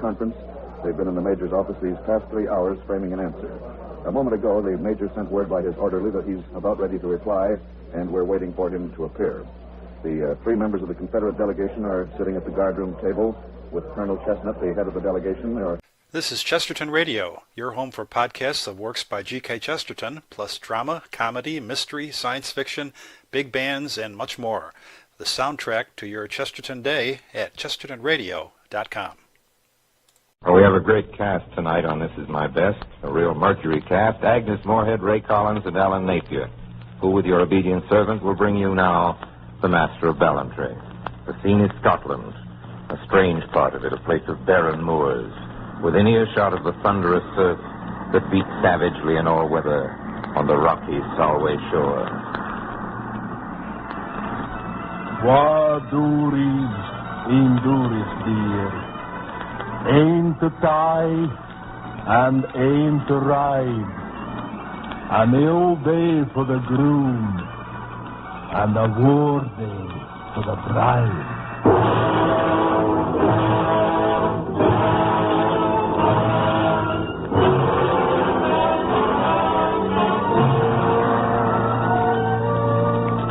conference. They've been in the Major's office these past 3 hours framing an answer. A moment ago, the Major sent word by his orderly that he's about ready to reply, and we're waiting for him to appear. The 3 members of the Confederate delegation are sitting at the guardroom table with Colonel Chestnut, the head of the delegation. This is Chesterton Radio, your home for podcasts of works by G.K. Chesterton, plus drama, comedy, mystery, science fiction, big bands, and much more. The soundtrack to your Chesterton day at chestertonradio.com. Well, we have a great cast tonight on This Is My Best, a real Mercury cast. Agnes Moorehead, Ray Collins, and Alan Napier, who, with your obedient servant, will bring you now The Master of Ballantrae. The scene is Scotland, a strange part of it, a place of barren moors, within earshot of the thunderous surf that beats savagely in all weather on the rocky Solway shore. Wha duris induris, dear. Aim to tie and aim to ride. An ill day for the groom and a war day for the bride.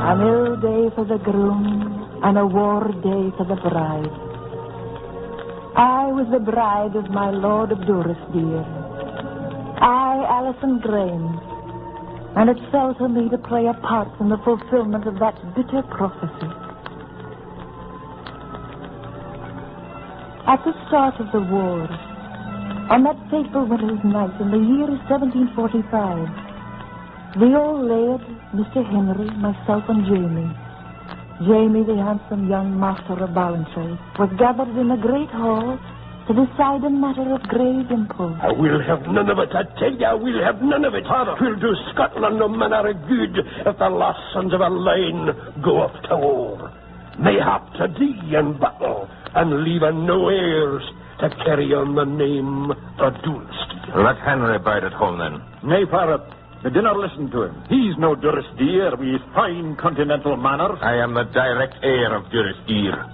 An ill day for the groom and a war day for the bride. I was the bride of my Lord of Durrisdeer. I, Alison Grange, and it fell to me to play a part in the fulfillment of that bitter prophecy. At the start of the war, on that fateful winter's night in the year 1745, the old laird, Mr. Henry, myself, and Jamie, the handsome young master of Ballantrae, was gathered in a great hall to decide a matter of grave import. I will have none of it, I tell you, I will have none of it. Twill do Scotland no manner of good if the lost sons of a line go off to war. Mayhap to die in battle, and leave no heirs to carry on the name of Durrisdeer. Let Henry bide at home, then. Nay, Parrot. You dinna listen to him. He's no Durrisdeer with his fine continental manners. I am the direct heir of Durrisdeer.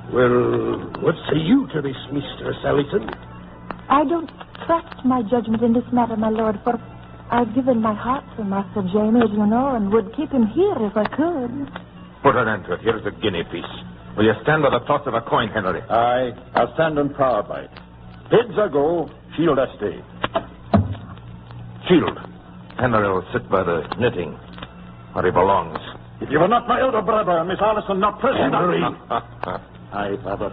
Well, what say you to this, Mistress Ellison? I don't trust my judgment in this matter, my lord, for I've given my heart to Master Jamie, as you know, and would keep him here if I could. Put an end to it. Here's a guinea piece. Will you stand by the toss of a coin, Henry? Aye, I'll stand and proud by it. Heads a go, shield a stay. Shield. Henry will sit by the knitting, where he belongs. If you were not my elder brother, Miss Allison, not present. Henry. Aye, Father.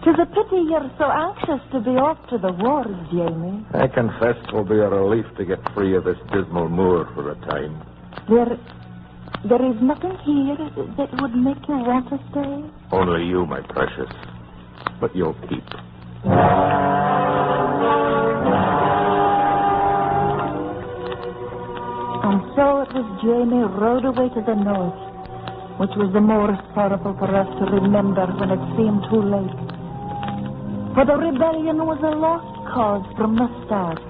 'Tis a pity you're so anxious to be off to the wars, Jamie. I confess 'twill be a relief to get free of this dismal moor for a time. There is nothing here that would make you want to stay? Only you, my precious. But you'll keep. And so it was Jamie rode away to the north, which was the more sorrowful for us to remember when it seemed too late. For the rebellion was a lost cause from the start,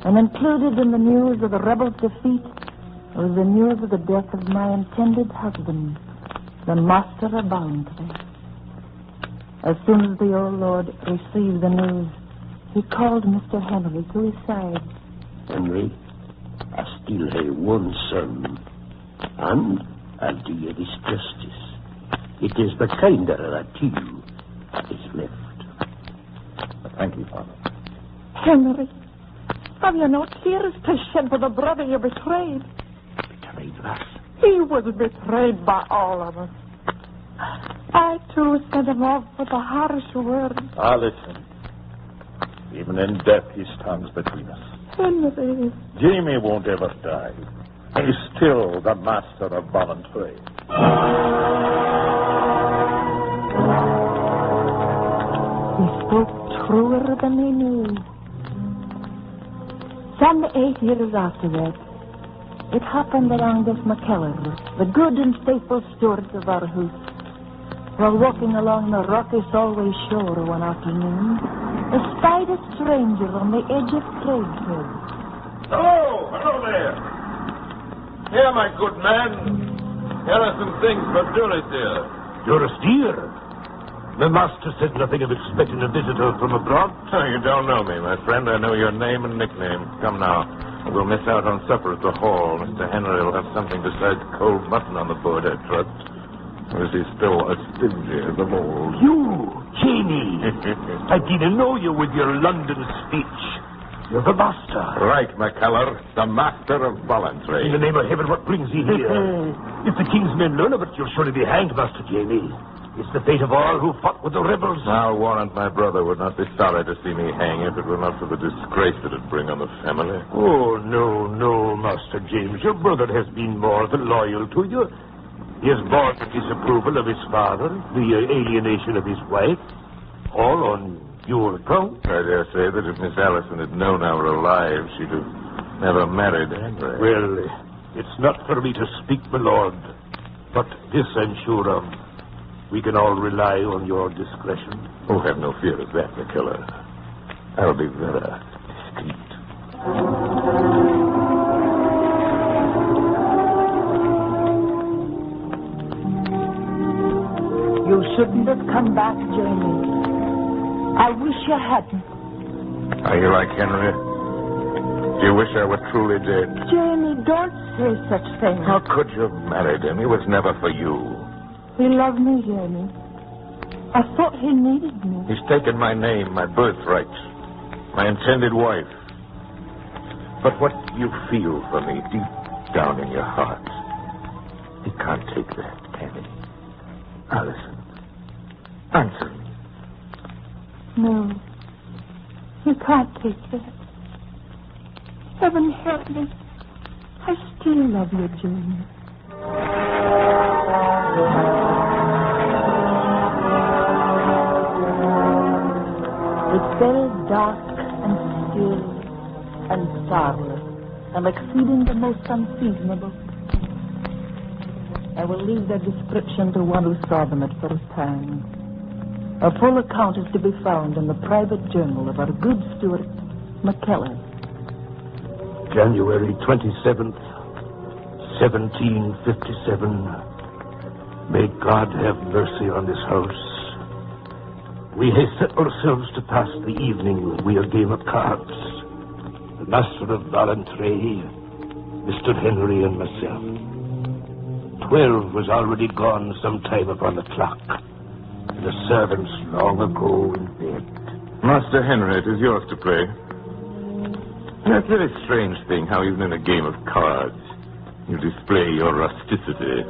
and included in the news of the rebels' defeat was the news of the death of my intended husband, the Master of Ballantrae. As soon as the old lord received the news, he called Mr. Henry to his side. Henry, I still have one son, and I'll do you this justice. It is the kinder of the two that is left. Thank you, Father. Henry, have you no tears to shed for the brother you betrayed? Betrayed, lass? He was betrayed by all of us. I, too, sent him off with a harsh word. Listen. Even in death, he stands between us. Henry. Jamie won't ever die. He's still the master of Ballantrae. He spoke truer than he knew. Some 8 years after that, it happened that Angus McKellar, the good and faithful steward of our house, while walking along the rocky Solway shore one afternoon, espied a stranger on the edge of Craighead. Hello there. Here, my good man. Here are some things for Durrisdeer. Durrisdeer? The master said nothing of expecting a visitor from abroad. Oh, you don't know me, my friend. I know your name and nickname. Come now. We'll miss out on supper at the hall. Mr. Henry will have something besides cold mutton on the board, I trust. Or is he still as stingy as of old? You, Cheney. I didn't know you with your London speech. You're the master. Right, McCullough. The master of voluntary. In the name of heaven, what brings you here? If the king's men learn of it, you'll surely be hanged, Master Cheney. It's the fate of all who fought with the rebels. I'll warrant my brother would not be sorry to see me hang if it were not for the disgrace that it'd bring on the family. Oh, no, Master James. Your brother has been more than loyal to you. He has borne the disapproval of his father, the alienation of his wife, all on your account. I dare say that if Miss Allison had known I were alive, she'd have never married Henry. Well, it's not for me to speak, my lord, but this I'm sure of. We can all rely on your discretion. Oh, have no fear of that, McKellar. I'll be very discreet. You shouldn't have come back, Jamie. I wish you hadn't. Are you like Henry? Do you wish I were truly dead? Jamie, don't say such things. How could you have married him? He was never for you. He loved me, Jamie. I thought he needed me. He's taken my name, my birthright, my intended wife. But what you feel for me deep down in your heart, he can't take that, can he? Allison, answer me. No, he can't take that. Heaven help me. I still love you, Jamie. It fell dark and still and starless and exceeding the most unseasonable. I will leave their description to one who saw them at first hand. A full account is to be found in the private journal of our good steward, McKellar. January 27th, 1757. May God have mercy on this house. We have set ourselves to pass the evening with a game of cards. The master of voluntary, Mr. Henry, and myself. 12 was already gone some time upon the clock, and the servants long ago in bed. Master Henry, it is yours to play. It's a very strange thing how even in a game of cards you display your rusticity.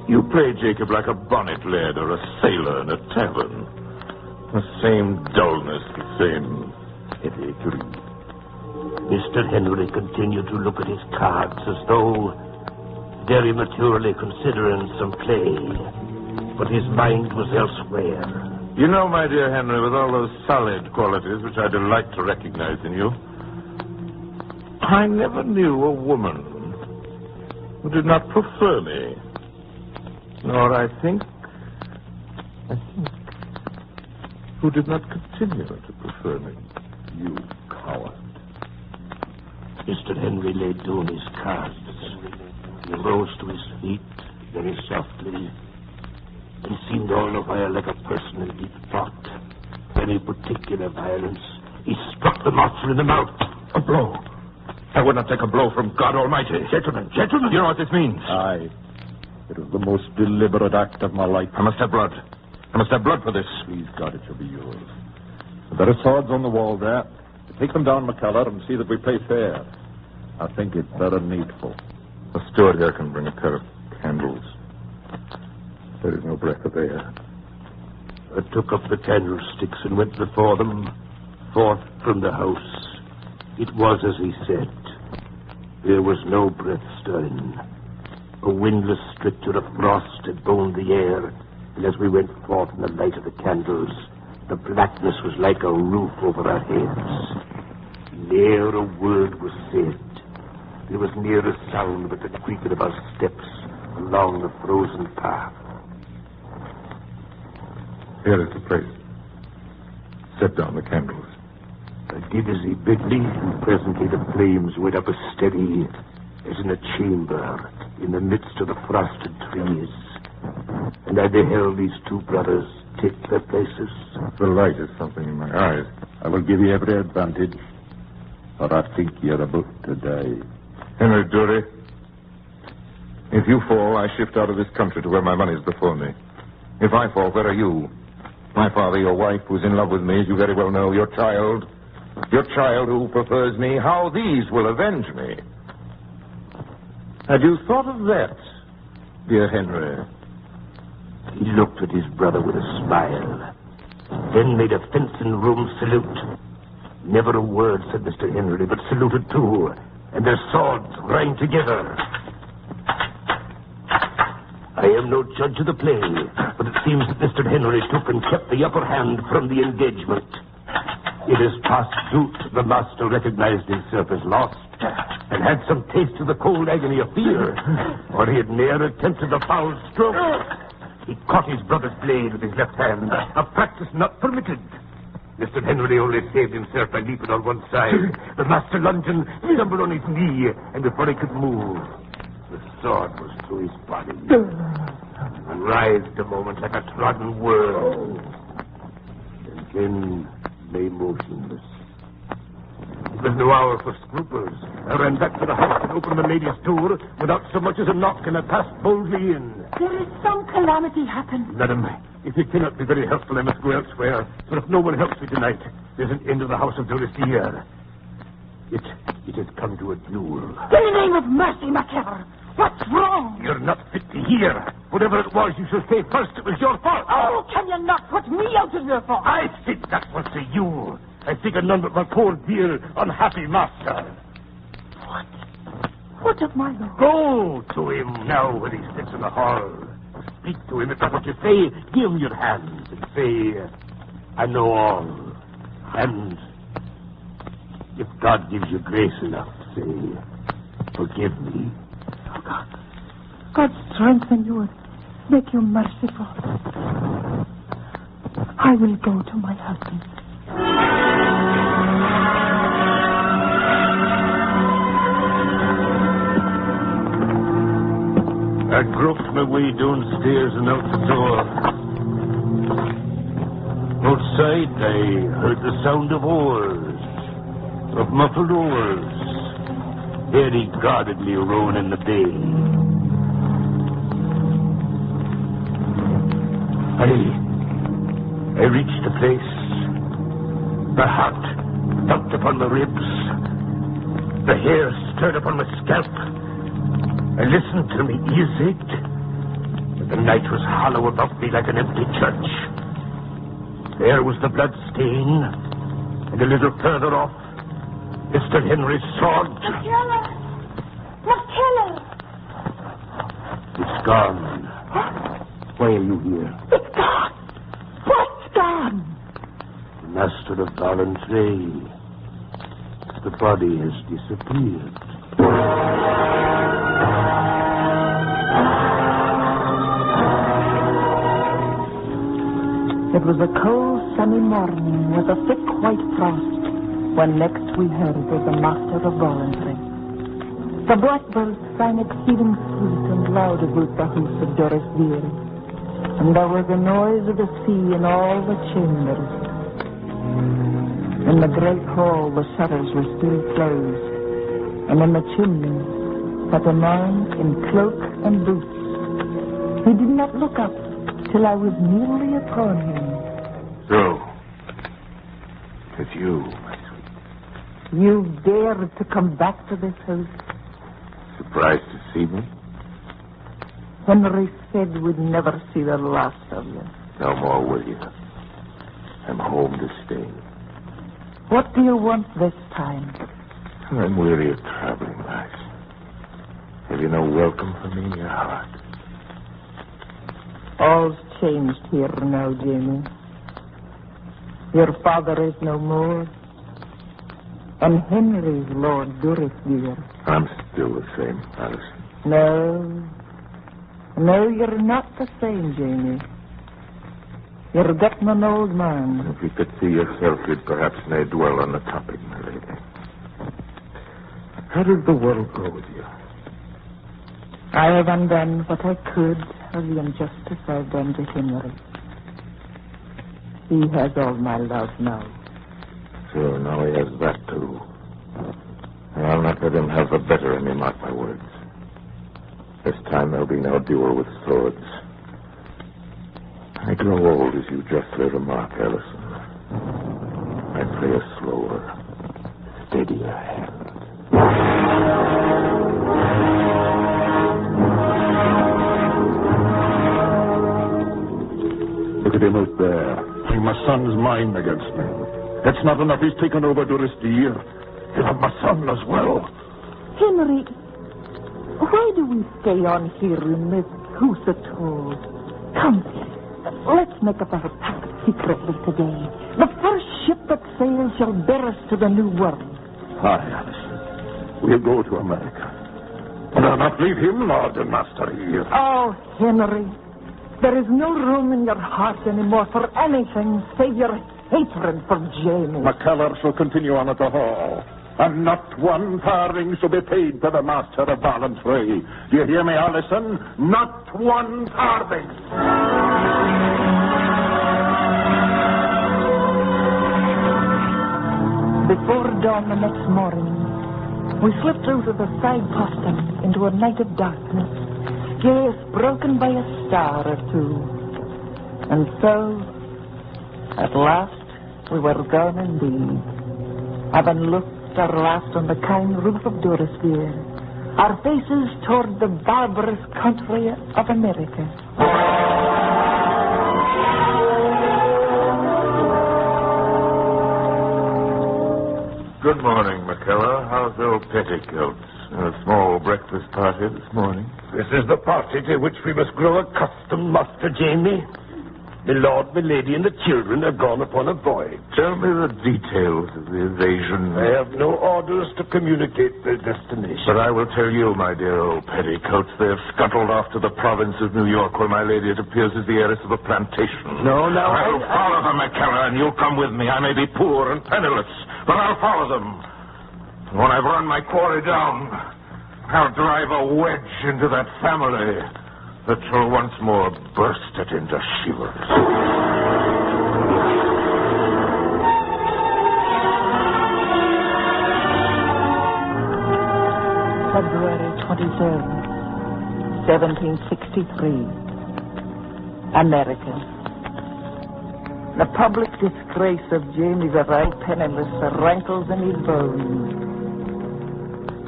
You play, Jacob, like a bonnet lad or a sailor in a tavern. The same dullness, the same headache. Mr. Henry continued to look at his cards as though very maturely considering some play, but his mind was elsewhere. You know, my dear Henry, with all those solid qualities which I delight to recognize in you, I never knew a woman who did not prefer me. Nor, I think, who did not continue to prefer me. You coward. Mr. Henry laid down his cards. He rose to his feet very softly and seemed all the while like a person in deep thought. Very particular violence. He struck the master in the mouth. A blow. I would not take a blow from God Almighty. Gentlemen. You know what this means? Aye. It was the most deliberate act of my life. I must have blood. I must have blood for this. Please, God, it shall be yours. There are swords on the wall there. Take them down, McCullough, and see that we play fair. I think it's very needful. The steward here can bring a pair of candles. There is no breath of air. I took up the candlesticks and went before them, forth from the house. It was as he said. There was no breath stirring. A windless stricture of frost had boned the air, and as we went forth in the light of the candles, the blackness was like a roof over our heads. Ne'er a word was said. There was near a sound but the creaking of our steps along the frozen path. Here is the place. Set down the candles. I did as he bid me, and presently the flames went up as steady as in a chamber in the midst of the frosted trees. And I beheld these two brothers, take their places. The light is something in my eyes. I will give you every advantage, but I think you're about to die. Henry Dury, if you fall, I shift out of this country to where my money's before me. If I fall, where are you? My father, your wife, who's in love with me, as you very well know, your child who prefers me, how these will avenge me. Had you thought of that, dear Henry? He looked at his brother with a smile, then made a fence-in-room salute. Never a word, said Mr. Henry, but saluted too, and their swords rang together. I am no judge of the play, but it seems that Mr. Henry took and kept the upper hand from the engagement. It is past suit the master recognized himself as lost, and had some taste of the cold agony of fear, or he had ne'er attempted a foul stroke. He caught his brother's blade with his left hand, a practice not permitted. Mr. Henry only saved himself by leaping on one side. The master lunging, stumbled on his knee, and before he could move, the sword was through his body. He writhed a moment like a trodden worm, and then lay motionless. It was no hour for scruples. I ran back to the house and opened the lady's door without so much as a knock, and I passed boldly in. There is some calamity happened. Madam, if you cannot be very helpful, I must go elsewhere. For if no one helps me tonight, there's an end of the house of Durestier. It has come to a duel. In the name of mercy, McKever, what's wrong? You're not fit to hear. Whatever it was, you shall say first it was your fault. Oh, can you not put me out of your fault? I think that was to you. I think of none but my poor, dear, unhappy master. What of my lord? Go to him now when he sits in the hall. Speak to him. If that's what you say, give him your hand and say, I know all. And if God gives you grace enough, say, forgive me. Oh, God strengthen you and make you merciful. I will go to my husband. I groped my way downstairs and out the door. Outside, I heard the sound of oars, of muffled oars, very guardedly rowing in the bay. I reached the place. My heart thumped upon my ribs. The hair stirred upon my scalp. I listened till my ears ached. The night was hollow about me like an empty church. There was the blood stain, and a little further off, Mr. Henry's sword. McKellar! McKellar! It's gone. Why are you here? It's gone! What's gone? Master of Ballantrae. The body has disappeared. It was a cold, sunny morning with a thick white frost when next we heard of the master of Ballantrae. The blackbirds sang exceeding sweet and loud about the house of Durestier, and there was the noise of the sea in all the chambers. In the great hall the shutters were still closed, and in the chimney sat a man in cloak and boots. He did not look up till I was nearly upon him. So, it's you, my sweet. You dared to come back to this house. Surprised to see me? Henry said we'd never see the last of you. No more, will you? I'm home to stay. What do you want this time? I'm weary of traveling, Max. Have you no welcome for me in your heart? All's changed here now, Jamie. Your father is no more, and Henry's Lord Durestier. I'm still the same, Alison. No, you're not the same, Jamie. You're getting an old man. If you could see yourself, you'd perhaps may dwell on the topic, my lady. How does the world go with you? I have undone what I could of the injustice I've done to Henry. He has all my love now. Sure, now he has that, too. And I'll not let him have the better of me, mark my words. This time there'll be no duel with swords. I grow old, as you justly remark, Allison. I play a slower, steadier hand. Look at him out there. Putting my son's mind against me. That's not enough. He's taken over Durrisdeer. He'll have my son as well. Henry, why do we stay on here in this house at all? Come, let's make up our pact secretly today. The first ship that sails shall bear us to the New World. Aye, Allison. We'll go to America. And I'll not leave him nor the master here. Oh, Henry, there is no room in your heart anymore for anything save your hatred for Jamie. McKellar shall continue on at the hall. And not one farthing shall be paid to the master of Ballantrae. Do you hear me, Allison? Not one farthing. Before dawn the next morning, we slipped out of the side postern into a night of darkness, scarce broken by a star or two. And so, at last, we were gone indeed, having looked our last on the kind roof of Durrisdeer, our faces toward the barbarous country of America. Good morning, McKellar. How's old petticoats? A small breakfast party this morning. This is the party to which we must grow accustomed, Master Jamie. The Lord, my Lady, and the children have gone upon a voyage. Tell me the details of the invasion. I have no orders to communicate their destination. But I will tell you, my dear old petticoats, they have scuttled off to the province of New York, where my lady, it appears, is the heiress of a plantation. No, now I'll follow them, McKellar, and you'll come with me. I may be poor and penniless, but I'll follow them. And when I've run my quarry down, I'll drive a wedge into that family that shall once more burst it into shivers. February 23rd, 1763. America. The public disgrace of Jamie the Right Penniless rankles in his bones.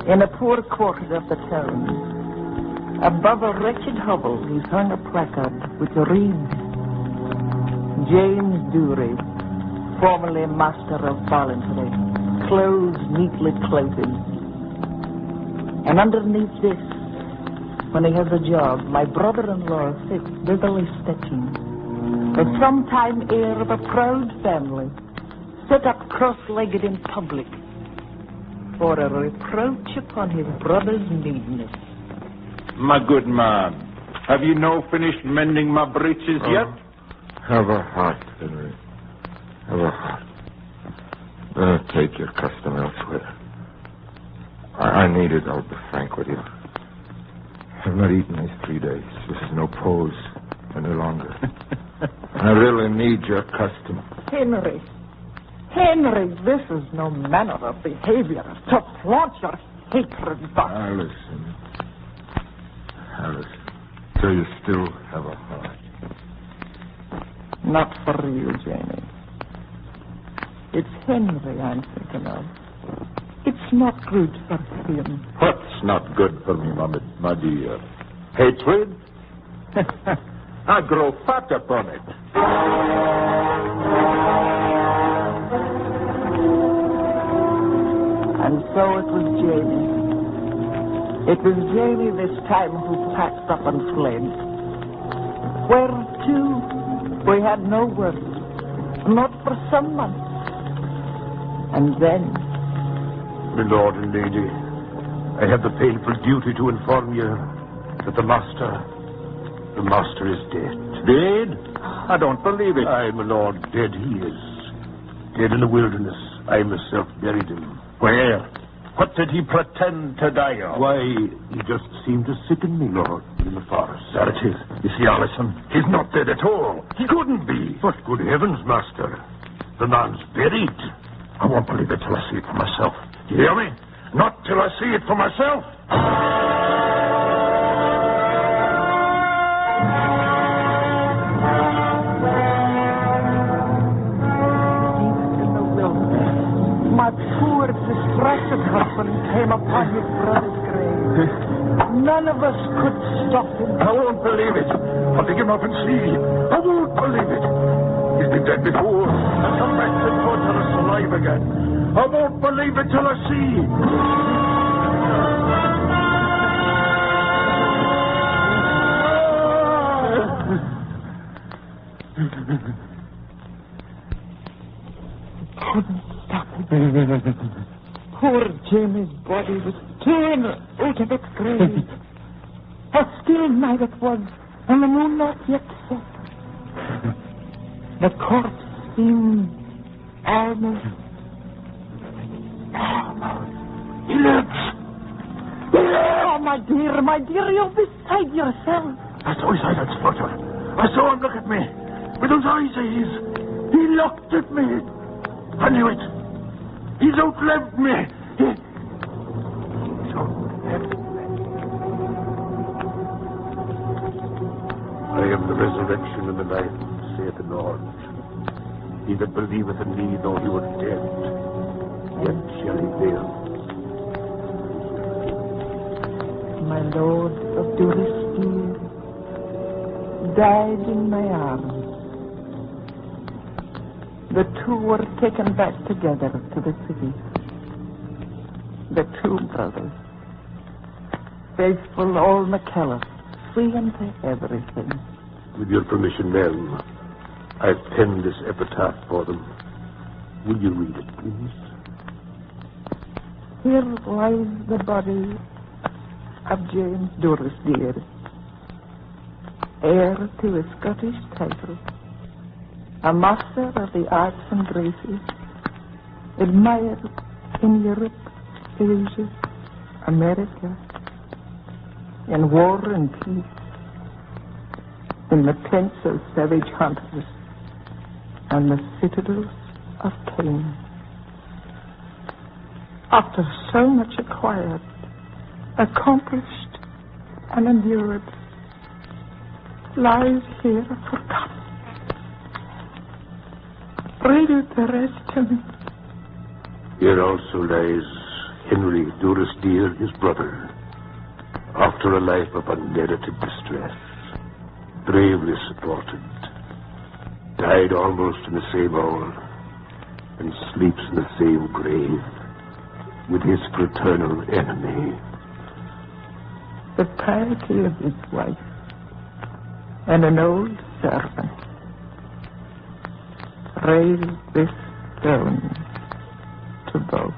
In a poor quarter of the town, above a wretched hovel, he's hung a placard which reads, James Dury, formerly master of Ballantrae, clothes neatly clothed. And underneath this, when he has a job, my brother-in-law sits busily stitching. The sometime heir of a proud family, set up cross-legged in public, for a reproach upon his brother's needness. My good man, have you no finished mending my breeches yet? Have a heart, Henry. Have a heart. Take your custom elsewhere. I need it, I'll be frank with you. I've not eaten these 3 days. This is no pose any longer. I really need your custom. Henry, this is no manner of behavior to flaunt your hatred, but... Alice, so you still have a heart? Not for you, Jamie. It's Henry I'm thinking of. It's not good for him. What's not good for me, my dear? Hatred? I grow fat upon it. And so it was Jamie. It was Jamie this time who packed up and fled. Where to, we had no word. Not for some months. And then... My Lord and Lady, I have the painful duty to inform you that the master is dead. Dead? I don't believe it. Aye, my Lord, dead he is. Dead in the wilderness. I myself buried him. Where? What did he pretend to die of? Why, he just seemed to sicken me, Lord, in the forest. There it is. You see, Allison, he's not dead at all. He couldn't be. But good heavens, Master, the man's buried. I won't believe it till I see it for myself. Do you hear me? Not till I see it for myself. My poor, distracted husband came upon his brother's grave. None of us could stop him. I won't believe it. I'll dig him up and see. I won't believe it. He's been dead before. I'll come back to go till it's alive again. I won't believe it till I see. Couldn't stop him. Poor Jamie's body was torn out of its grave. A still night it was, and the moon not yet set. The corpse seemed almost. He lives! Oh, my dear, you're beside yourself. I saw his eyelids flutter. I saw him look at me. With those eyes of his. He looked at me. I knew it. He's outlived me. He's outlived me. I am the resurrection and the life, saith the Lord. He that believeth in me, though he were dead, yet shall he live. My Lord of Duristine died in my arms. The two were taken back together to the city. The two brothers. Faithful old McKellar, free unto everything. With your permission, ma'am, I've penned this epitaph for them. Will you read it, please? Here lies the body of James Durrisdeer, heir to a Scottish title, a master of the arts and graces, admired in Europe, Asia, America, in war and peace, in the tents of savage hunters and the citadels of kings. After so much acquired, accomplished, and endured, lies here forgotten. Read the rest to me. Here also lies Henry Durrisdeer, his brother, after a life of unmerited distress, bravely supported, died almost in the same hour, and sleeps in the same grave with his fraternal enemy. The piety of his wife and an old servant raised this stone to both.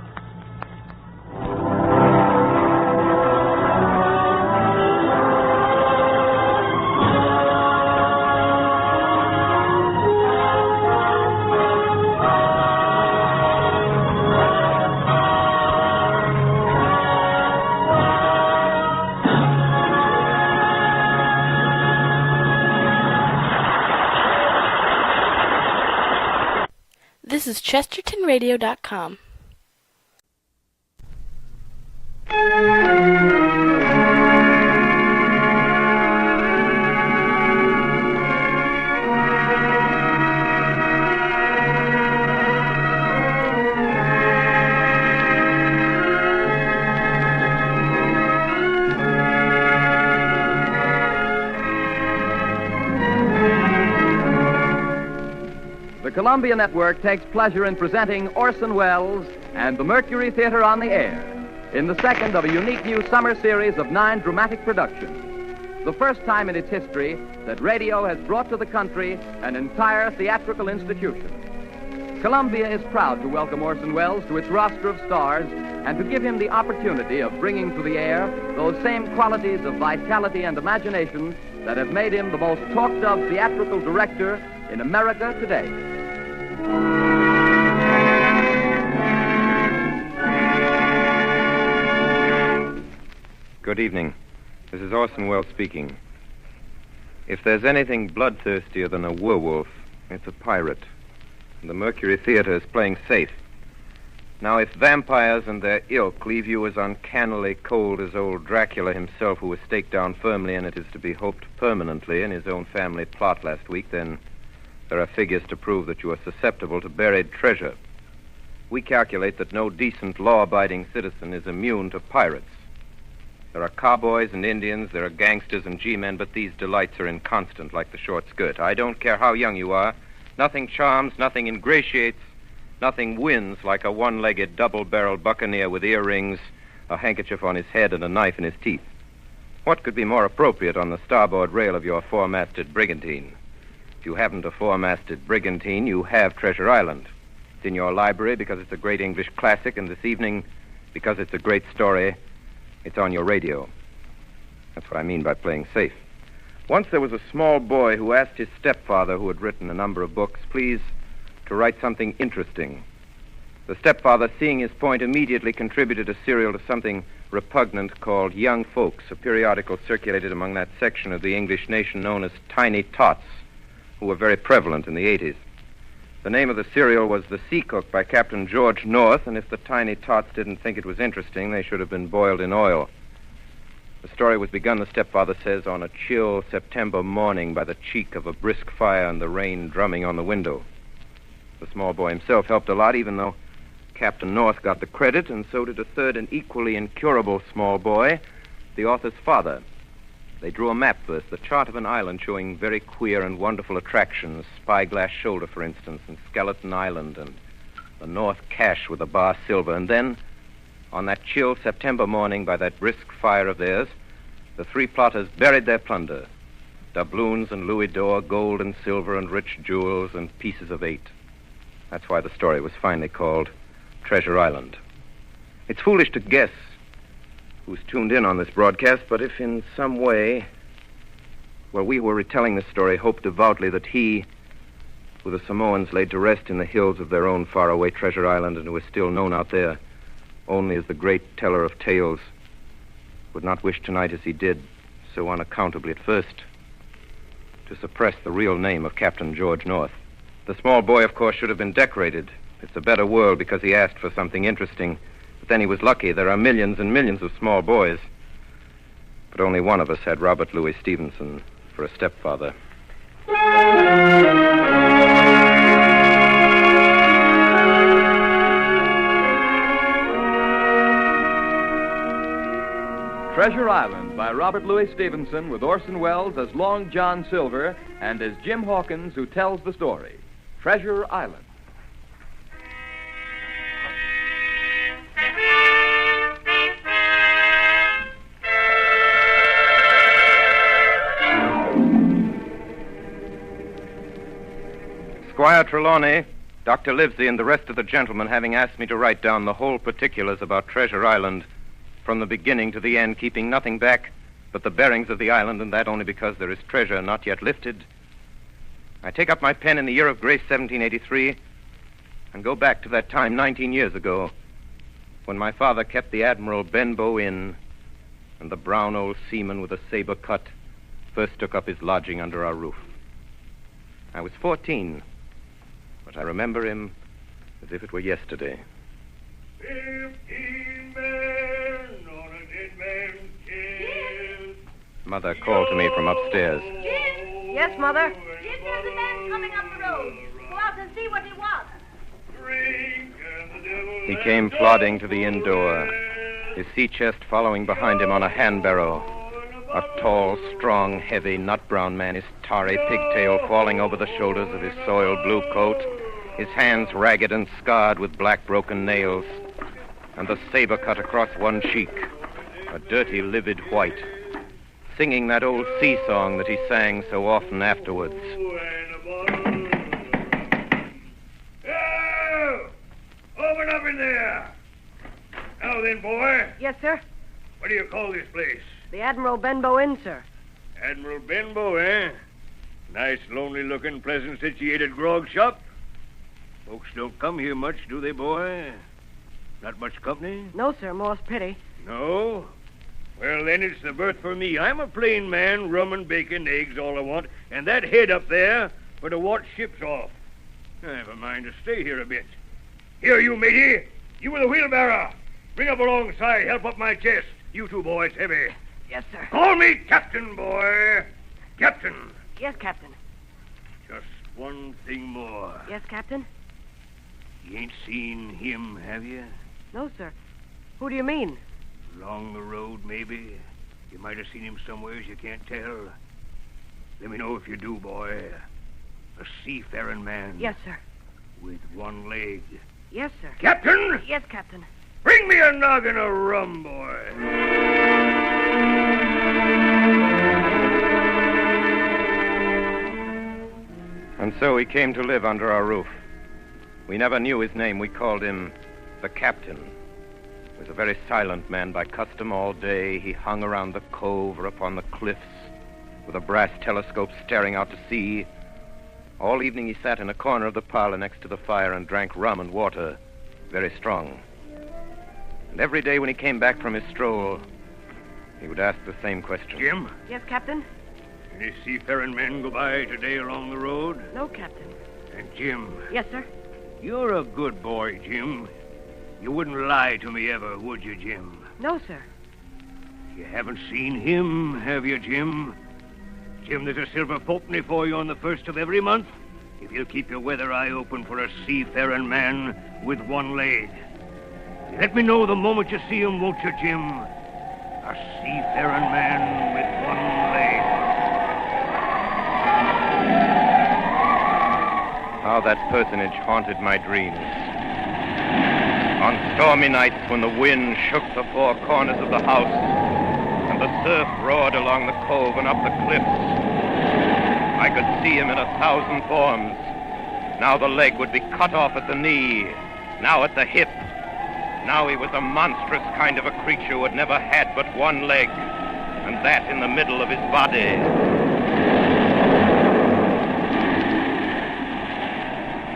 This is ChestertonRadio.com. The Columbia Network takes pleasure in presenting Orson Welles and the Mercury Theater on the Air in the second of a unique new summer series of 9 dramatic productions. The first time in its history that radio has brought to the country an entire theatrical institution. Columbia is proud to welcome Orson Welles to its roster of stars and to give him the opportunity of bringing to the air those same qualities of vitality and imagination that have made him the most talked of theatrical director in America today. Good evening. This is Orson Welles speaking. If there's anything bloodthirstier than a werewolf, it's a pirate. And the Mercury Theater is playing safe. Now, if vampires and their ilk leave you as uncannily cold as old Dracula himself, who was staked down firmly, and it is to be hoped permanently, in his own family plot last week, then there are figures to prove that you are susceptible to buried treasure. We calculate that no decent, law-abiding citizen is immune to pirates. There are cowboys and Indians, there are gangsters and G-men, but these delights are inconstant, like the short skirt. I don't care how young you are. Nothing charms, nothing ingratiates, nothing wins like a one-legged, double-barreled buccaneer with earrings, a handkerchief on his head, and a knife in his teeth. What could be more appropriate on the starboard rail of your four-masted brigantine? If you haven't a four-masted brigantine, you have Treasure Island. It's in your library because it's a great English classic, and this evening, because it's a great story, it's on your radio. That's what I mean by playing safe. Once there was a small boy who asked his stepfather, who had written a number of books, please, to write something interesting. The stepfather, seeing his point, immediately contributed a serial to something repugnant called Young Folks, a periodical circulated among that section of the English nation known as Tiny Tots, who were very prevalent in the 80s. The name of the serial was The Sea Cook by Captain George North, and if the Tiny Tots didn't think it was interesting, they should have been boiled in oil. The story was begun, the stepfather says, on a chill September morning by the cheek of a brisk fire and the rain drumming on the window. The small boy himself helped a lot, even though Captain North got the credit, and so did a third and equally incurable small boy, the author's father. They drew a map first, the chart of an island showing very queer and wonderful attractions, Spyglass Shoulder, for instance, and Skeleton Island, and the North Cache with the bar silver. And then, on that chill September morning by that brisk fire of theirs, the three plotters buried their plunder, doubloons and louis d'or, gold and silver and rich jewels and pieces of 8. That's why the story was finally called Treasure Island. It's foolish to guess who's tuned in on this broadcast, but if in some way, well, we who were retelling this story hope devoutly that he, who the Samoans laid to rest in the hills of their own faraway Treasure Island and who is still known out there only as the great teller of tales, would not wish tonight as he did, so unaccountably at first, to suppress the real name of Captain George North. The small boy, of course, should have been decorated. It's a better world because he asked for something interesting. But then he was lucky. There are millions and millions of small boys. But only one of us had Robert Louis Stevenson for a stepfather. Treasure Island by Robert Louis Stevenson, with Orson Welles as Long John Silver and as Jim Hawkins, who tells the story. Treasure Island. Squire Trelawney, Dr. Livesey, and the rest of the gentlemen having asked me to write down the whole particulars about Treasure Island from the beginning to the end, keeping nothing back but the bearings of the island, and that only because there is treasure not yet lifted, I take up my pen in the year of grace 1783 and go back to that time 19 years ago when my father kept the Admiral Benbow Inn and the brown old seaman with a saber cut first took up his lodging under our roof. I was 14, but I remember him as if it were yesterday. 15 men on a dead man's chest. Mother called to me from upstairs. Jim? Yes, Mother? Jim, there's a man coming up the road. Go out and see what he wants. He came plodding to the inn door, his sea chest following behind him on a hand barrow. A tall, strong, heavy, nut-brown man, his tarry pigtail falling over the shoulders of his soiled blue coat, his hands ragged and scarred with black broken nails, and the saber cut across one cheek, a dirty, livid white, singing that old sea song that he sang so often afterwards. Oh! Open up in there! Now then, boy. Yes, sir? What do you call this place? The Admiral Benbow Inn, sir. Admiral Benbow, eh? Nice, lonely-looking, pleasant-situated grog shop. Folks don't come here much, do they, boy? Not much company? No, sir, more's pity. No? Well, then it's the berth for me. I'm a plain man, rum and bacon, eggs, all I want, and that head up there for to watch ships off. I have a mind to stay here a bit. Here, you matey. You with the wheelbarrow. Bring up alongside. Help up my chest. You two boys, heavy. Yes, sir. Call me Captain, boy. Captain. Yes, Captain. Just one thing more. Yes, Captain? You ain't seen him, have you? No, sir. Who do you mean? Along the road, maybe. You might have seen him somewheres you can't tell. Let me know if you do, boy. A seafaring man. Yes, sir. With one leg. Yes, sir. Captain! Yes, Captain. Bring me a noggin of rum, boy. And so he came to live under our roof. We never knew his name. We called him the Captain. He was a very silent man by custom. All day he hung around the cove or upon the cliffs with a brass telescope staring out to sea. All evening he sat in a corner of the parlor next to the fire and drank rum and water, very strong. And every day when he came back from his stroll, he would ask the same question. Jim? Yes, Captain? Any seafaring men go by today along the road? No, Captain. And Jim? Yes, sir. You're a good boy, Jim. You wouldn't lie to me ever, would you, Jim? No, sir. You haven't seen him, have you, Jim? Jim, there's a silver fourpenny for you on the 1st of every month if you'll keep your weather eye open for a seafaring man with one leg. Let me know the moment you see him, won't you, Jim? A seafaring man with one leg. How that personage haunted my dreams. On stormy nights when the wind shook the four corners of the house and the surf roared along the cove and up the cliffs, I could see him in 1,000 forms. Now the leg would be cut off at the knee, now at the hip. Now he was a monstrous kind of a creature who had never had but one leg, and that in the middle of his body.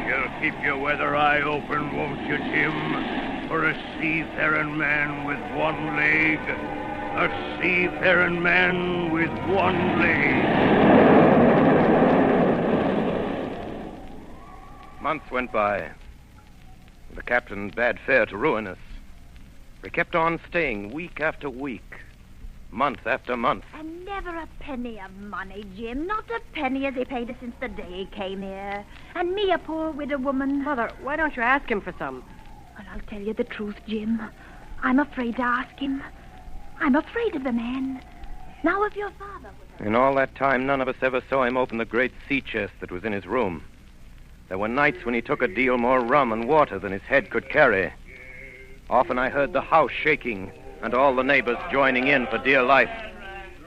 You'll keep your weather eye open, won't you, Jim? For a seafaring man with one leg. A seafaring man with one leg. Months went by. The captain bade fair to ruin us. We kept on staying week after week, month after month. And never a penny of money, Jim. Not a penny has he paid us since the day he came here. And me, a poor widow woman. Mother, why don't you ask him for some? Well, I'll tell you the truth, Jim. I'm afraid to ask him. I'm afraid of the man. Now, if your father would... In all that time, none of us ever saw him open the great sea chest that was in his room. There were nights when he took a deal more rum and water than his head could carry. Often I heard the house shaking and all the neighbors joining in for dear life.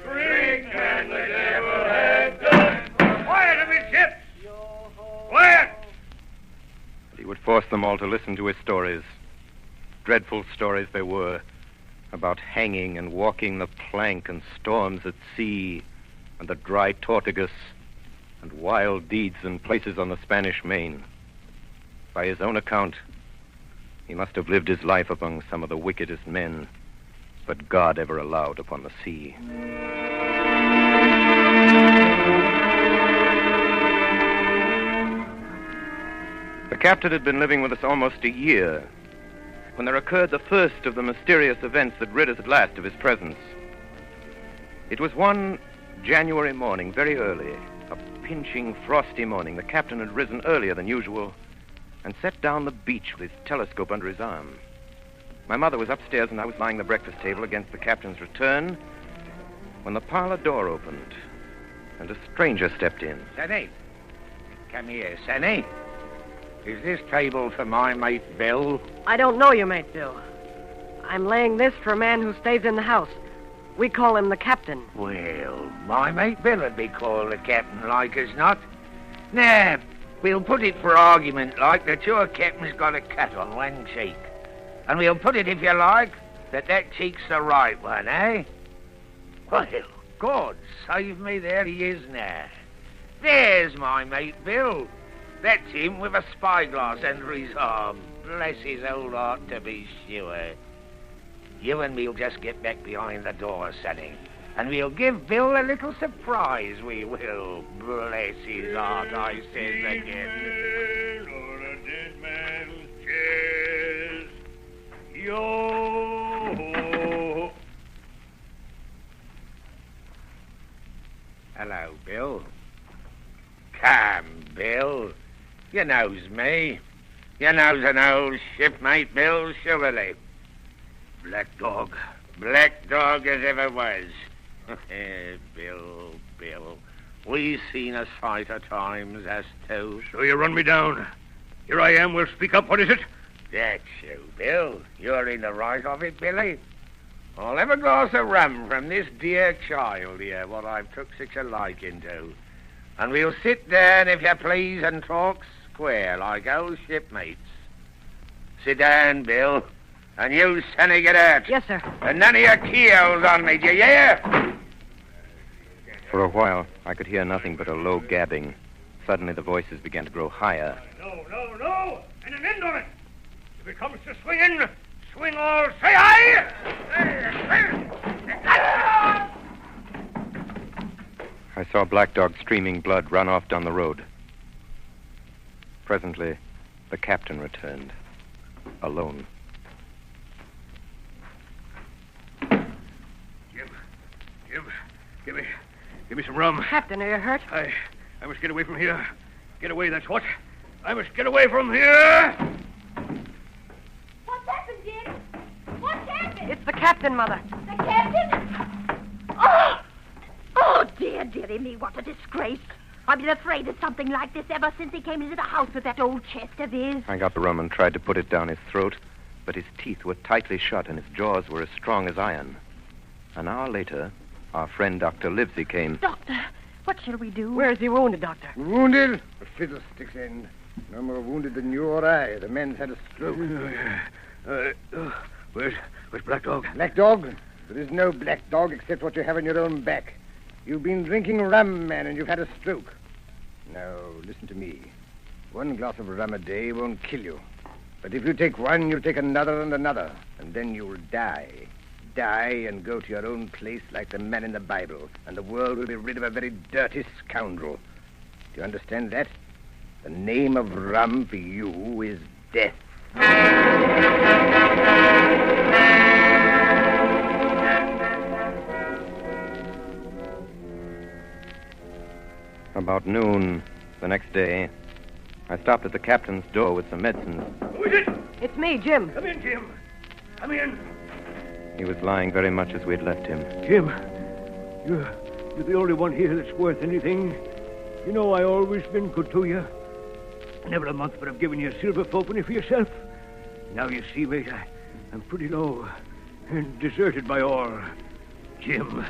Drink and the devil has done. Quiet, amidships! Quiet! He would force them all to listen to his stories. Dreadful stories they were, about hanging and walking the plank and storms at sea and the dry Tortugas and wild deeds and places on the Spanish Main. By his own account, he must have lived his life among some of the wickedest men that God ever allowed upon the sea. The captain had been living with us almost a year when there occurred the first of the mysterious events that rid us at last of his presence. It was one January morning, very early, a pinching, frosty morning. The captain had risen earlier than usual and set down the beach with his telescope under his arm. My mother was upstairs and I was lying at the breakfast table against the captain's return when the parlor door opened and a stranger stepped in. Sonny, come here, Sonny. Is this table for my mate Bill? I don't know you, mate Bill. I'm laying this for a man who stays in the house. We call him the captain. Well, my mate Bill would be called the captain like as not. Now, we'll put it for argument like that your captain's got a cut on one cheek. And we'll put it, if you like, that cheek's the right one, eh? Well, God save me, there he is now. There's my mate Bill. That's him with a spyglass under his arm. Bless his old heart, to be sure. You and me'll just get back behind the door, sonny. And we'll give Bill a little surprise, we will. Bless his heart, I says again. Or a dead man's chest. Yo! Hello, Bill. Come, Bill. You knows me. You knows an old shipmate, Bill, surely. Black dog. Black dog as ever was. Bill. We've seen a sight of times, us two. So you run me down. Here I am. We'll speak up. What is it? That's you, Bill. You're in the right of it, Billy. I'll have a glass of rum from this dear child here, what I've took such a liking to. And we'll sit down, if you please, and talk square like old shipmates. Sit down, Bill. And you, sonny, get out. Yes, sir. And none of your keels on me, do you hear? For a while, I could hear nothing but a low gabbing. Suddenly, the voices began to grow higher. No. And an end on it. If it comes to swinging, swing all. Say aye! I saw Black Dog streaming blood run off down the road. Presently, the captain returned, alone. Jim, give me some rum. Captain, are you hurt? I must get away from here. Get away, that's what. I must get away from here. What's happened, Jim? What's happened? It's the captain, Mother. The captain? Oh, dearie me, what a disgrace. I've been afraid of something like this ever since he came into the house with that old chest of his. I got the rum and tried to put it down his throat, but his teeth were tightly shut and his jaws were as strong as iron. An hour later, our friend Dr. Livesey came. Doctor, what shall we do? Where is he wounded, Doctor? Wounded? A fiddlestick's end. No more wounded than you or I. The man's had a stroke. Where's Black Dog? Black Dog? There is no Black Dog except what you have on your own back. You've been drinking rum, man, and you've had a stroke. Now, listen to me. One glass of rum a day won't kill you. But if you take one, you'll take another and another, and then you'll die. Die and go to your own place like the man in the Bible, and the world will be rid of a very dirty scoundrel. Do you understand that? The name of rum for you is death. About noon the next day, I stopped at the captain's door with some medicines. Who is it? It's me, Jim. Come in, Jim. Come in. He was lying very much as we'd left him. Jim, you're the only one here that's worth anything. You know I always been good to you. Never a month but I've given you a silver fourpenny for yourself. Now you see, mate, I'm pretty low and deserted by all. Jim,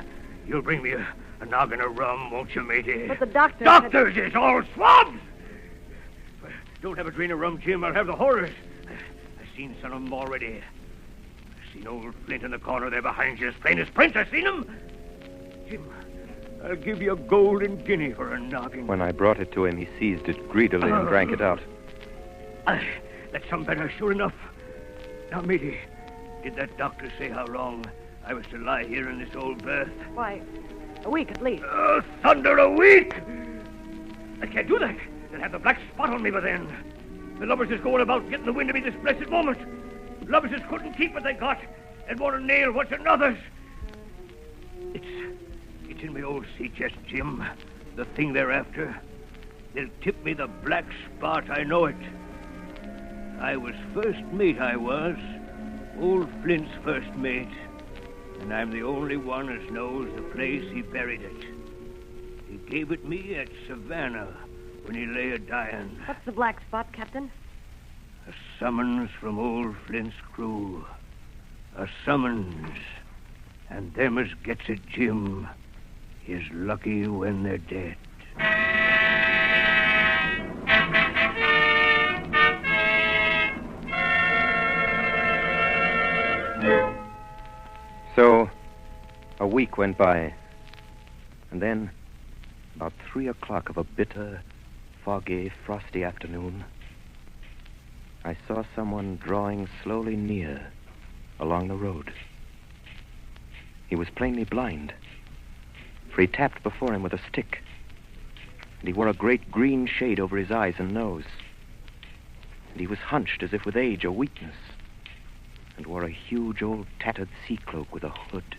you'll bring me a noggin of rum, won't you, matey? But the doctor... Doctors is all swabs! If I don't have a drain of rum, Jim, I'll have the horrors. I've seen some of them already. I've seen old Flint in the corner there behind you, as plain as print. I've seen him. Jim, I'll give you a golden guinea for a noggin. When I brought it to him, he seized it greedily and drank it out. That's some better, sure enough. Now, matey, did that doctor say how long I was to lie here in this old berth? Why, a week at least. Oh, thunder, a week! I can't do that. They'll have the black spot on me by then. The lovers is going about getting the wind of me this blessed moment. Lovers is couldn't keep what they got and want to nail what's another's. It's in my old sea chest, Jim. The thing they're after. They'll tip me the black spot, I know it. I was first mate, I was. Old Flint's first mate. And I'm the only one as knows the place he buried it. He gave it me at Savannah when he lay a-dying. What's the black spot, Captain? A summons from old Flint's crew. A summons. And them as gets it, Jim, is lucky when they're dead. So, a week went by. And then, about 3 o'clock of a bitter, foggy, frosty afternoon, I saw someone drawing slowly near along the road. He was plainly blind, for he tapped before him with a stick, and he wore a great green shade over his eyes and nose, and he was hunched as if with age or weakness, and wore a huge old tattered sea cloak with a hood.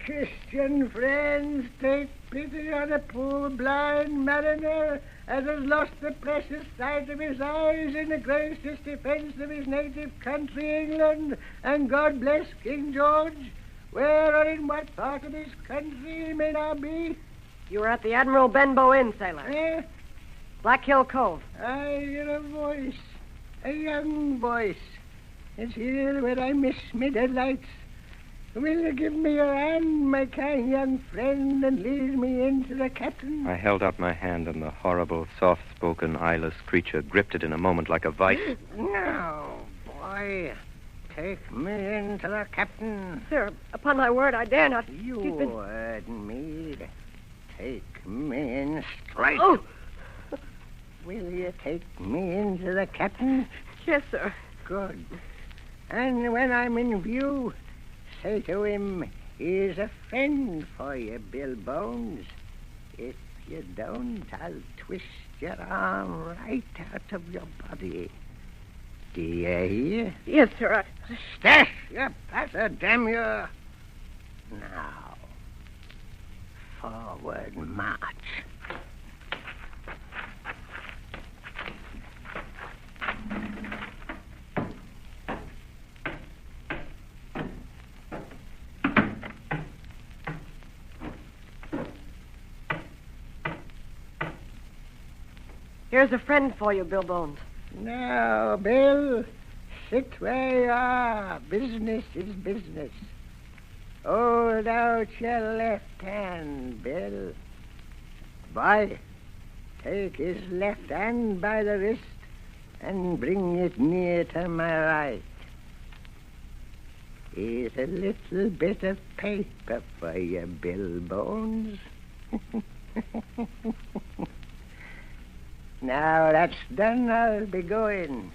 Christian friends, take pity on a poor blind mariner as has lost the precious sight of his eyes in the gracious defense of his native country, England, and God bless King George. Where or in what part of this country he may now be? You were at the Admiral Benbow Inn, sailor. Eh? Black Hill Cove. I hear a voice, a young voice. It's here where I miss me deadlights. Will you give me your hand, my kind young friend, and lead me in to the captain? I held out my hand, and the horrible, soft-spoken, eyeless creature gripped it in a moment like a vice. No, boy. Take me in to the captain. Sir, upon my word, I dare not. You heard me. Take me in straight. Oh! Will you take me into the captain? Yes, sir. Good. And when I'm in view, say to him, he's a friend for you, Bill Bones. If you don't, I'll twist your arm right out of your body. Do you hear? Yes, sir. Stash your patter, damn you. Now, forward march. Here's a friend for you, Bill Bones. Now, Bill, sit where you are. Business is business. Hold out your left hand, Bill. Boy, take his left hand by the wrist and bring it near to my right. Here's a little bit of paper for you, Bill Bones. Now that's done, I'll be going.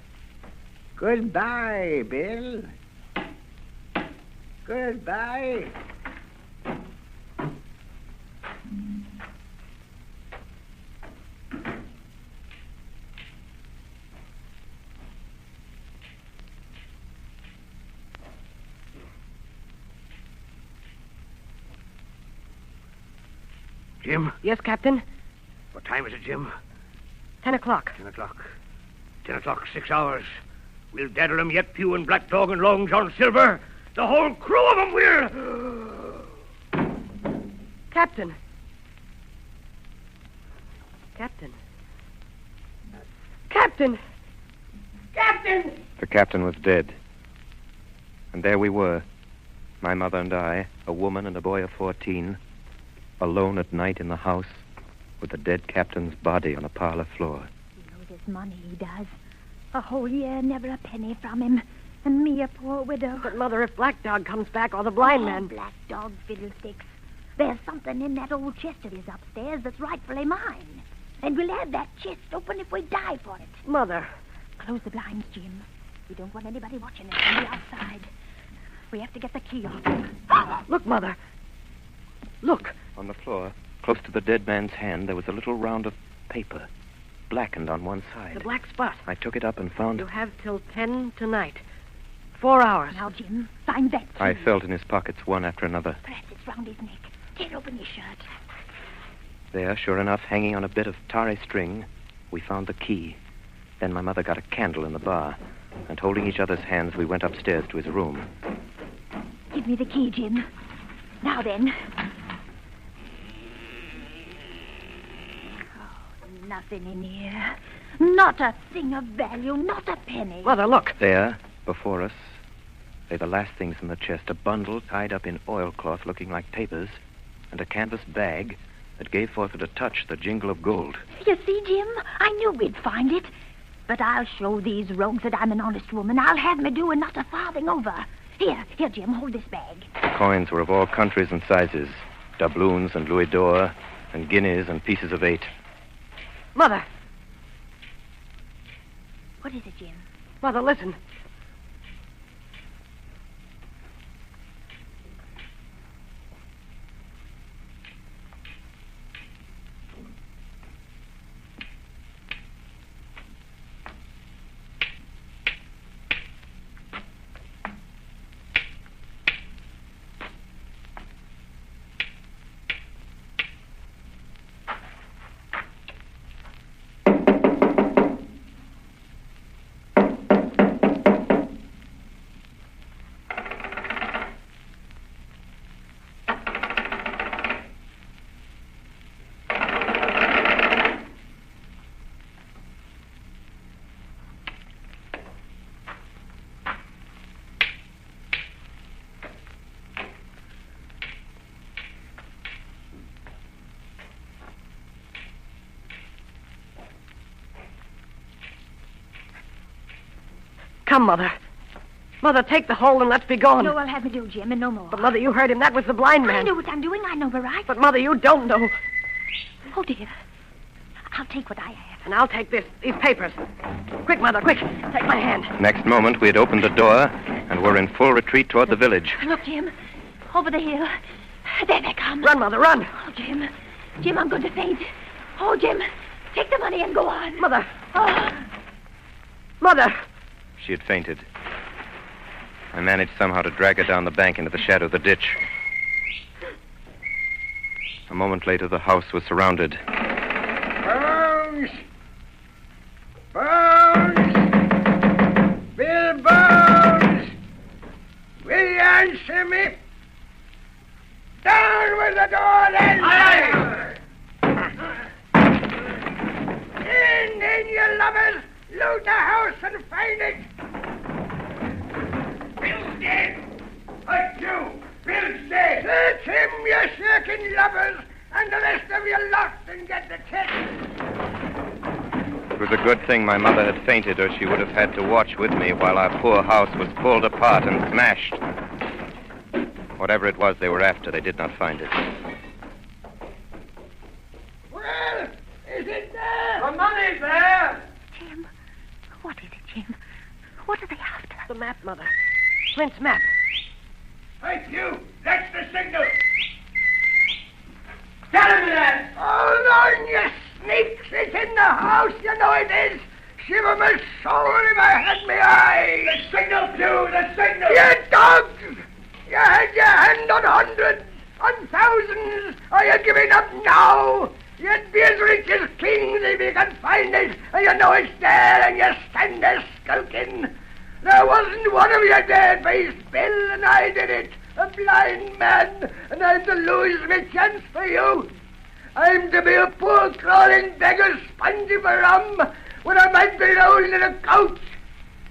Goodbye, Bill. Goodbye. Jim? Yes, Captain? What time is it, Jim? 10 o'clock. 10 o'clock. 10 o'clock, 6 hours. We'll daddle 'em yet, Pew and Black Dog and Long John Silver. The whole crew of 'em will... Captain. Captain. Captain! Captain! The captain was dead. And there we were, my mother and I, a woman and a boy of 14, alone at night in the house, with the dead captain's body on a parlor floor. He knows his money, he does. A whole year, never a penny from him. And me, a poor widow. But, Mother, if Black Dog comes back or the blind man... Black Dog fiddlesticks. There's something in that old chest of his upstairs that's rightfully mine. And we'll have that chest open if we die for it. Mother. Close the blinds, Jim. We don't want anybody watching us from the outside. We have to get the key off him. Look, Mother. Look. On the floor, close to the dead man's hand, there was a little round of paper, blackened on one side. The black spot. I took it up and found... You have till 10 tonight. 4 hours. Now, Jim, find that key. I felt in his pockets one after another. Perhaps it's round his neck. Tear open his shirt. There, sure enough, hanging on a bit of tarry string, we found the key. Then my mother got a candle in the bar, and holding each other's hands, we went upstairs to his room. Give me the key, Jim. Now then. Oh, nothing in here. Not a thing of value, not a penny. Mother, look. There, before us, lay the last things in the chest. A bundle tied up in oilcloth looking like papers, and a canvas bag that gave forth at a touch the jingle of gold. You see, Jim, I knew we'd find it. But I'll show these rogues that I'm an honest woman. I'll have me do and not a farthing over. Here, Jim, hold this bag. Coins were of all countries and sizes. Doubloons and louis d'or, and guineas and pieces of 8. Mother. What is it, Jim? Mother, listen. Come, Mother. Mother, take the hold and let's be gone. No, I'll have me do, Jim, and no more. But, Mother, you heard him. That was the blind man. I know what I'm doing. I know the right. But, Mother, you don't know. Oh, dear. I'll take what I have. And I'll take these papers. Quick, Mother, quick. Take my hand. Next moment, we had opened the door and were in full retreat toward the village. Look, Jim. Over the hill. There they come. Run, Mother, run. Oh, Jim. Jim, I'm going to faint. Oh, Jim. Take the money and go on. Mother. Oh. Mother. She had fainted. I managed somehow to drag her down the bank into the shadow of the ditch. A moment later, the house was surrounded. Bones! Bones! Bill Bones! Will you answer me? Down with the door, then! Aye! In, you lovers! Loot the house and find it! Bill's dead! But you! Bill's dead! Search him, you shirking lovers, and the rest of you lost and get the check! It was a good thing my mother had fainted, or she would have had to watch with me while our poor house was pulled apart and smashed. Whatever it was they were after, they did not find it. Well, is it there? The money's there! Jim, what is it, Jim? What are they after? The map, Mother. Flint's map. Thank you. That's the signal. Tell him that. Hold on, you sneaks. It's in the house. You know it is. Shiver my soul if I had my eye. The signal, too. The signal. You dogs. You had your hand on hundreds, on thousands. Are you giving up now? You'd be as rich as kings if you can find it. And you know it's there, and you stand there skulking. There wasn't one of you there, faced Bill, and I did it. A blind man, and I'm to lose my chance for you. I'm to be a poor crawling beggar spongy for rum when I might be rolling in a couch.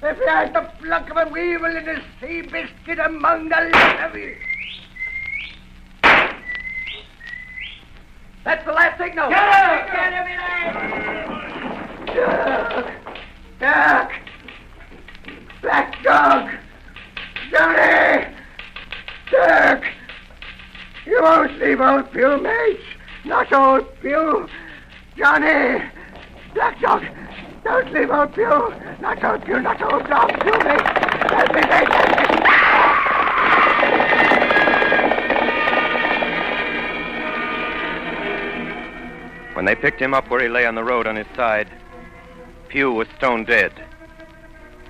If you had the pluck of a weevil in a sea biscuit among the lot of you. That's the last signal. Get him! Duck! Black dog! Johnny! Dirk! You won't leave old Pew, mates. Not old Pew. Johnny! Black dog! Don't leave old Pew. Not old Pew, not old dog. Pew, mates. Help me, mate. When they picked him up where he lay on the road on his side, Pew was stone dead.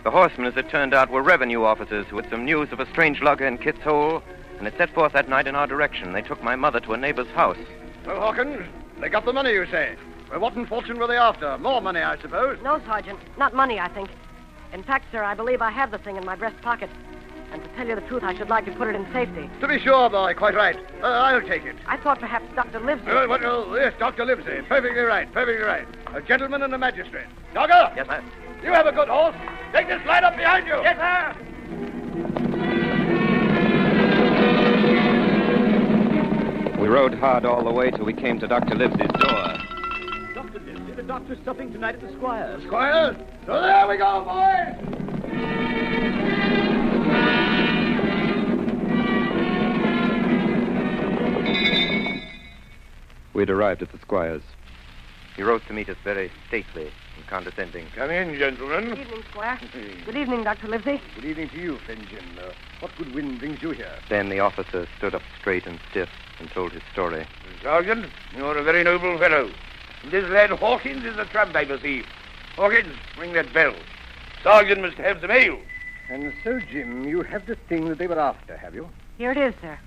The horsemen, as it turned out, were revenue officers who had some news of a strange lugger in Kit's Hole and had set forth that night in our direction. They took my mother to a neighbor's house. Well, Hawkins, they got the money, you say? Well, what in fortune were they after? More money, I suppose? No, Sergeant. Not money, I think. In fact, sir, I believe I have the thing in my breast pocket. And to tell you the truth, I should like to put it in safety. To be sure, boy, quite right. I'll take it. I thought perhaps Dr. Livesey... Yes, Dr. Livesey. Perfectly right, perfectly right. A gentleman and a magistrate. Dogger! Yes, sir. You have a good horse. Take this slide up behind you. Yes, sir. We rode hard all the way till we came to Dr. Livesey's door. Dr. Livesey, the doctor's supping tonight at the Squire's. Squires? So there we go, boys. We had arrived at the Squire's. He rose to meet us very stately and condescending. Come in, gentlemen. Good evening, Squire. Good evening, Dr. Livesey. Good evening to you, friend Jim. What good wind brings you here? Then the officer stood up straight and stiff and told his story. Sergeant, you're a very noble fellow. This lad Hawkins is the tramp, I perceive. Hawkins, ring that bell. Sergeant must have some ale. And so, Jim, you have the thing that they were after, have you? Here it is, sir.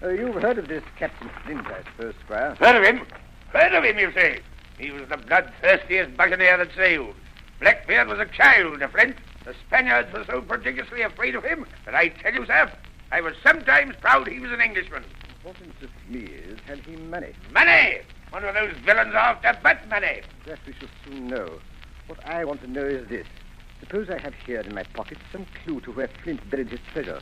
You've heard of this Captain Flint, I suppose, Squire? Heard of him? Heard of him, you say? He was the bloodthirstiest buccaneer that sailed. Blackbeard was a child to Flint. The Spaniards were so prodigiously afraid of him that I tell you, sir, I was sometimes proud he was an Englishman. What interests me is, had he money? Money! One of those villains after but money. That we shall soon know. What I want to know is this. Suppose I have here in my pocket some clue to where Flint buried his treasure.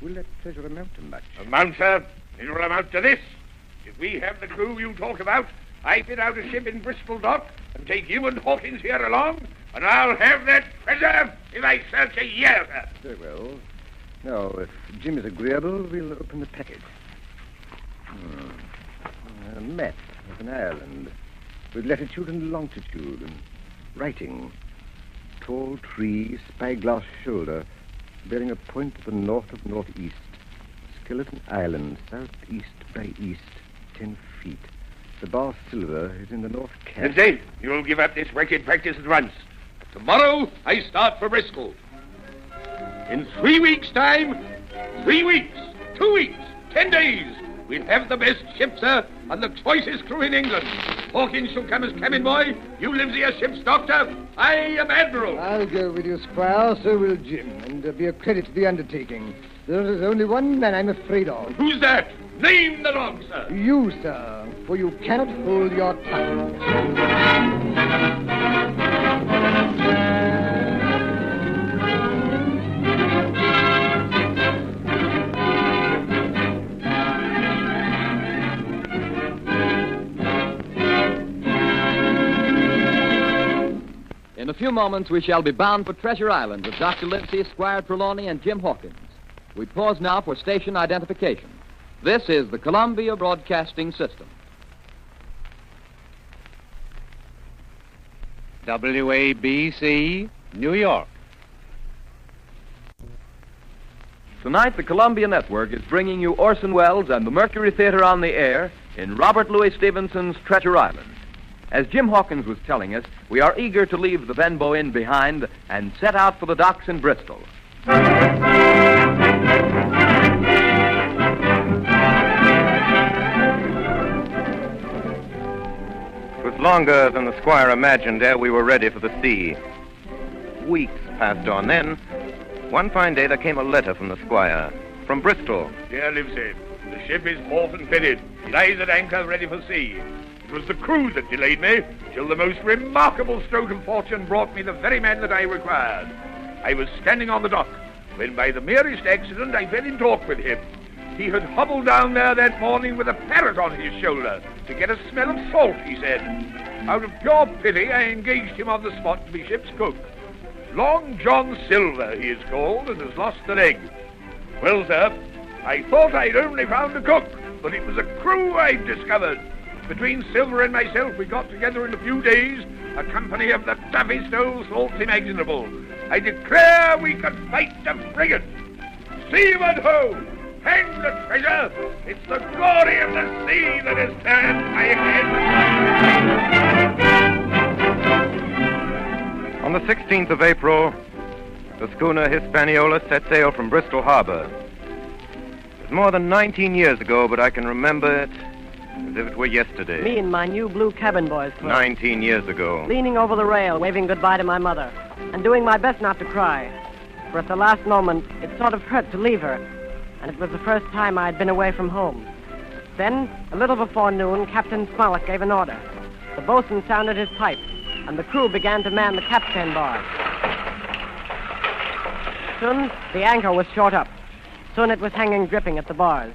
Will that treasure amount to much? Amount, sir? It will amount to this. If we have the crew you talk about, I fit out a ship in Bristol dock and take you and Hawkins here along, and I'll have that treasure if I search a year, sir. Very well. Now, if Jim is agreeable, we'll open the packet. A map of an island with latitude and longitude and writing. Tall tree, spyglass shoulder, bearing a point to the north of northeast. Skeleton Island, southeast by east, 10 feet. The bar silver is in the north cap. Lindsay, you'll give up this wicked practice at once. Tomorrow, I start for Bristol. In 3 weeks' time, 3 weeks, 2 weeks, 10 days, we'll have the best ship, sir, and the choicest crew in England. Hawkins shall come as cabin boy. You Livesey as ship's doctor. I am admiral. I'll go with you, Squire. So will Jim, and be a credit to the undertaking. There is only one man I'm afraid of. Who's that? Name the dog, sir. You, sir, for you cannot hold your tongue. In a few moments, we shall be bound for Treasure Island with Dr. Livesey, Squire Trelawney, and Jim Hawkins. We pause now for station identification. This is the Columbia Broadcasting System. WABC, New York. Tonight, the Columbia Network is bringing you Orson Welles and the Mercury Theater on the air in Robert Louis Stevenson's Treasure Island. As Jim Hawkins was telling us, we are eager to leave the Benbow Inn behind and set out for the docks in Bristol. It was longer than the squire imagined ere we were ready for the sea. Weeks passed on. Then, one fine day, there came a letter from the squire, from Bristol. Dear Livesey, the ship is port and fitted. It lies at anchor ready for sea. It was the crew that delayed me, till the most remarkable stroke of fortune brought me the very man that I required. I was standing on the dock, when by the merest accident I fell in talk with him. He had hobbled down there that morning with a parrot on his shoulder to get a smell of salt, he said. Out of pure pity, I engaged him on the spot to be ship's cook. Long John Silver, he is called, and has lost an egg. Well, sir, I thought I'd only found a cook, but it was a crew I'd discovered. Between Silver and myself, we got together in a few days a company of the toughest old salts imaginable. I declare we could fight a frigate. Seaward ho! Hang the treasure! It's the glory of the sea that has turned my head. On the 16th of April, the schooner Hispaniola set sail from Bristol Harbor. It was more than 19 years ago, but I can remember it as if it were yesterday. Me and my new blue cabin boys club. 19 years ago. Leaning over the rail, waving goodbye to my mother, and doing my best not to cry. For at the last moment, it sort of hurt to leave her, and it was the first time I had been away from home. Then, a little before noon, Captain Smollett gave an order. The boatswain sounded his pipe, and the crew began to man the capstan bars. Soon, the anchor was short up. Soon it was hanging dripping at the bars.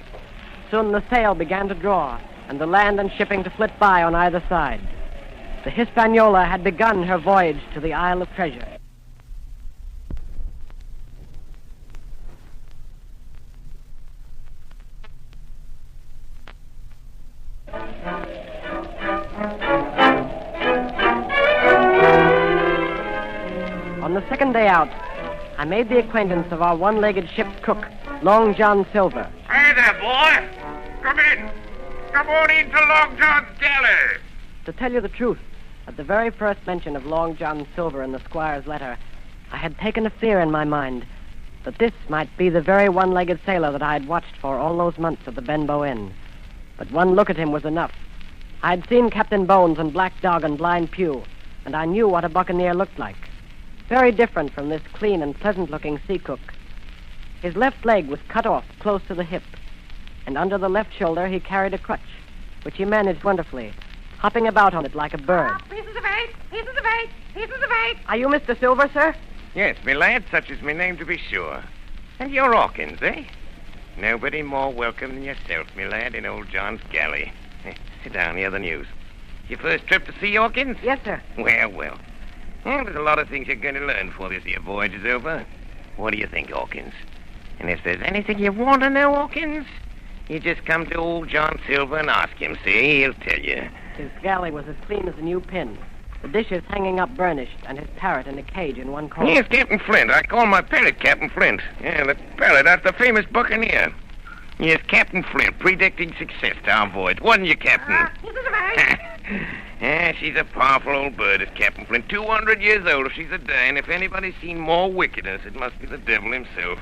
Soon the sail began to draw, and the land and shipping to flit by on either side. The Hispaniola had begun her voyage to the Isle of Treasure. the second day out, I made the acquaintance of our one-legged ship's cook, Long John Silver. Hey there, boy. Come in. Come on into Long John's galley. To tell you the truth, at the very first mention of Long John Silver in the squire's letter, I had taken a fear in my mind that this might be the very one-legged sailor that I had watched for all those months at the Benbow Inn. But one look at him was enough. I had seen Captain Bones and Black Dog and Blind Pew, and I knew what a buccaneer looked like. Very different from this clean and pleasant-looking sea cook. His left leg was cut off close to the hip, and under the left shoulder he carried a crutch, which he managed wonderfully, hopping about on it like a bird. Pieces of eight. Pieces of eight. Pieces of eight. Are you Mr. Silver, sir? Yes, me lad, such is my name to be sure. And you're Hawkins, eh? Nobody more welcome than yourself, me lad, in old John's galley. Sit down, hear the news. Your first trip to see Hawkins? Yes, sir. Well. Well, there's a lot of things you're going to learn before this here voyage is over. What do you think, Hawkins? And if there's anything you want to know, Hawkins, you just come to old John Silver and ask him, see? He'll tell you. His galley was as clean as a new pin. The dishes hanging up burnished, and his parrot in a cage in one corner. Yes, Captain Flint. I call my parrot Captain Flint. Yeah, the parrot, that's the famous buccaneer. Yes, Captain Flint, predicting success to our voyage. Wasn't you, Captain? Yeah, she's a powerful old bird, is Captain Flint. 200 years old if she's a day, and if anybody's seen more wickedness, it must be the devil himself.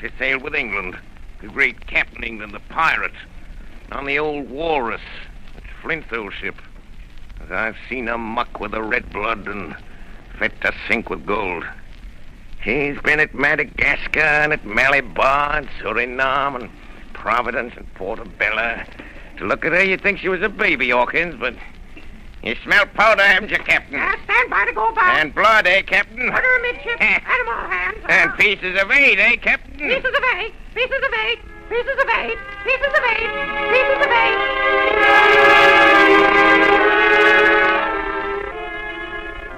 She sailed with England, the great Captain England, the pirate, on the old Walrus. It's Flint's old ship. As I've seen her muck with the red blood and fit to sink with gold. She's been at Madagascar and at Malabar and Suriname and Providence and Portobello. To look at her, you'd think she was a baby, Hawkins, but you smell powder, haven't you, Captain? Stand by to go about. And blood, eh, Captain? Order amidship. Animal hands. And pieces of eight, eh, Captain? Pieces of eight. Pieces of eight. Pieces of eight. Pieces of eight. Pieces of eight.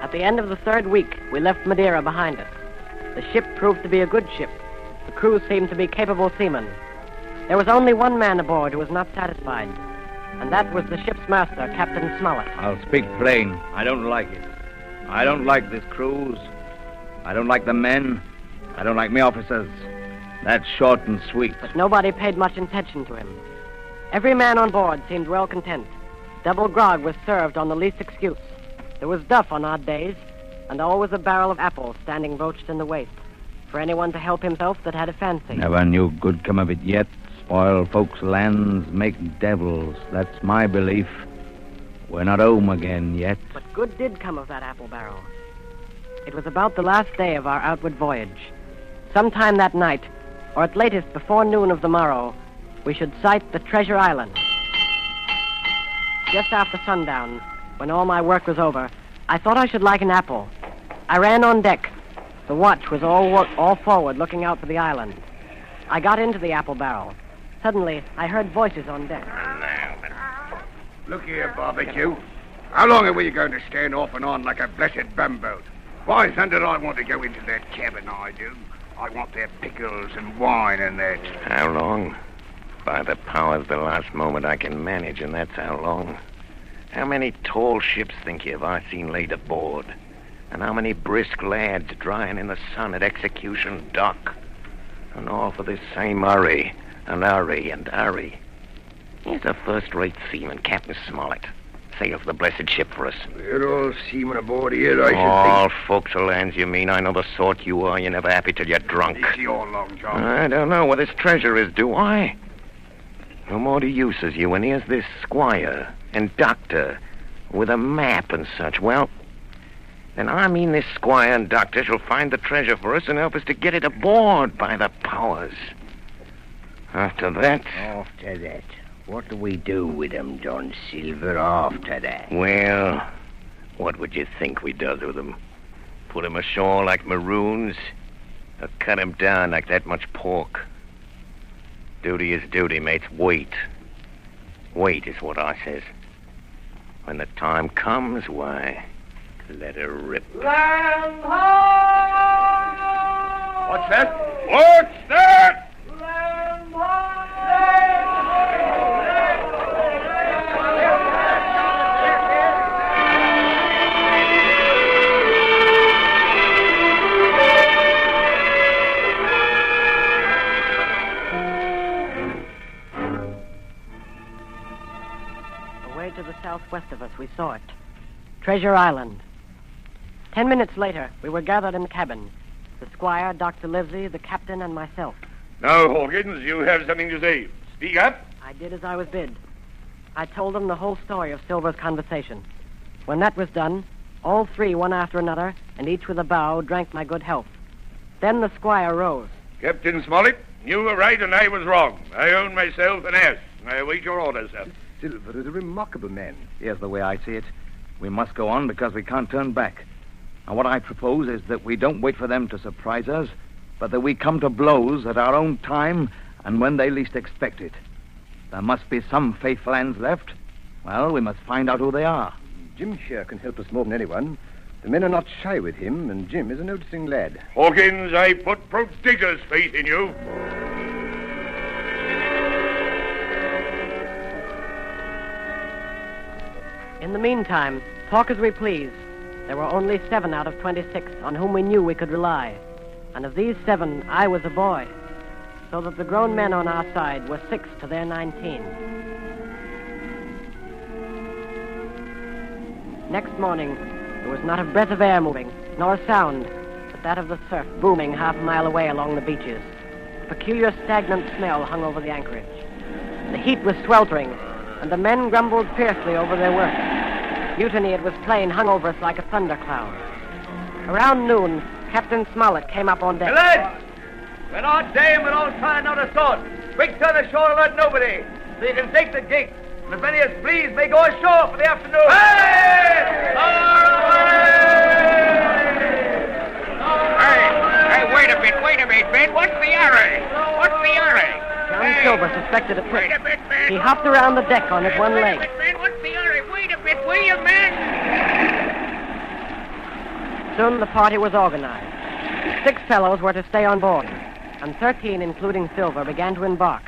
At the end of the third week, we left Madeira behind us. The ship proved to be a good ship. The crew seemed to be capable seamen. There was only one man aboard who was not satisfied, and that was the ship's master, Captain Smollett. I'll speak plain. I don't like it. I don't like this cruise. I don't like the men. I don't like me officers. That's short and sweet. But nobody paid much attention to him. Every man on board seemed well content. Double grog was served on the least excuse. There was duff on odd days, and always a barrel of apples standing broached in the waist, for anyone to help himself that had a fancy. Never knew good come of it yet. Spoil folks' lands, make devils. That's my belief. We're not home again yet. But good did come of that apple barrel. It was about the last day of our outward voyage. Sometime that night, or at latest before noon of the morrow, we should sight the Treasure Island. Just after sundown, when all my work was over, I thought I should like an apple. I ran on deck. The watch was all forward, looking out for the island. I got into the apple barrel. Suddenly, I heard voices on deck. Look here, Barbecue. How long are we going to stand off and on like a blessed bumboat? Why, thunder, I want to go into that cabin, I do. I want their pickles and wine and that. How long? By the powers, the last moment I can manage, and that's how long. How many tall ships, think you, have I seen laid aboard? And how many brisk lads drying in the sun at Execution Dock? And all for this same hurry, and hurry, and hurry. Here's a first-rate seaman, Captain Smollett. Sails the blessed ship for us. You're all seamen aboard here, I should All think. forecastle hands, you mean? I know the sort you are. You're never happy till you're drunk. It's your long job. I don't know where this treasure is, do I? No more to use as you, and here's this squire and doctor with a map and such. Well, then I mean this squire and doctor shall find the treasure for us and help us to get it aboard, by the powers. After that... After that, what do we do with them, John Silver, after that? Well, what would you think we does with them? Put 'em ashore like maroons, or cut 'em down like that much pork? Duty is duty, mates. Wait. Wait is what I says. When the time comes, why, let her rip. Land ho! What's that? What's that? Land ho! to the southwest of us, we saw it. Treasure Island. 10 minutes later, we were gathered in the cabin. The squire, Dr. Livesey, the captain, and myself. Now, Hawkins, you have something to say. Speak up. I did as I was bid. I told them the whole story of Silver's conversation. When that was done, all three, one after another, and each with a bow, drank my good health. Then the squire rose. Captain Smollett, you were right and I was wrong. I own myself an ass. I await your orders, sir. Silver is a remarkable man. Here's the way I see it. We must go on because we can't turn back. And what I propose is that we don't wait for them to surprise us, but that we come to blows at our own time and when they least expect it. There must be some faithful hands left. Well, we must find out who they are. Jim Shear can help us more than anyone. The men are not shy with him, and Jim is a noticing lad. Hawkins, I put prodigious faith in you. In the meantime, talk as we please. There were only 7 out of 26 on whom we knew we could rely. And of these 7, I was a boy. So that the grown men on our side were 6 to their 19. Next morning, there was not a breath of air moving, nor a sound, but that of the surf booming half a mile away along the beaches. A peculiar stagnant smell hung over the anchorage. The heat was sweltering, and the men grumbled fiercely over their work. Mutiny, it was plain, hung over us like a thundercloud. Around noon, Captain Smollett came up on deck. Hey, lads! We're not saying we're all trying out a sort. Quick to the shore alert nobody, so you can take the gig. And as many as please may go ashore for the afternoon. Hey! Hey, wait a bit, Ben. What's the hurry? John Silver suspected a trick. He hopped around the deck on his one leg. Ben, what's the hurry? Wait a bit, will you, man? Soon the party was organized. 6 fellows were to stay on board, and 13, including Silver, began to embark.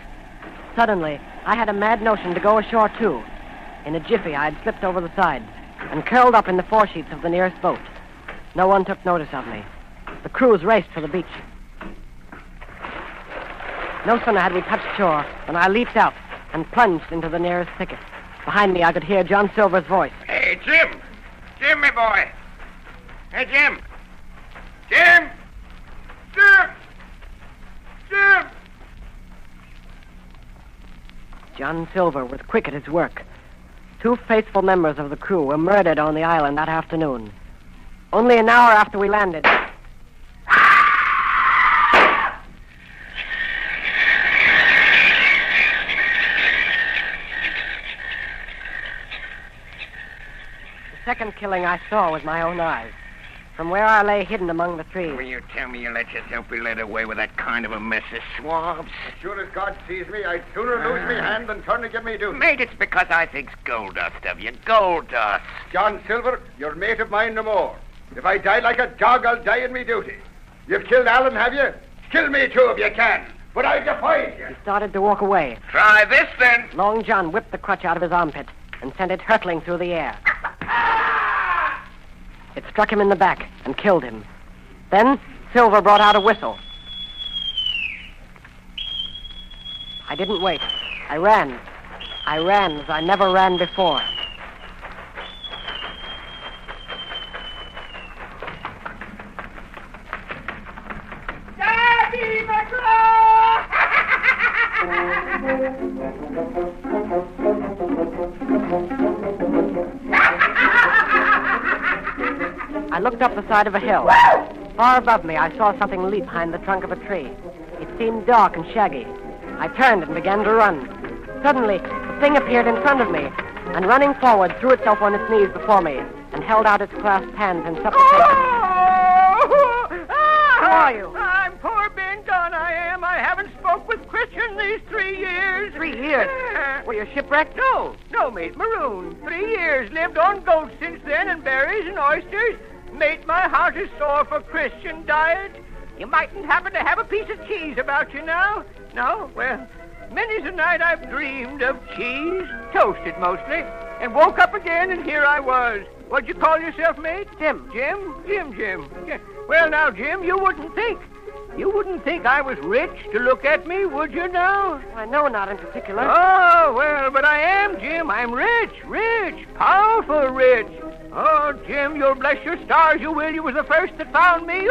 Suddenly, I had a mad notion to go ashore, too. In a jiffy, I had slipped over the side and curled up in the foresheets of the nearest boat. No one took notice of me. The crews raced for the beach. No sooner had we touched shore than I leaped out and plunged into the nearest thicket. Behind me, I could hear John Silver's voice. Hey, Jim! Jim, my boy! Hey, Jim! Jim! Jim! Jim! John Silver was quick at his work. 2 faithful members of the crew were murdered on the island that afternoon. Only an hour after we landed. The second killing I saw with my own eyes. From where I lay hidden among the trees. Will you tell me you let yourself be led away with that kind of a mess of swabs? As sure as God sees me, I'd sooner lose me hand than turn to give me duty. Mate, it's because I think's gold dust of you. Gold dust. John Silver, you're mate of mine no more. If I die like a dog, I'll die in me duty. You've killed Alan, have you? Kill me too if you can. But I defy you. He started to walk away. Try this, then. Long John whipped the crutch out of his armpit and sent it hurtling through the air. It struck him in the back and killed him. Then Silver brought out a whistle. I didn't wait. I ran. I ran as I never ran before. Daddy McGraw! I looked up the side of a hill. Far above me, I saw something leap behind the trunk of a tree. It seemed dark and shaggy. I turned and began to run. Suddenly, the thing appeared in front of me, and running forward, threw itself on its knees before me, and held out its clasped hands in supplication. Who are you? I'm poor Ben Dunn, I am. I haven't spoke with Christian these 3 years. 3 years? Were you shipwrecked? No, mate, marooned. 3 years. Lived on goats since then, and berries and oysters. Mate, my heart is sore for Christian diet. You mightn't happen to have a piece of cheese about you now? No? Well, many's a night I've dreamed of cheese, toasted mostly, and woke up again, and here I was. What'd you call yourself, mate? Jim. Jim. Well, now, Jim, you wouldn't think. You wouldn't think I was rich to look at me, would you now? I know not in particular. Oh, well, but I am, Jim. I'm rich, powerful rich. Oh, Jim, you'll bless your stars, you will. You was the first that found me.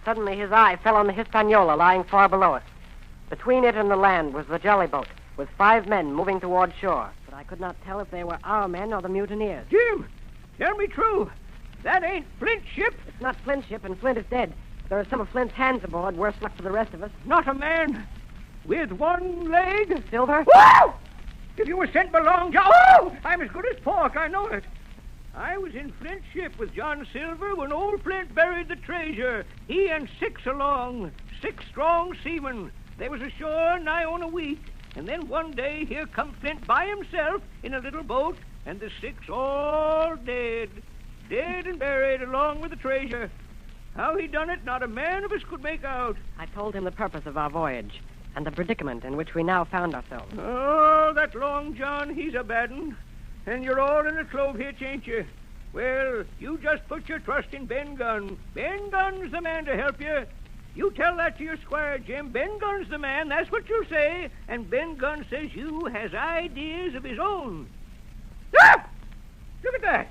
Suddenly his eye fell on the Hispaniola lying far below us. Between it and the land was the jolly boat, with 5 men moving toward shore. But I could not tell if they were our men or the mutineers. Jim, tell me true. That ain't Flint's ship? It's not Flint's ship, and Flint is dead. There are some of Flint's hands aboard. Worse luck for the rest of us. Not a man with one leg? Silver? Whoa! If you were sent along, John... Oh! I'm as good as pork, I know it. I was in Flint's ship with John Silver when old Flint buried the treasure. He and 6 along, 6 strong seamen. They was ashore nigh on a week. And then one day, here come Flint by himself in a little boat, and the 6 all dead. Dead and buried along with the treasure. How he done it, not a man of us could make out. I told him the purpose of our voyage and the predicament in which we now found ourselves. Oh, that Long John, he's a bad un. And you're all in a clove hitch, ain't you? Well, you just put your trust in Ben Gunn. Ben Gunn's the man to help you. You tell that to your squire, Jim. Ben Gunn's the man, that's what you'll say. And Ben Gunn says you has ideas of his own. Ah! Look at that.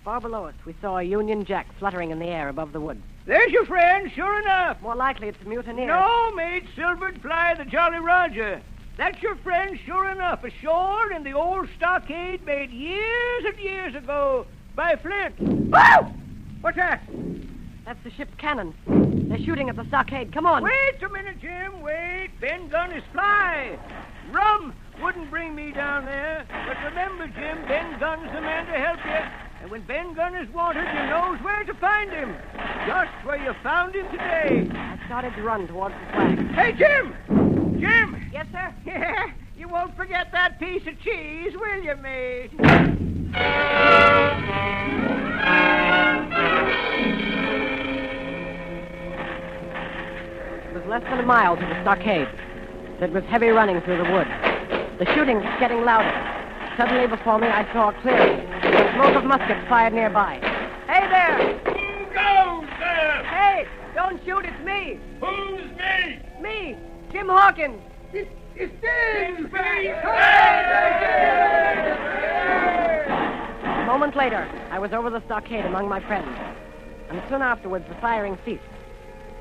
Far below us, we saw a Union Jack fluttering in the air above the woods. There's your friend, sure enough. More likely it's a mutineer. No, mate, Silver'd fly the Jolly Roger. That's your friend, sure enough, ashore in the old stockade made years and years ago by Flint. Whoa! What's that? That's the ship's cannon. They're shooting at the stockade. Come on. Wait a minute, Jim. Wait. Ben Gunn is fly. Rum wouldn't bring me down there. But remember, Jim, Ben Gunn's the man to help you. And when Ben Gunn is wanted, you knows where to find him. Just where you found him today. I started to run towards the flag. Hey, Jim! Jim! Yes, sir? Yeah, you won't forget that piece of cheese, will you, mate? It was less than a mile to the stockade. It was heavy running through the woods. The shooting was getting louder. Suddenly before me, I saw a clearing. The smoke of muskets fired nearby. Hey there! Who goes there? Hey! Don't shoot, it's me! Who's me? Me! Jim Hawkins! It's Steve! A moment later, I was over the stockade among my friends. And soon afterwards, the firing ceased.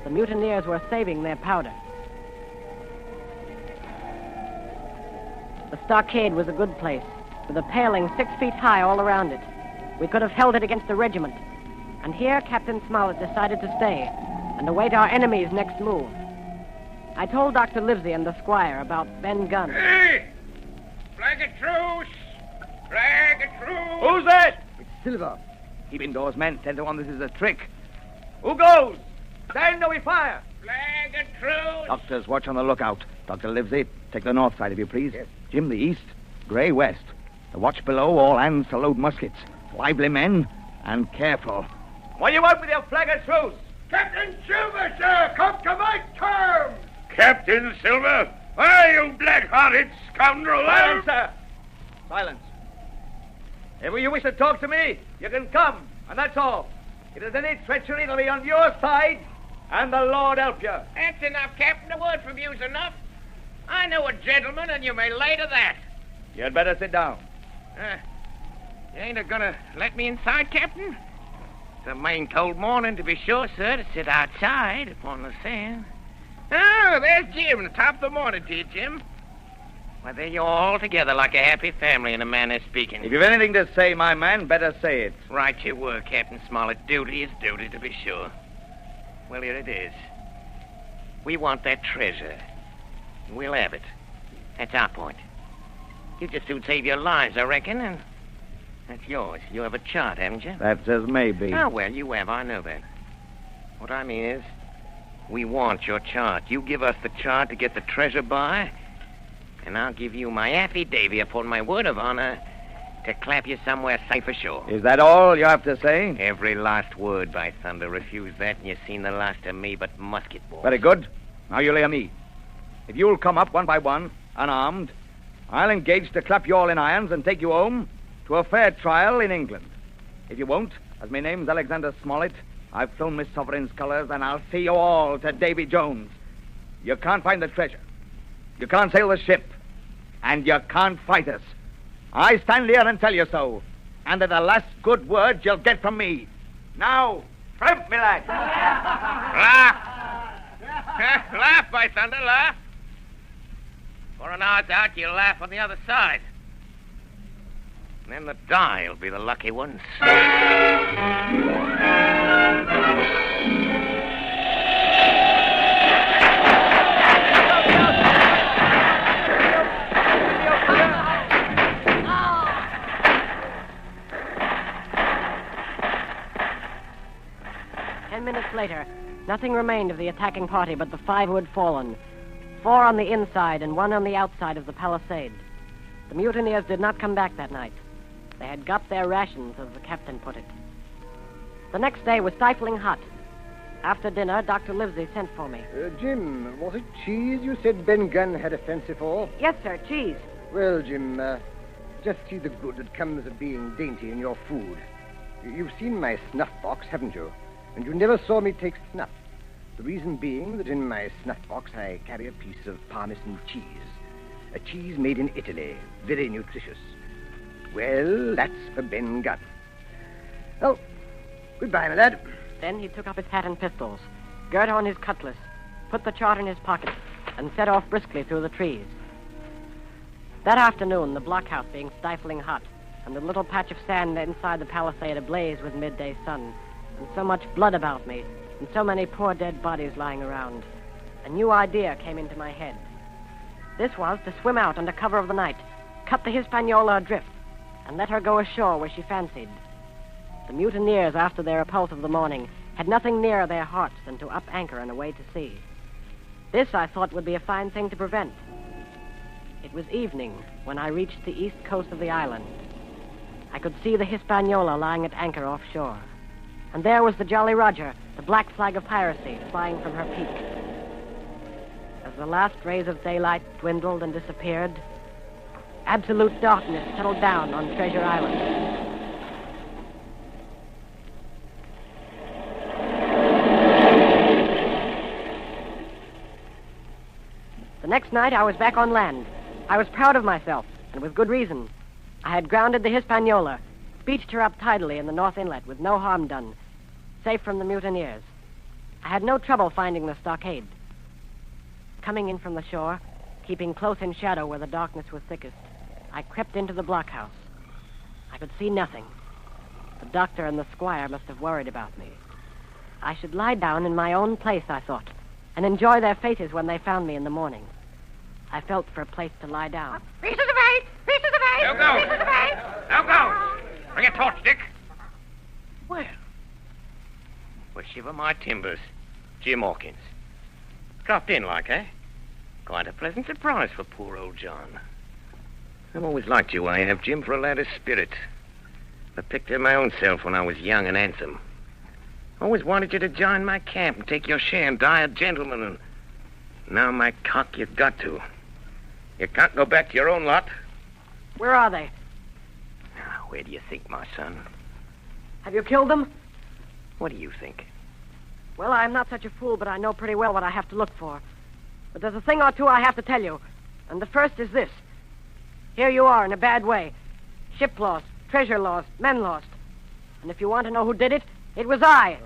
The mutineers were saving their powder. The stockade was a good place, with a paling 6 feet high all around it. We could have held it against the regiment. And here Captain Smollett decided to stay and await our enemy's next move. I told Dr. Livesey and the squire about Ben Gunn. Hey! Flag a truce! Flag a truce! Who's that? It's Silver. Keep indoors, men. 10 to 1, this is a trick. Who goes? Stand or we fire. Flag a truce! Doctors, watch on the lookout. Dr. Livesey, take the north side, if you please. Yes. Jim, the east. Gray, west. The watch below, all hands to load muskets. Lively, men, and careful. What do you want with your flag of truce? Captain Silver, sir, come to my terms. Captain Silver? Why, you black-hearted scoundrel! Silence, sir. Silence. If you wish to talk to me, you can come, and that's all. If there's any treachery, it'll be on your side, and the Lord help you. That's enough, Captain. A word from you's enough. I know a gentleman, and you may lay to that. You'd better sit down. You ain't a-gonna let me inside, Captain? It's a main cold morning, to be sure, sir, to sit outside upon the sand. Oh, there's Jim, top of the morning to you, Jim. Well, there you're all together like a happy family in a manner of speaking. If you've anything to say, my man, better say it. Right you were, Captain Smollett. Duty is duty, to be sure. Well, here it is. We want that treasure. We'll have it. That's our point. You just soon save your lives, I reckon, and that's yours. You have a chart, haven't you? That's as may be. Oh, well, you have. I know that. What I mean is, we want your chart. You give us the chart to get the treasure by, and I'll give you my affidavit upon my word of honor to clap you somewhere safe ashore. Is that all you have to say? Every last word, by thunder. Refuse that, and you've seen the last of me but musket balls. Very good. Now you'll hear me. If you'll come up one by one, unarmed, I'll engage to clap you all in irons and take you home to a fair trial in England. If you won't, as my name's Alexander Smollett, I've flown Miss Sovereign's colors, and I'll see you all to Davy Jones. You can't find the treasure. You can't sail the ship. And you can't fight us. I stand here and tell you so. And at the last good word you'll get from me. Now, tramp, me lad. Laugh. Laugh, by thunder, laugh. For an hour doubt, you'll laugh on the other side. And then the die will be the lucky ones. 10 minutes later, nothing remained of the attacking party but the 5 who had fallen. 4 on the inside and 1 on the outside of the palisade. The mutineers did not come back that night. They had got their rations, as the captain put it. The next day was stifling hot. After dinner, Dr. Livesey sent for me. Jim, was it cheese you said Ben Gunn had a fancy for? Yes, sir, cheese. Well, Jim, just see the good that comes of being dainty in your food. You've seen my snuff box, haven't you? And you never saw me take snuff. The reason being that in my snuff box I carry a piece of Parmesan cheese. A cheese made in Italy, very nutritious. Well, that's for Ben Gunn. Oh, goodbye, my lad. Then he took up his hat and pistols, girt on his cutlass, put the chart in his pocket, and set off briskly through the trees. That afternoon, the blockhouse being stifling hot, and the little patch of sand inside the palisade ablaze with midday sun, and so much blood about me, and so many poor dead bodies lying around, a new idea came into my head. This was to swim out under cover of the night, cut the Hispaniola adrift, and let her go ashore where she fancied. The mutineers, after their repulse of the morning, had nothing nearer their hearts than to up anchor and away to sea. This, I thought, would be a fine thing to prevent. It was evening when I reached the east coast of the island. I could see the Hispaniola lying at anchor offshore. And there was the Jolly Roger, the black flag of piracy, flying from her peak. As the last rays of daylight dwindled and disappeared, absolute darkness settled down on Treasure Island. The next night, I was back on land. I was proud of myself, and with good reason. I had grounded the Hispaniola, beached her up tidily in the North Inlet with no harm done, safe from the mutineers. I had no trouble finding the stockade. Coming in from the shore, keeping close in shadow where the darkness was thickest, I crept into the blockhouse. I could see nothing. The doctor and the squire must have worried about me. I should lie down in my own place, I thought, and enjoy their faces when they found me in the morning. I felt for a place to lie down. Pieces of 8! Pieces of 8! Now go! Pieces of 8! Now go! Bring a torch, Dick. Well, shiver my timbers. Jim Hawkins. Dropped in like, eh? Quite a pleasant surprise for poor old John. I've always liked you, I have, Jim, for a lad of spirit. I picked her my own self when I was young and handsome. Always wanted you to join my camp and take your share and die a gentleman, and now, my cock, you've got to. You can't go back to your own lot. Where are they? Now, where do you think, my son? Have you killed them? What do you think? Well, I'm not such a fool, but I know pretty well what I have to look for. But there's a thing or two I have to tell you. And the first is this. Here you are in a bad way. Ship lost, treasure lost, men lost. And if you want to know who did it, it was I.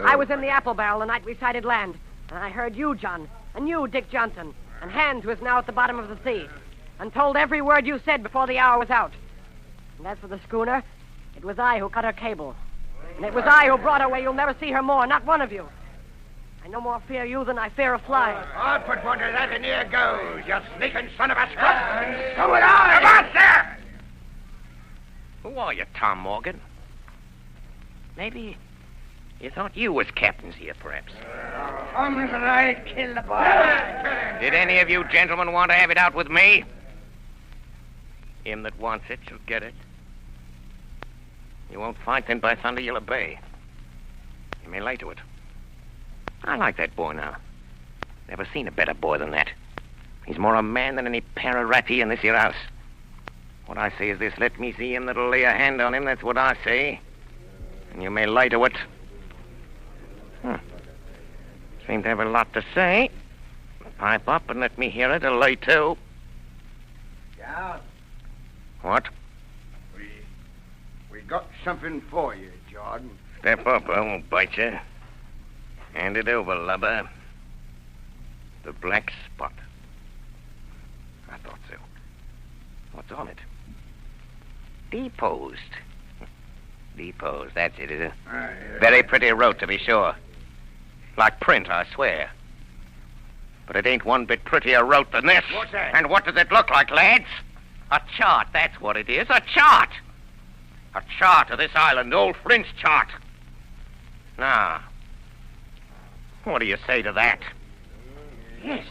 I was in the apple barrel the night we sighted land. And I heard you, John, and you, Dick Johnson, and Hans, who is now at the bottom of the sea, and told every word you said before the hour was out. And as for the schooner, it was I who cut her cable. And it was I who brought her where you'll never see her more, not one of you. I no more fear you than I fear a fly. I'll put one to that, and here goes, you sneaking son of a scrub. So would I. Come on, sir! Who are you, Tom Morgan? Maybe you thought you was captains here, perhaps. I killed the boy. Did any of you gentlemen want to have it out with me? Him that wants it shall get it. You won't fight, then by thunder you'll obey. You may lay to it. I like that boy now. Never seen a better boy than that. He's more a man than any pararati in this here house. What I say is this, let me see him that'll lay a hand on him, that's what I say. And you may lay to it. seem to have a lot to say. Pipe up and let me hear it, or lay to. John, What? we got something for you, Jordan. Step up, I won't bite you. Hand it over, lubber. The black spot. I thought so. What's on it? Deposed. Deposed, that's it, is it? Very pretty wrote, to be sure. Like print, I swear. But it ain't one bit prettier wrote than this. What's that? And what does it look like, lads? A chart, that's what it is. A chart! A chart of this island, old Flint's chart. Now, what do you say to that? Yes,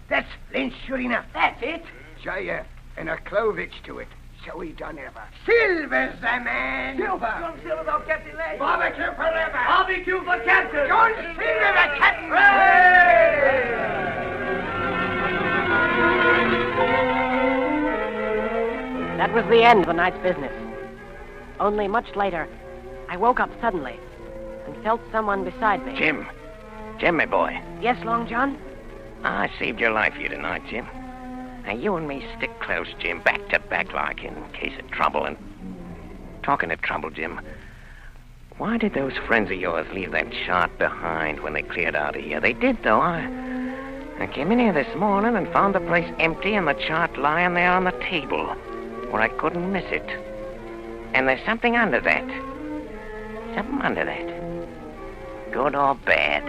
that's Flint, sure enough. That's it. JF, and a clovage to it. So he done ever. Silver's the man. Silver. John Silver, our Captain Leg. Barbecue forever. Barbecue for Captain. John Silver, the captain. That was the end of the night's business. Only much later, I woke up suddenly and felt someone beside me. Jim. Jim, my boy. Yes, Long John? I saved your life here tonight, Jim. Now, you and me stick close, Jim, back to back like, in case of trouble. And talking of trouble, Jim, why did those friends of yours leave that chart behind when they cleared out of here? They did, though. I came in here this morning and found the place empty and the chart lying there on the table where I couldn't miss it. And there's something under that. Something under that. Good or bad.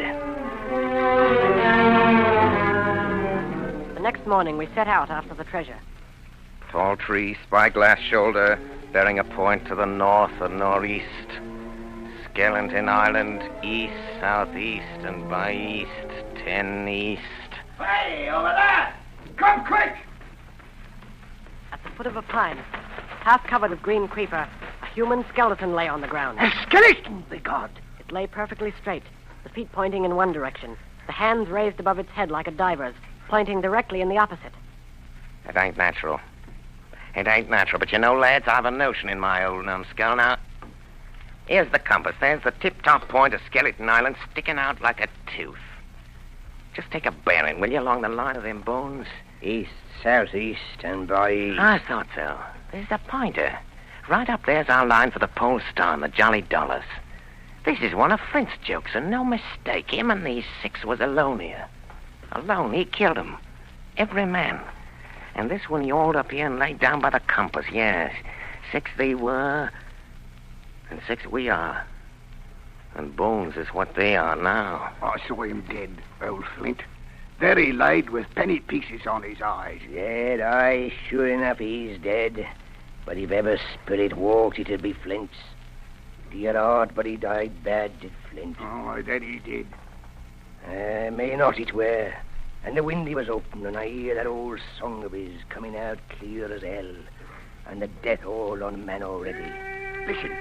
The next morning, we set out after the treasure. Tall tree, spyglass shoulder, bearing a point to the north or northeast. Skeleton Island, east, southeast, and by east, 10 east. Hey, over there! Come quick! At the foot of a pine, half covered with green creeper, a human skeleton lay on the ground. A skeleton, by God! It lay perfectly straight, the feet pointing in one direction, the hands raised above its head like a diver's, pointing directly in the opposite. It ain't natural. It ain't natural, but you know, lads, I've a notion in my old numbskull. Now, here's the compass. There's the tip-top point of Skeleton Island sticking out like a tooth. Just take a bearing, will you, along the line of them bones? East, southeast, and by east. I thought so. There's the pointer. Right up there's our line for the Pole Star and the Jolly Dollars. This is one of Flint's jokes, and no mistake. Him and these 6 was alone here. Alone, he killed 'em. Every man. And this one yawled up here and laid down by the compass, yes. 6 they were, and 6 we are. And bones is what they are now. I saw him dead, old Flint. There he laid with penny pieces on his eyes. Dead, aye, sure enough he's dead. But if ever spirit walked, it'd be Flint's. Dear heart, but he died bad, did Flint. Oh, that he did. May not it were. And the windy was open, and I hear that old song of his coming out clear as hell. And the death all on man already. Listen.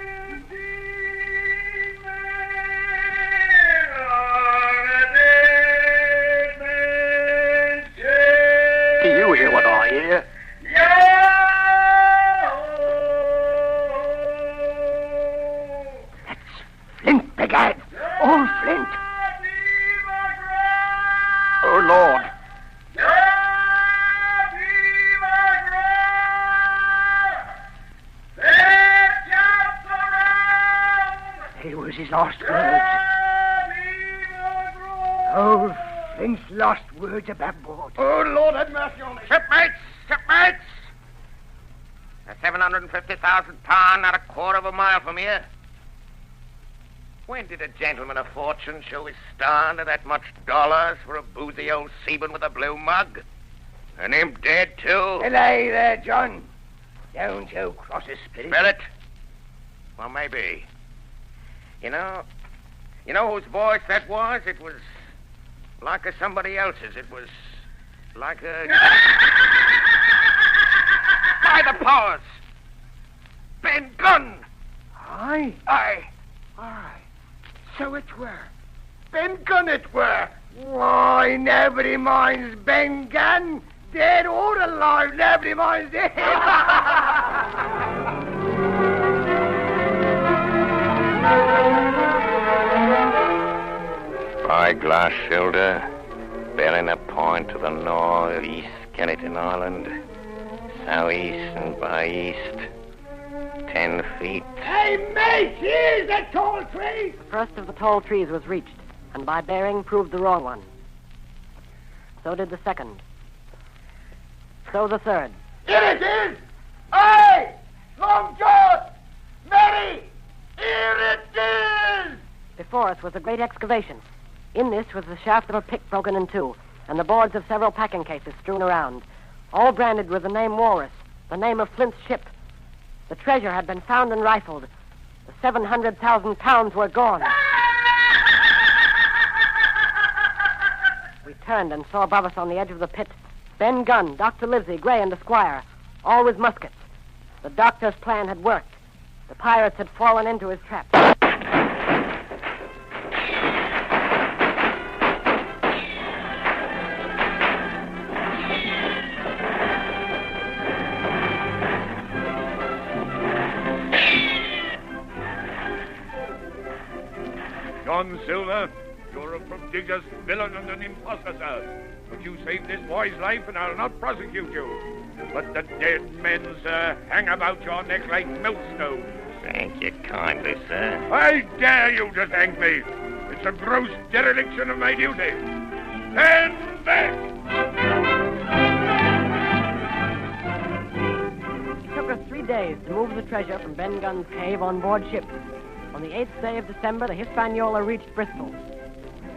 Do you hear what I hear? That's Flint, begad. Old Flint. Oh, Lord. It was his last words. Old Flint's last words about board. Oh, Lord, have mercy on me. Shipmates! Shipmates! They're 750,000 pound, not a quarter of a mile from here. When did a gentleman of fortune show his star to that much dollars for a boozy old seaman with a blue mug? And him dead, too? Hello there, John. Don't you cross a spirit. Spirit? Well, maybe. You know whose voice that was? It was like a somebody else's. It was like a... By the powers! Ben Gunn! Aye? Aye. Aye. So it were. Ben Gunn it were. Why, nobody minds Ben Gunn. Dead or alive, nobody minds him. Spyglass schilder, bearing a point to the northeast, Skeleton Island, southeast and by east, 10 feet. Hey, mate, here's the tall tree! The first of the tall trees was reached, and by bearing proved the wrong one. So did the second. So the third. Here it is! Aye! Long John! Mary! Here it is! Before us was a great excavation. In this was the shaft of a pick broken in two, and the boards of several packing cases strewn around, all branded with the name Walrus, the name of Flint's ship. The treasure had been found and rifled. The 700,000 pounds were gone. We turned and saw above us on the edge of the pit Ben Gunn, Dr. Livesey, Gray, and the squire, all with muskets. The doctor's plan had worked. The pirates had fallen into his trap. John Silver, you're a prodigious villain and an impostor, sir. But you saved this boy's life, and I'll not prosecute you. But the dead men, sir, hang about your neck like millstones. Thank you kindly, sir. I dare you to thank me. It's a gross dereliction of my duty. Stand back! It took us 3 days to move the treasure from Ben Gunn's cave on board ship. On the 8th day of December, the Hispaniola reached Bristol.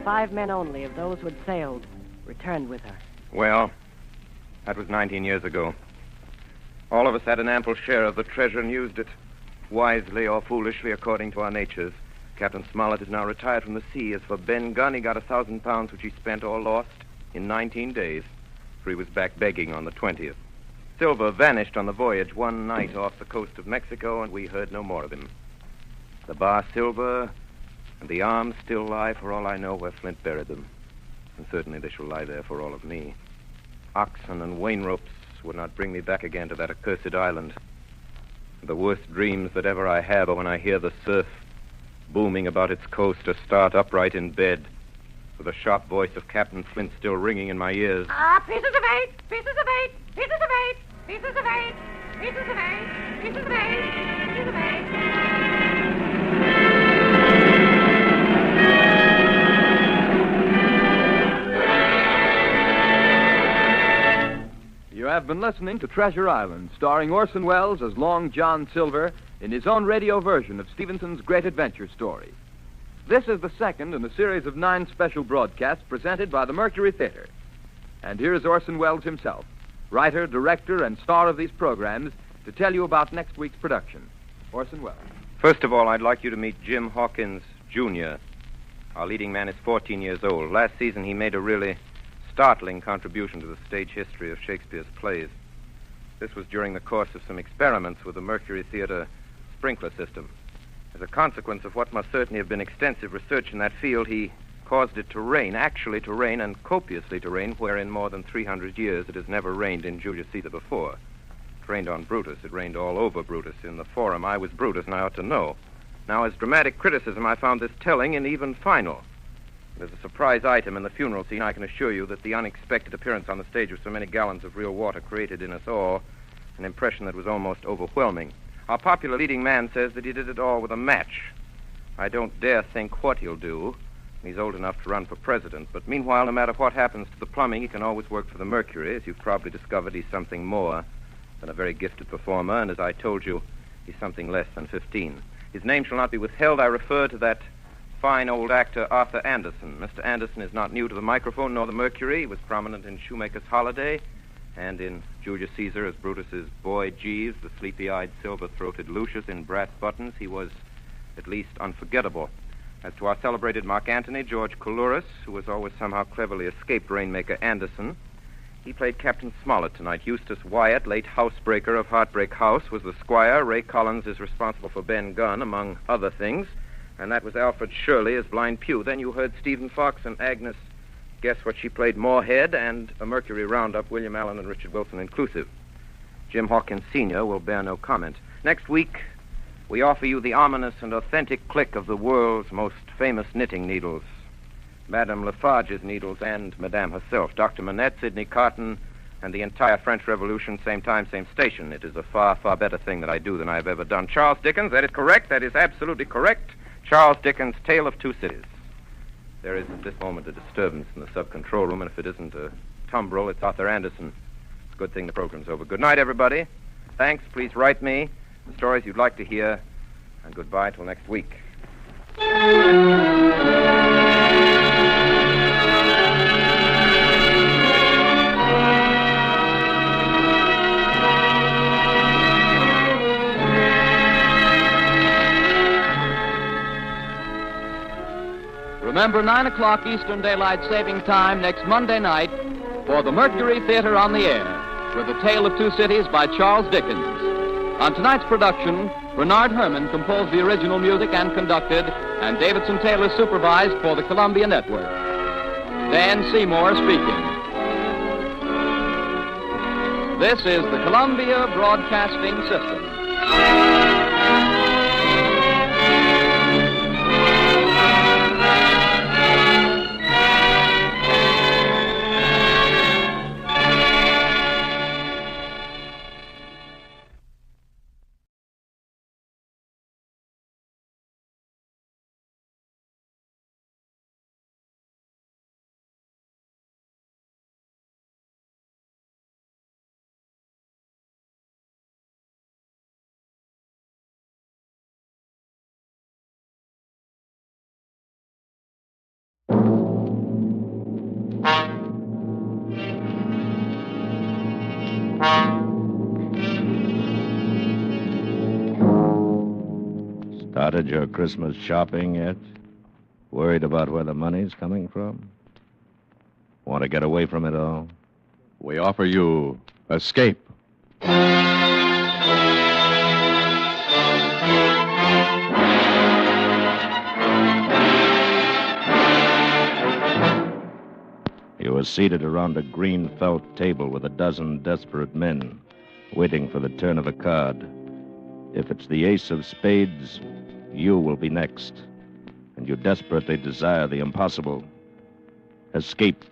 5 men only of those who had sailed returned with her. Well, that was 19 years ago. All of us had an ample share of the treasure and used it, wisely or foolishly according to our natures. Captain Smollett is now retired from the sea. As for Ben Gunn, he got 1,000 pounds, which he spent or lost in 19 days, for he was back begging on the 20th. Silver vanished on the voyage one night off the coast of Mexico, and we heard no more of him. The bar Silver and the arms still lie, for all I know, where Flint buried them. And certainly they shall lie there for all of me. Oxen and wain ropes would not bring me back again to that accursed island. The worst dreams that ever I have are when I hear the surf booming about its coast or start upright in bed, with the sharp voice of Captain Flint still ringing in my ears. Pieces of 8, pieces of 8, pieces of 8, pieces of 8, pieces of 8, pieces of 8, pieces of 8. You have been listening to Treasure Island, starring Orson Welles as Long John Silver in his own radio version of Stevenson's great adventure story. This is the second in a series of 9 special broadcasts presented by the Mercury Theater. And here is Orson Welles himself, writer, director, and star of these programs, to tell you about next week's production. Orson Welles. First of all, I'd like you to meet Jim Hawkins, Jr. Our leading man is 14 years old. Last season, he made a really startling contribution to the stage history of Shakespeare's plays. This was during the course of some experiments with the Mercury Theater sprinkler system. As a consequence of what must certainly have been extensive research in that field, he caused it to rain, actually to rain, and copiously to rain, where in more than 300 years it has never rained in Julius Caesar before. It rained on Brutus. It rained all over Brutus. In the Forum, I was Brutus, and I ought to know. Now, as dramatic criticism, I found this telling and even final. There's a surprise item in the funeral scene. I can assure you that the unexpected appearance on the stage of so many gallons of real water created in us all an impression that was almost overwhelming. Our popular leading man says that he did it all with a match. I don't dare think what he'll do. He's old enough to run for president. But meanwhile, no matter what happens to the plumbing, he can always work for the Mercury. As you've probably discovered, he's something more than a very gifted performer. And as I told you, he's something less than 15. His name shall not be withheld. I refer to that fine old actor Arthur Anderson. Mr. Anderson is not new to the microphone nor the Mercury. He was prominent in Shoemaker's Holiday and in Julius Caesar as Brutus's boy Jeeves, the sleepy-eyed, silver-throated Lucius in brass buttons. He was at least unforgettable. As to our celebrated Mark Antony, George Coulouris, who has always somehow cleverly escaped Rainmaker Anderson, he played Captain Smollett tonight. Eustace Wyatt, late housebreaker of Heartbreak House, was the squire. Ray Collins is responsible for Ben Gunn, among other things. And that was Alfred Shirley as Blind Pew. Then you heard Stephen Fox and Agnes Guess What She Played, Moorhead, and a Mercury roundup, William Allen and Richard Wilson inclusive. Jim Hawkins Sr. will bear no comment. Next week, we offer you the ominous and authentic click of the world's most famous knitting needles. Madame Lafarge's needles and Madame herself, Dr. Manette, Sidney Carton, and the entire French Revolution, same time, same station. It is a far, far better thing that I do than I have ever done. Charles Dickens, that is correct. That is absolutely correct. Charles Dickens' Tale of Two Cities. There is at this moment a disturbance in the sub-control room, and if it isn't a tumbrel, it's Arthur Anderson. It's a good thing the program's over. Good night, everybody. Thanks. Please write me the stories you'd like to hear, and goodbye till next week. Remember, 9 o'clock Eastern Daylight Saving Time next Monday night for the Mercury Theater on the Air with The Tale of Two Cities by Charles Dickens. On tonight's production, Bernard Herrmann composed the original music and conducted, and Davidson Taylor supervised for the Columbia Network. Dan Seymour speaking. This is the Columbia Broadcasting System. Started your Christmas shopping yet? Worried about where the money's coming from? Want to get away from it all? We offer you escape. You were seated around a green felt table with a dozen desperate men, waiting for the turn of a card. If it's the ace of spades, you will be next. And you desperately desire the impossible. Escape.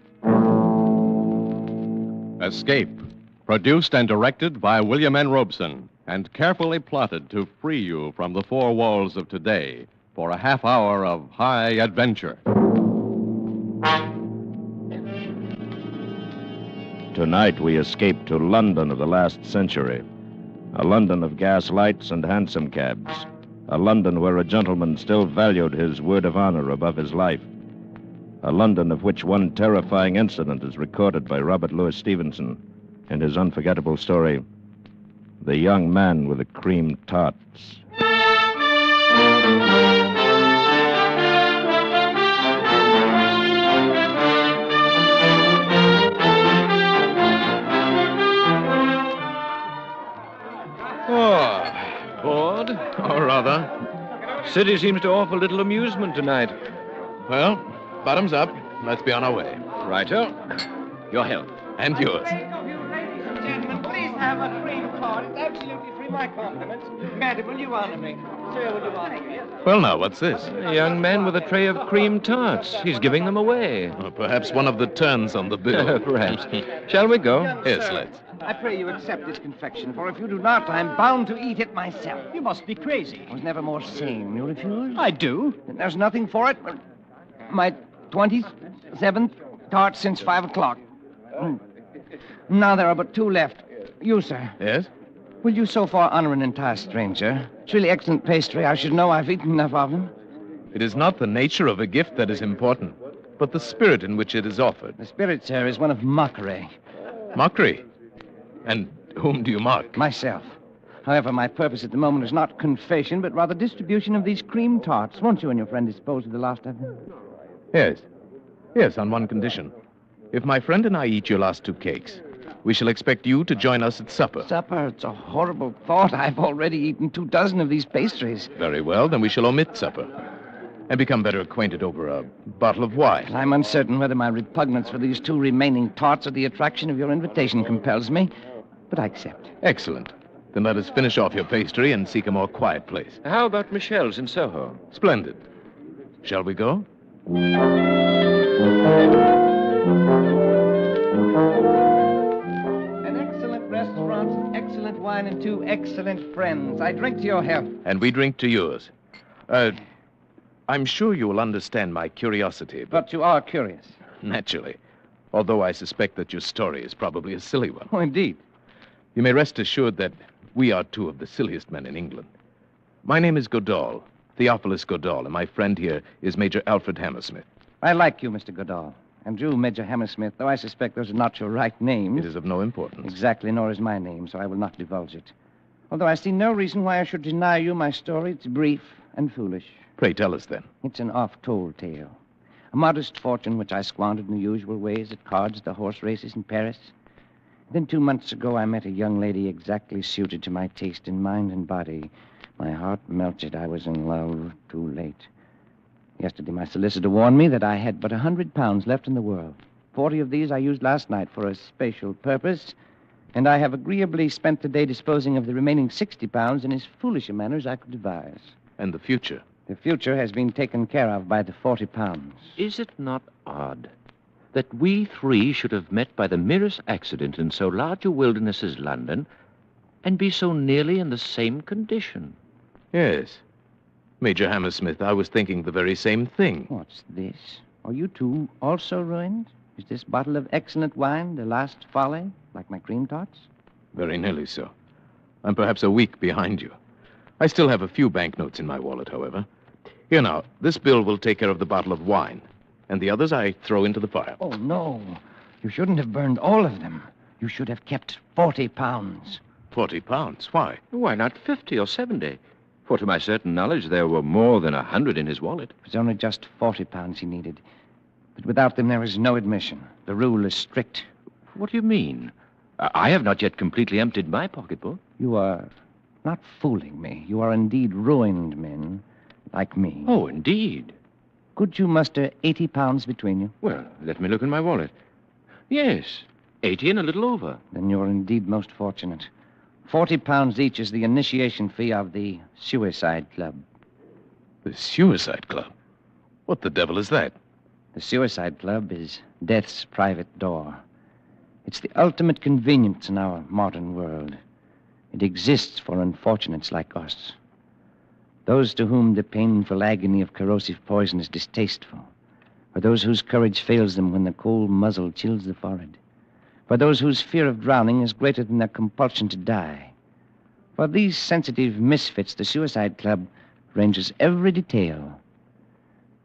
Escape. Produced and directed by William N. Robeson, and carefully plotted to free you from the four walls of today for a half hour of high adventure. Tonight we escape to London of the last century. A London of gas lights and hansom cabs. A London where a gentleman still valued his word of honor above his life. A London of which one terrifying incident is recorded by Robert Louis Stevenson in his unforgettable story, The Young Man with the Cream Tarts. Bored? Or rather, city seems to offer little amusement tonight. Well, bottoms up. Let's be on our way. Righto. Your health. And yours. Gentlemen, please have a cream tart. It's absolutely free. My compliments. Madam, will you honor me? Sir, will you honor me? Well, now, what's this? A young man with a tray of cream tarts. He's giving them away. Well, perhaps one of the turns on the bill. Perhaps. Shall we go? Yes, let's. I pray you accept this confection, for if you do not, I'm bound to eat it myself. You must be crazy. I was never more sane. You refuse? I do. There's nothing for it. My 27th tart since 5 o'clock. Now there are but two left. You, sir. Yes? Will you so far honor an entire stranger? It's really excellent pastry. I should know. I've eaten enough of them. It is not the nature of a gift that is important, but the spirit in which it is offered. The spirit, sir, is one of mockery. Mockery? And whom do you mock? Myself. However, my purpose at the moment is not confession, but rather distribution of these cream tarts. Won't you and your friend dispose of the last of them? Yes. Yes, on one condition. If my friend and I eat your last two cakes, we shall expect you to join us at supper. Supper? It's a horrible thought. I've already eaten 24 of these pastries. Very well, then we shall omit supper and become better acquainted over a bottle of wine. I'm uncertain whether my repugnance for these two remaining tarts or the attraction of your invitation compels me, but I accept. Excellent. Then let us finish off your pastry and seek a more quiet place. How about Michelle's in Soho? Splendid. Shall we go? An excellent restaurant, excellent wine, and two excellent friends. I drink to your health. And we drink to yours. I'm sure you will understand my curiosity, But you are curious. Naturally. Although I suspect that your story is probably a silly one. Oh, indeed. You may rest assured that we are two of the silliest men in England. My name is Goodall, Theophilus Goodall, and my friend here is Major Alfred Hammersmith. I like you, Mr. Goodall. And you, Major Hammersmith, though I suspect those are not your right names. It is of no importance. Exactly, nor is my name, so I will not divulge it. Although I see no reason why I should deny you my story. It's brief and foolish. Pray tell us, then. It's an oft-told tale. A modest fortune which I squandered in the usual ways at cards, the horse races in Paris. Then 2 months ago, I met a young lady exactly suited to my taste in mind and body. My heart melted. I was in love too late. Yesterday, my solicitor warned me that I had but £100 left in the world. 40 of these I used last night for a special purpose, and I have agreeably spent the day disposing of the remaining £60 in as foolish a manner as I could devise. And the future? The future has been taken care of by the £40. Is it not odd that we three should have met by the merest accident in so large a wilderness as London and be so nearly in the same condition? Yes. Major Hammersmith, I was thinking the very same thing. What's this? Are you two also ruined? Is this bottle of excellent wine the last folly, like my cream tarts? Very nearly so. I'm perhaps a week behind you. I still have a few banknotes in my wallet, however. Here now, this bill will take care of the bottle of wine, and the others I throw into the fire. Oh, no. You shouldn't have burned all of them. You should have kept £40. £40? Why? Why not 50 or 70? For to my certain knowledge, there were more than 100 in his wallet. It was only just £40 he needed. But without them, there is no admission. The rule is strict. What do you mean? I have not yet completely emptied my pocketbook. You are not fooling me. You are indeed ruined men, like me. Oh, indeed. Could you muster £80 between you? Well, let me look in my wallet. Yes, 80 and a little over. Then you're indeed most fortunate. £40 each is the initiation fee of the Suicide Club. The Suicide Club? What the devil is that? The Suicide Club is death's private door. It's the ultimate convenience in our modern world. It exists for unfortunates like us. Those to whom the painful agony of corrosive poison is distasteful. For those whose courage fails them when the cold muzzle chills the forehead. For those whose fear of drowning is greater than their compulsion to die. For these sensitive misfits, the Suicide Club ranges every detail.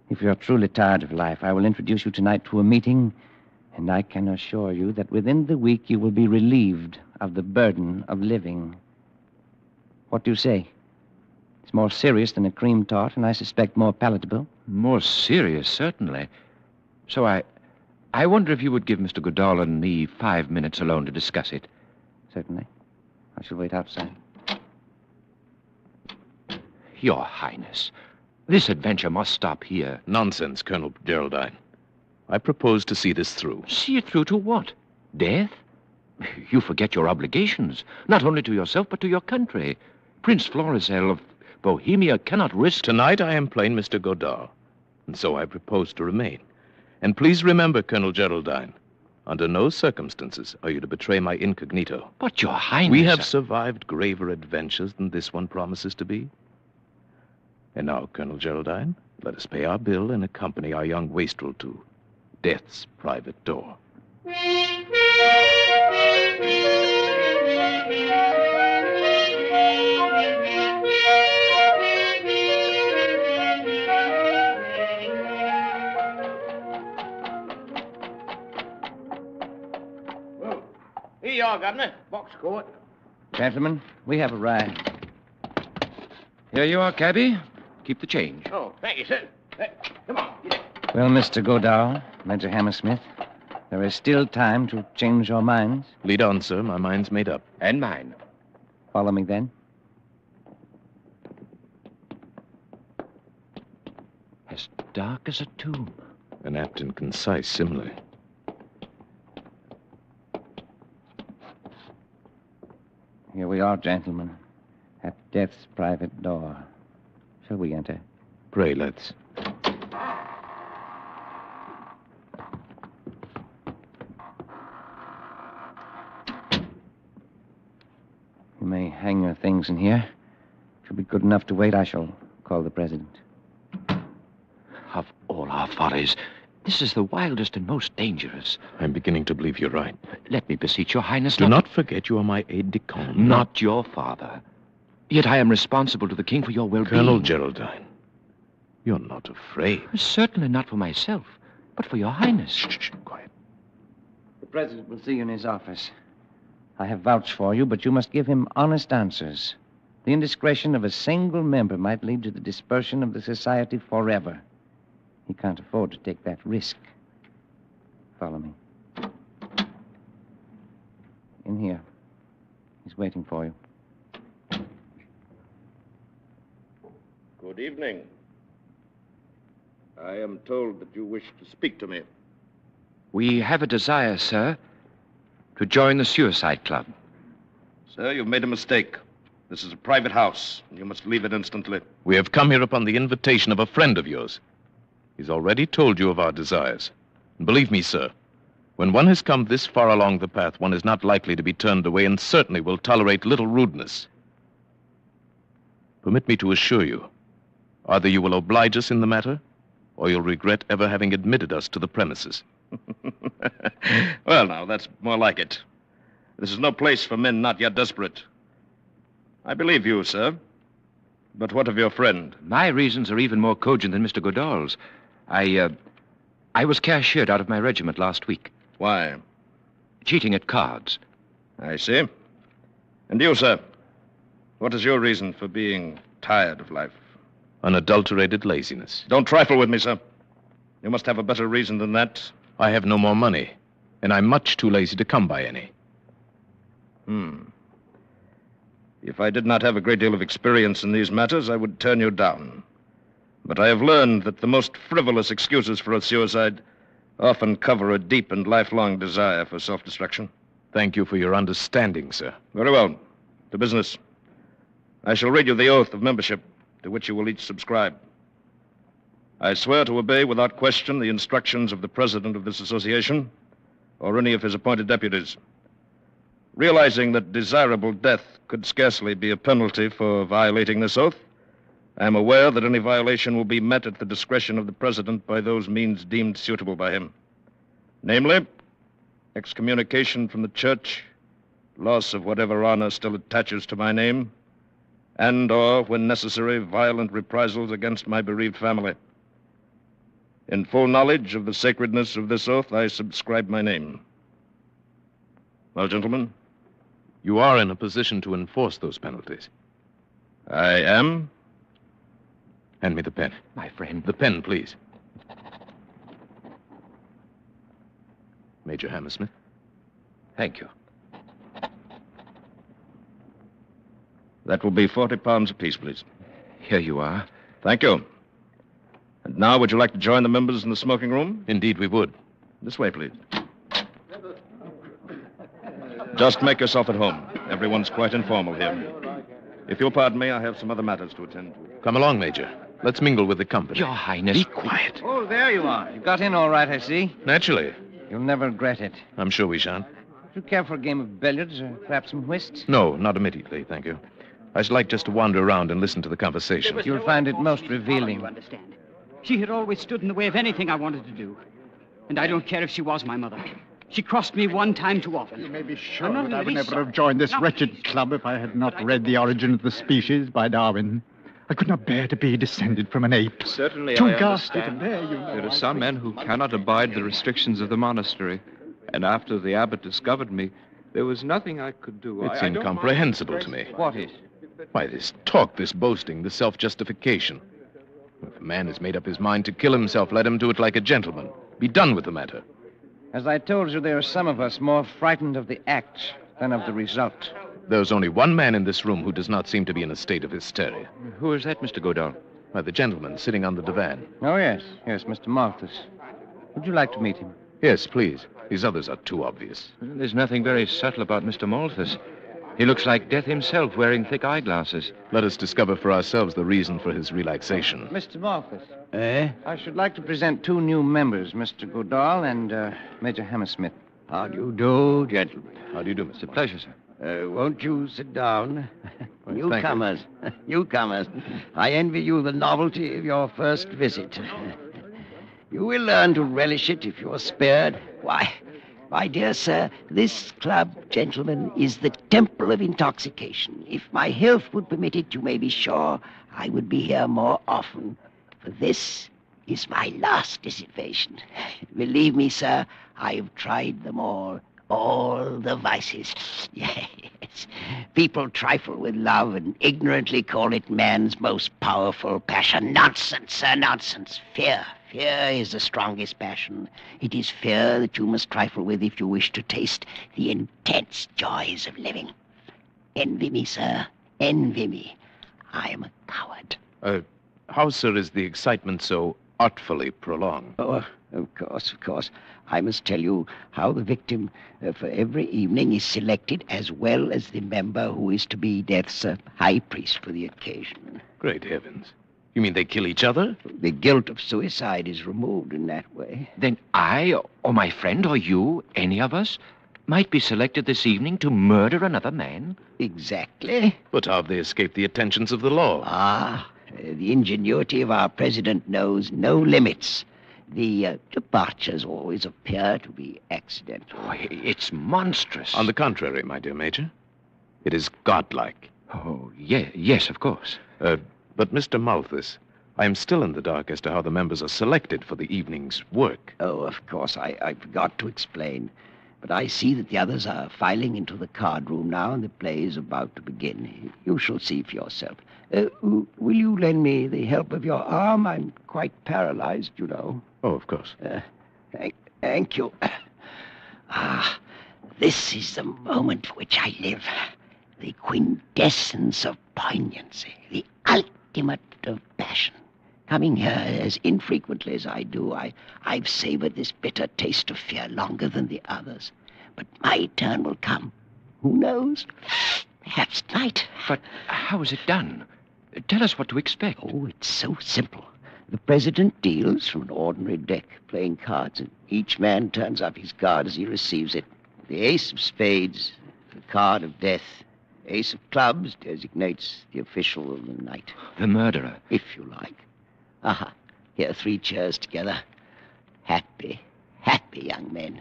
If you're truly tired of life, I will introduce you tonight to a meeting, and I can assure you that within the week you will be relieved of the burden of living. What do you say? It's more serious than a cream tart, and I suspect more palatable. More serious, certainly. So I wonder if you would give Mr. Goodall and me 5 minutes alone to discuss it. Certainly. I shall wait outside. Your Highness, this adventure must stop here. Nonsense, Colonel Geraldine. I propose to see this through. See it through to what? Death? You forget your obligations, not only to yourself, but to your country. Prince Florizel of Bohemia cannot risk... Tonight I am plain Mr. Goodall, and so I propose to remain. And please remember, Colonel Geraldine, under no circumstances are you to betray my incognito. But, Your Highness... We have survived graver adventures than this one promises to be. And now, Colonel Geraldine, let us pay our bill and accompany our young wastrel to death's private door. Here you are, Governor. Box court. Gentlemen, we have arrived. Here you are, cabby. Keep the change. Oh, thank you, sir. Come on. Well, Mr. Goodall, Major Hammersmith, there is still time to change your minds. Lead on, sir. My mind's made up. And mine. Follow me, then. As dark as a tomb. An apt and concise simile. Here we are, gentlemen, at death's private door. Shall we enter? Pray, let's. may hang your things in here. If you'll be good enough to wait, I shall call the president. Of all our follies, this is the wildest and most dangerous. I'm beginning to believe you're right. Let me beseech your highness Do not forget you are my aide-de-camp. Not your father. Yet I am responsible to the king for your well-being. Colonel Geraldine, you're not afraid. Certainly not for myself, but for your highness. Shh, quiet. The president will see you in his office. I have vouched for you, but you must give him honest answers. The indiscretion of a single member might lead to the dispersion of the society forever. He can't afford to take that risk. Follow me. In here. He's waiting for you. Good evening. I am told that you wish to speak to me. We have a desire, sir, to join the Suicide Club. Sir, you've made a mistake. This is a private house, and you must leave it instantly. We have come here upon the invitation of a friend of yours. He's already told you of our desires. And believe me, sir, when one has come this far along the path, one is not likely to be turned away and certainly will tolerate little rudeness. Permit me to assure you, either you will oblige us in the matter, or you'll regret ever having admitted us to the premises. Well, now, that's more like it. This is no place for men not yet desperate. I believe you, sir. But what of your friend? My reasons are even more cogent than Mr. Goodall's. I was cashiered out of my regiment last week. Why? Cheating at cards. I see. And you, sir? What is your reason for being tired of life? Unadulterated laziness. Don't trifle with me, sir. You must have a better reason than that. I have no more money, and I'm much too lazy to come by any. If I did not have a great deal of experience in these matters, I would turn you down. But I have learned that the most frivolous excuses for a suicide often cover a deep and lifelong desire for self-destruction. Thank you for your understanding, sir. Very well. To business. I shall read you the oath of membership to which you will each subscribe. I swear to obey without question the instructions of the president of this association or any of his appointed deputies. Realizing that desirable death could scarcely be a penalty for violating this oath, I am aware that any violation will be met at the discretion of the president by those means deemed suitable by him. Namely, excommunication from the church, loss of whatever honor still attaches to my name, and, or, when necessary, violent reprisals against my bereaved family. In full knowledge of the sacredness of this oath, I subscribe my name. Well, gentlemen? You are in a position to enforce those penalties. I am. Hand me the pen. My friend. The pen, please. Major Hammersmith. Thank you. That will be 40 pounds apiece, please. Here you are. Thank you. And now, would you like to join the members in the smoking room? Indeed, we would. This way, please. Just make yourself at home. Everyone's quite informal here. If you'll pardon me, I have some other matters to attend to. Come along, Major. Let's mingle with the company. Your Highness. Be quiet. Oh, there you are. You got in all right, I see. Naturally. You'll never regret it. I'm sure we shan't. Do you care for a game of billiards or perhaps some whist? No, not immediately, thank you. I should like just to wander around and listen to the conversation. You'll find it most revealing. You understand? She had always stood in the way of anything I wanted to do. And I don't care if she was my mother. She crossed me one time too often. You may be sure that I would never have joined this wretched club if I had not read The Origin of the Species by Darwin. I could not bear to be descended from an ape. Certainly, Too I ghastly to understand. bear, you know. There are some men who cannot abide the restrictions of the monastery. And after the abbot discovered me, there was nothing I could do. It's I don't incomprehensible to me. What is? Why, this talk, this boasting, this self-justification. If a man has made up his mind to kill himself, let him do it like a gentleman. Be done with the matter. As I told you, there are some of us more frightened of the act than of the result. There's only one man in this room who does not seem to be in a state of hysteria. Who is that, Mr. Godall? Why, the gentleman sitting on the divan. Oh, yes. Yes, Mr. Malthus. Would you like to meet him? Yes, please. These others are too obvious. There's nothing very subtle about Mr. Malthus. He looks like death himself, wearing thick eyeglasses. Let us discover for ourselves the reason for his relaxation. Mr. Malthus. Eh? I should like to present two new members, Mr. Godall and Major Hammersmith. How do you do, gentlemen? How do you do, Mr. It's a pleasure, sir. Won't you sit down? Well, Newcomers. Newcomers. I envy you the novelty of your first visit. You will learn to relish it if you're spared. Why, my dear sir, this club, gentlemen, is the temple of intoxication. If my health would permit it, you may be sure I would be here more often. For this is my last dissipation. Believe me, sir, I have tried them all the vices. Yes. People trifle with love and ignorantly call it man's most powerful passion. Nonsense, sir, nonsense. Fear. Fear is the strongest passion. It is fear that you must trifle with if you wish to taste the intense joys of living. Envy me, sir. Envy me. I am a coward. How, sir, is the excitement so artfully prolonged? Oh, of course. I must tell you how the victim for every evening is selected, as well as the member who is to be death's high priest for the occasion. Great heavens. You mean they kill each other? The guilt of suicide is removed in that way. Then I, or my friend, or you, any of us, might be selected this evening to murder another man? Exactly. But how have they escaped the attentions of the law? The ingenuity of our president knows no limits. The departures always appear to be accidental. Oh, it's monstrous. On the contrary, my dear Major, it is godlike. Oh, yes, of course. But, Mr. Malthus, I am still in the dark as to how the members are selected for the evening's work. Oh, of course, I forgot to explain. But I see that the others are filing into the card room now, and the play is about to begin. You shall see for yourself. Will you lend me the help of your arm? I'm quite paralyzed, you know. Oh, of course. Thank you. This is the moment for which I live. The quintessence of poignancy. The ultimate of passion. Coming here as infrequently as I do, I've savored this bitter taste of fear longer than the others. But my turn will come. Who knows? Perhaps tonight. But how is it done? Tell us what to expect. Oh, it's so simple. The president deals from an ordinary deck, playing cards, and each man turns up his card as he receives it. The ace of spades, the card of death. Ace of clubs designates the official of the night. The murderer. If you like. Here, 3 chairs together. Happy young men.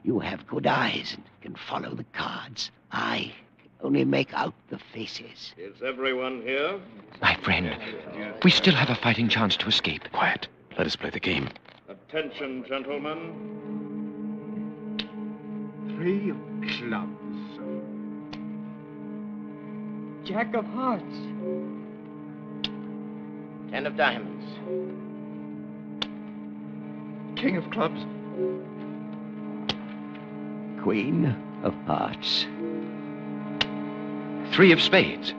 You have good eyes and can follow the cards. I only make out the faces. Is everyone here? My friend, we still have a fighting chance to escape. Quiet. Let us play the game. Attention, gentlemen. 3 of clubs. Jack of hearts. 10 of diamonds. King of clubs. Queen of hearts. 3 of spades.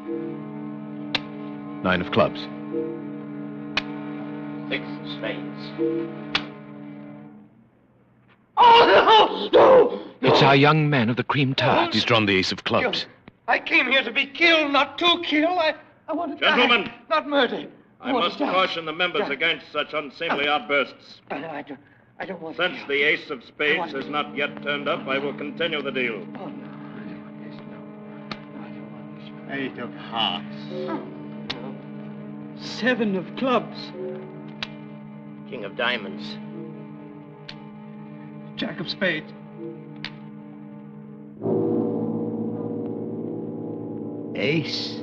9 of clubs. 6 of spades. Oh, no! It's our young man of the cream tart. He's drawn the ace of clubs. I came here to be killed, not to kill. I want to Gentlemen. die, not murder. I must caution the members against such unseemly outbursts. I don't want Since the ace of spades has not yet turned up, I will continue the deal. Oh, no. 8 of hearts. 7 of clubs. King of diamonds. Jack of spades. Ace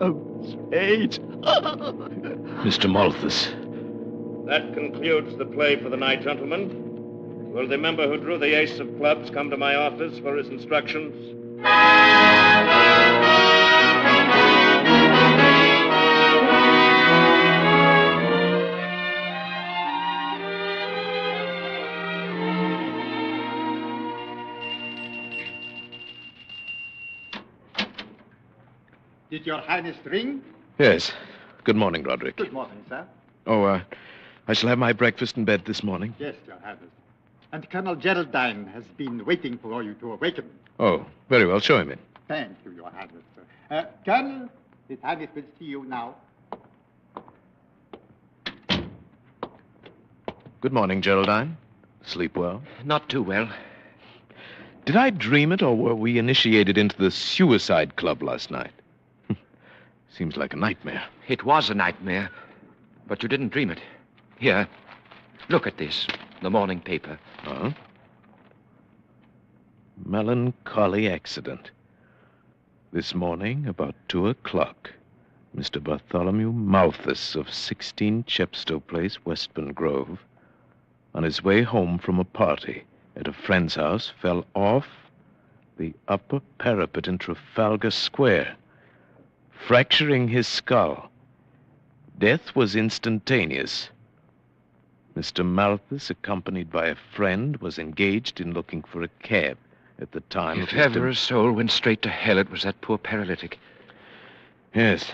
of spades. Mr. Malthus. That concludes the play for the night, gentlemen. Will the member who drew the ace of clubs come to my office for his instructions? Did your Highness ring? Yes. Good morning, Roderick. Good morning, sir. Oh, I shall have my breakfast in bed this morning. Yes, your Highness. And Colonel Geraldine has been waiting for you to awaken. Oh, very well. Show him in. Thank you, your Highness. Colonel, His Highness will see you now. Good morning, Geraldine. Sleep well? Not too well. Did I dream it, or were we initiated into the suicide club last night? Seems like a nightmare. It was a nightmare, but you didn't dream it. Here, look at this, the morning paper. Huh? Melancholy accident. This morning, about 2 o'clock, Mr. Bartholomew Malthus of 16 Chepstow Place, Westbourne Grove, on his way home from a party at a friend's house, fell off the upper parapet in Trafalgar Square, fracturing his skull. Death was instantaneous. Mr. Malthus, accompanied by a friend, was engaged in looking for a cab at the time. If ever a soul went straight to hell, it was that poor paralytic. Yes,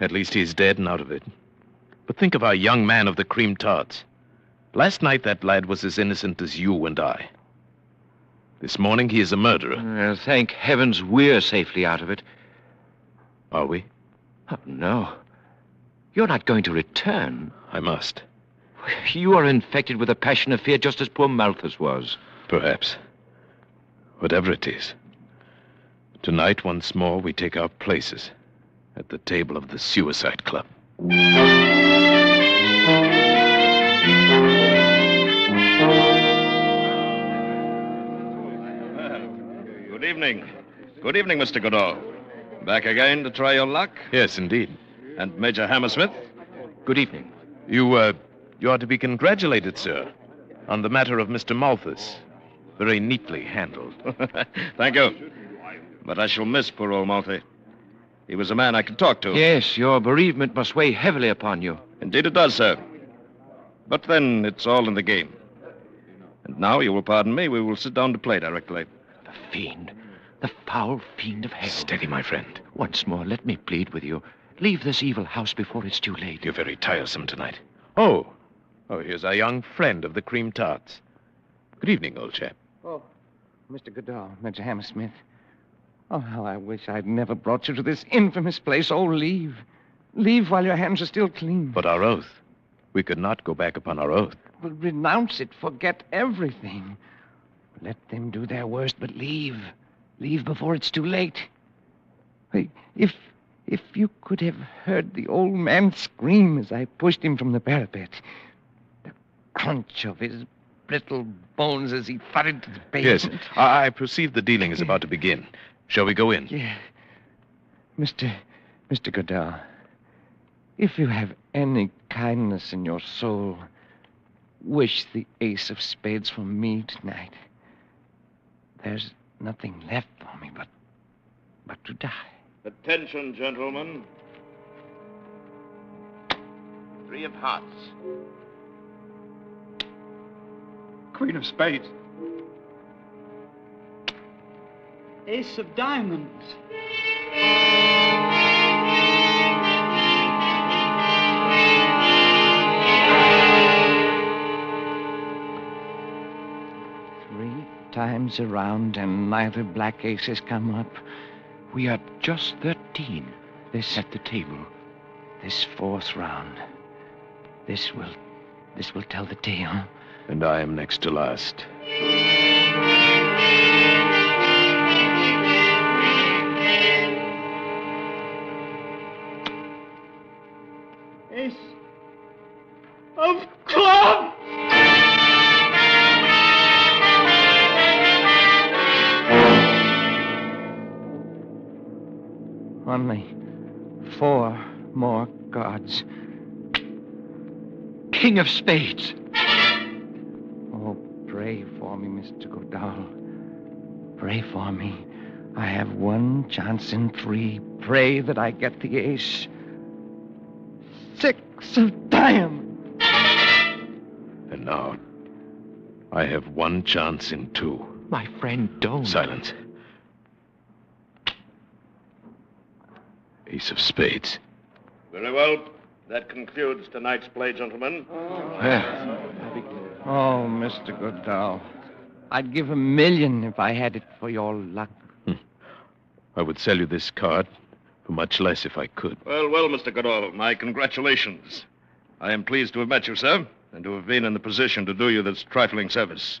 at least he's dead and out of it. But think of our young man of the cream tarts. Last night, that lad was as innocent as you and I. This morning, he is a murderer. Thank heavens we're safely out of it. Are we? Oh, no. You're not going to return. I must. You are infected with a passion of fear just as poor Malthus was. Perhaps. Whatever it is. Tonight, once more, we take our places at the table of the Suicide Club. Good evening. Good evening, Mr. Goodall. Back again to try your luck? Yes, indeed. And Major Hammersmith? Good evening. You ought to be congratulated, sir, on the matter of Mr. Malthus. Very neatly handled. Thank you. But I shall miss poor old Malthy. He was a man I could talk to. Yes, your bereavement must weigh heavily upon you. Indeed it does, sir. But then it's all in the game. And now, you will pardon me, we will sit down to play directly. The fiend. The foul fiend of hell. Steady, my friend. Once more, let me plead with you. Leave this evil house before it's too late. You're very tiresome tonight. Oh, here's our young friend of the cream tarts. Good evening, old chap. Oh, Mr. Goodall, Major Hammersmith. Oh, how I wish I'd never brought you to this infamous place. Oh, leave. Leave while your hands are still clean. But our oath. We could not go back upon our oath. Well, renounce it. Forget everything. Let them do their worst, but leave. Leave before it's too late. If you could have heard the old man scream as I pushed him from the parapet, the crunch of his brittle bones as he thudded to the pavement. Yes, I perceive the dealing is about to begin. Shall we go in? Yeah. Mr. Goodall, if you have any kindness in your soul, wish the ace of spades for me tonight. There's nothing left for me but to die. Attention, gentlemen. 3 of hearts. Queen of spades. Ace of diamonds. Three times around and neither black ace has come up. We are just 13 at the table. This 4th round. This will tell the tale. And I am next to last. Ace of clubs! Only 4 more cards. King of spades. Oh, pray for me, Mr. Goodall. Pray for me. I have 1 chance in 3. Pray that I get the ace. 6 of diamonds. And now, I have 1 chance in 2. My friend, don't. Silence. Ace of spades. Very well. That concludes tonight's play, gentlemen. Oh, Mr. Goodall. I'd give $1 million if I had it for your luck. I would sell you this card for much less if I could. Well, Mr. Goodall, my congratulations. I am pleased to have met you, sir, and to have been in the position to do you this trifling service.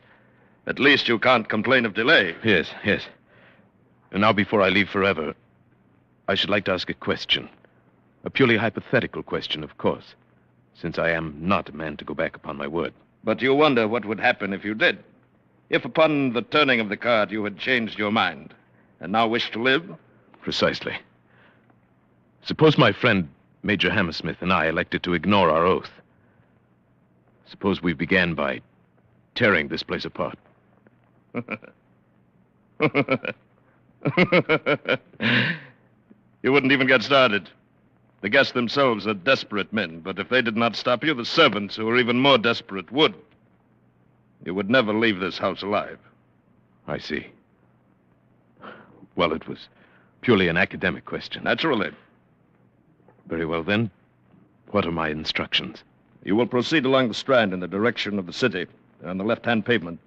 At least you can't complain of delay. Yes. And now, before I leave forever, I should like to ask a question. A purely hypothetical question, of course, since I am not a man to go back upon my word. But you wonder what would happen if you did. If upon the turning of the card you had changed your mind and now wish to live? Precisely. Suppose my friend, Major Hammersmith, and I elected to ignore our oath. Suppose we began by tearing this place apart. You wouldn't even get started. The guests themselves are desperate men, but if they did not stop you, the servants, who are even more desperate, would. You would never leave this house alive. I see. Well, it was purely an academic question. Naturally. Very well, then. What are my instructions? You will proceed along the Strand in the direction of the city, on the left-hand pavement,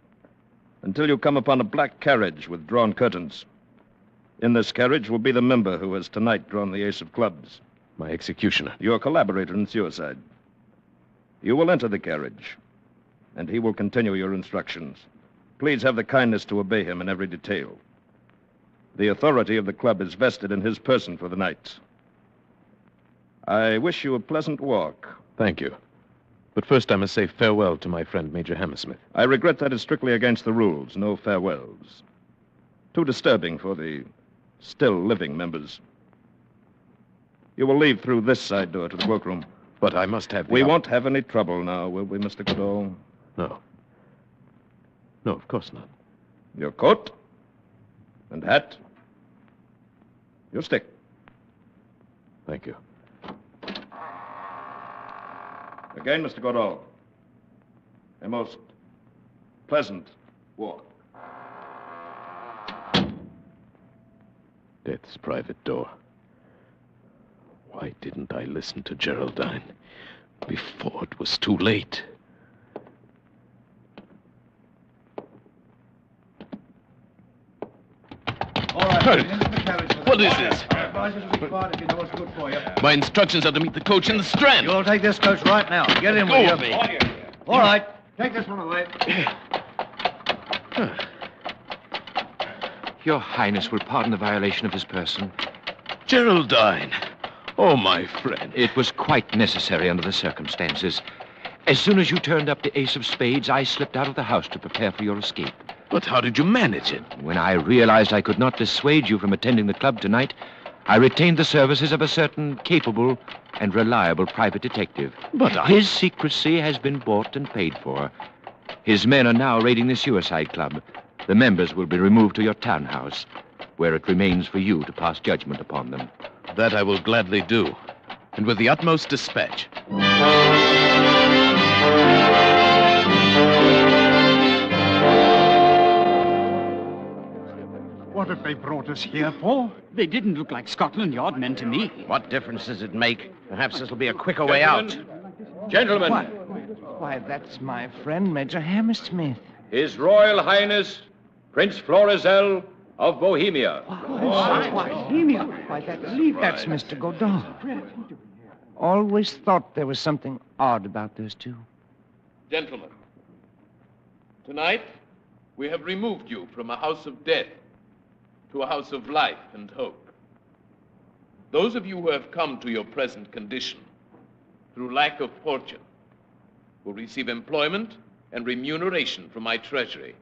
until you come upon a black carriage with drawn curtains. In this carriage will be the member who has tonight drawn the ace of clubs. My executioner. Your collaborator in suicide. You will enter the carriage, and he will continue your instructions. Please have the kindness to obey him in every detail. The authority of the club is vested in his person for the night. I wish you a pleasant walk. Thank you. But first I must say farewell to my friend, Major Hammersmith. I regret that is strictly against the rules. No farewells. Too disturbing for the still living members. You will leave through this side door to the workroom. But I must have... We won't have any trouble now, will we, Mr. Goodall? No. No, of course not. Your coat? And hat? Your stick. Thank you. Again, Mr. Goodall. A most pleasant walk. Death's private door. Why didn't I listen to Geraldine before it was too late? All right, What is this? My instructions are to meet the coach in the Strand. You'll take this coach right now. Get in with you. All right. Take this one away. Your Highness will pardon the violation of his person. Geraldine. Oh, my friend. It was quite necessary under the circumstances. As soon as you turned up the ace of spades, I slipped out of the house to prepare for your escape. But how did you manage it? When I realized I could not dissuade you from attending the club tonight, I retained the services of a certain capable and reliable private detective. But His secrecy has been bought and paid for. His men are now raiding the suicide club. The members will be removed to your townhouse, where it remains for you to pass judgment upon them. That I will gladly do, and with the utmost dispatch. What have they brought us here for? They didn't look like Scotland Yard men to me. What difference does it make? Perhaps this will be a quicker way out. Gentlemen. Why, that's my friend, Major Hammersmith. His Royal Highness, Prince Florizel of Bohemia. Why, that's Mr. Godot. Always thought there was something odd about those two. Gentlemen, tonight we have removed you from a house of death to a house of life and hope. Those of you who have come to your present condition through lack of fortune will receive employment and remuneration from my treasury.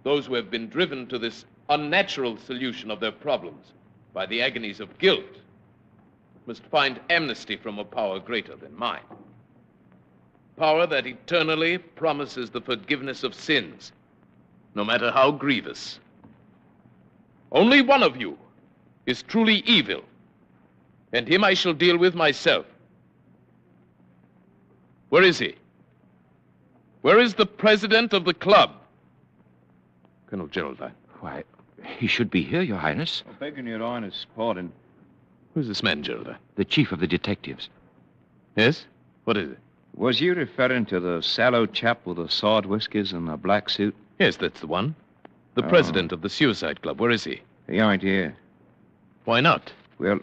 Those who have been driven to this unnatural solution of their problems by the agonies of guilt must find amnesty from a power greater than mine. Power that eternally promises the forgiveness of sins, no matter how grievous. Only one of you is truly evil, and him I shall deal with myself. Where is he? Where is the president of the club? Colonel Geraldine. Why, he should be here, Your Highness. Begging Your Highness' pardon. Who's this man, Geraldine? The chief of the detectives. Yes? What is it? Was you referring to the sallow chap with the sawed whiskers and the black suit? Yes, that's the one. The president of the suicide club. Where is he? He ain't here. Why not? Well,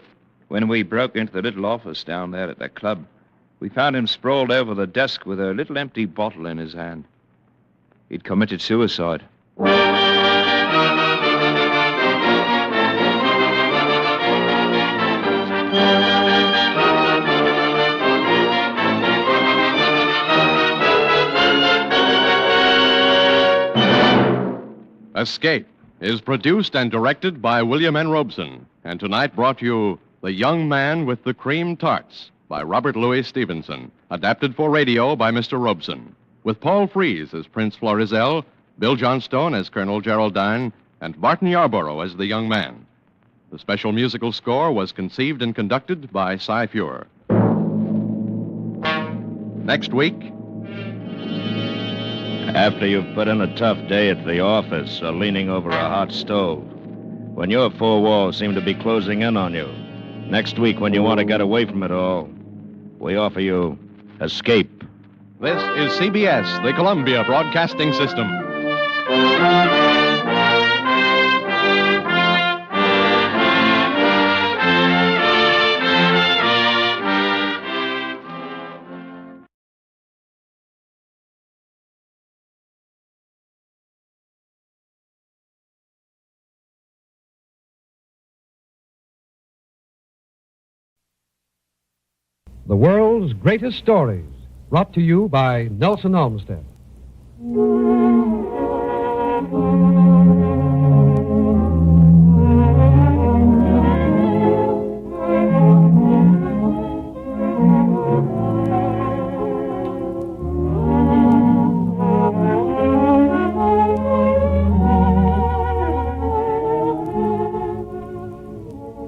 when we broke into the little office down there at the club, we found him sprawled over the desk with a little empty bottle in his hand. He'd committed suicide. Escape is produced and directed by William N. Robeson, and tonight brought you The Young Man with the Cream Tarts by Robert Louis Stevenson, adapted for radio by Mr. Robeson, with Paul Frees as Prince Florizel, Bill Johnstone as Colonel Geraldine, and Barton Yarborough as the young man. The special musical score was conceived and conducted by Cy Feuer. Next week, after you've put in a tough day at the office or leaning over a hot stove, when your four walls seem to be closing in on you, next week when you want to get away from it all, we offer you Escape. This is CBS, the Columbia Broadcasting System. The world's greatest stories, brought to you by Nelson Olmsted.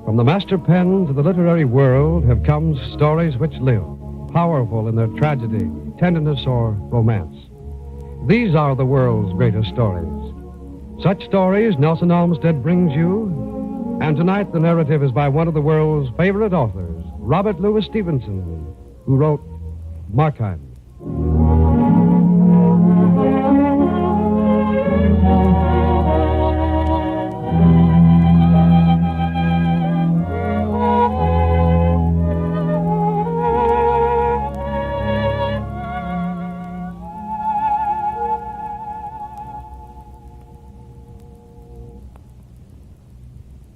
From the master pen to the literary world have come stories which live, powerful in their tragedy, tenderness, or romance. These are the world's greatest stories. Such stories Nelson Olmsted brings you, and tonight the narrative is by one of the world's favorite authors, Robert Louis Stevenson, who wrote Markheim.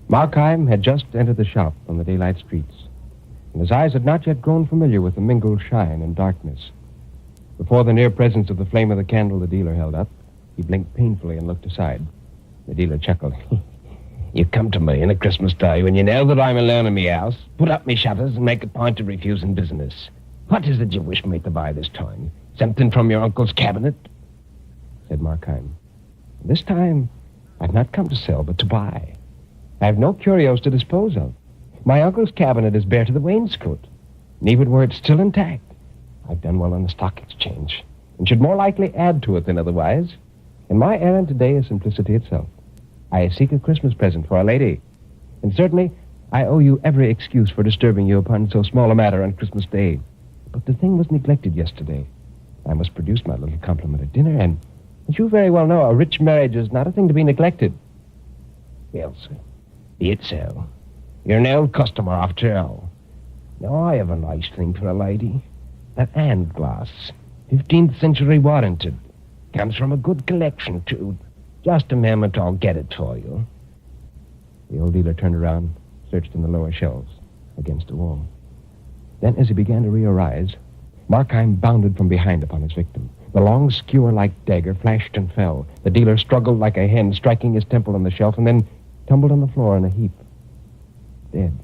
Markheim had just entered the shop on the daylight streets, and his eyes had not yet grown familiar with the mingled shine and darkness. Before the near presence of the flame of the candle the dealer held up, he blinked painfully and looked aside. The dealer chuckled. You come to me in a Christmas day when you know that I'm alone in me house, put up me shutters and make a point of refusing business. What is it you wish me to buy this time? Something from your uncle's cabinet? Said Markheim. This time, I've not come to sell, but to buy. I have no curios to dispose of. My uncle's cabinet is bare to the wainscot, and even were it still intact, I've done well on the stock exchange, and should more likely add to it than otherwise. And my errand today is simplicity itself. I seek a Christmas present for a lady, and certainly I owe you every excuse for disturbing you upon so small a matter on Christmas Day. But the thing was neglected yesterday. I must produce my little compliment at dinner, and as you very well know, a rich marriage is not a thing to be neglected. Well, sir, be it so. You're an old customer after all. Now, I have a nice thing for a lady. That hand glass, 15th century warranted. Comes from a good collection, too. Just a moment, I'll get it for you. The old dealer turned around, searched in the lower shelves, against a wall. Then, as he began to rearise, Markheim bounded from behind upon his victim. The long skewer-like dagger flashed and fell. The dealer struggled like a hen, striking his temple on the shelf, and then tumbled on the floor in a heap. Dead.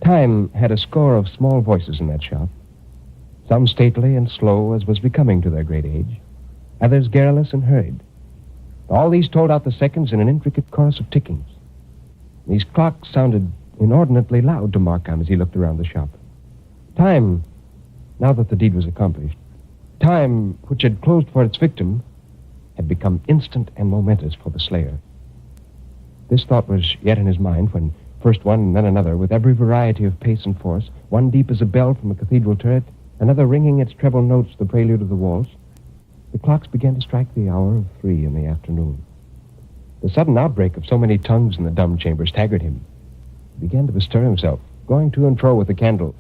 Time had a score of small voices in that shop, some stately and slow as was becoming to their great age, others garrulous and hurried. All these told out the seconds in an intricate chorus of tickings. These clocks sounded inordinately loud to Markheim as he looked around the shop. Time, now that the deed was accomplished, time, which had closed for its victim, had become instant and momentous for the slayer. This thought was yet in his mind when first one and then another, with every variety of pace and force, one deep as a bell from a cathedral turret, another ringing its treble notes the prelude of the waltz, the clocks began to strike the hour of 3 in the afternoon. The sudden outbreak of so many tongues in the dumb chamber staggered him. He began to bestir himself, going to and fro with the candle,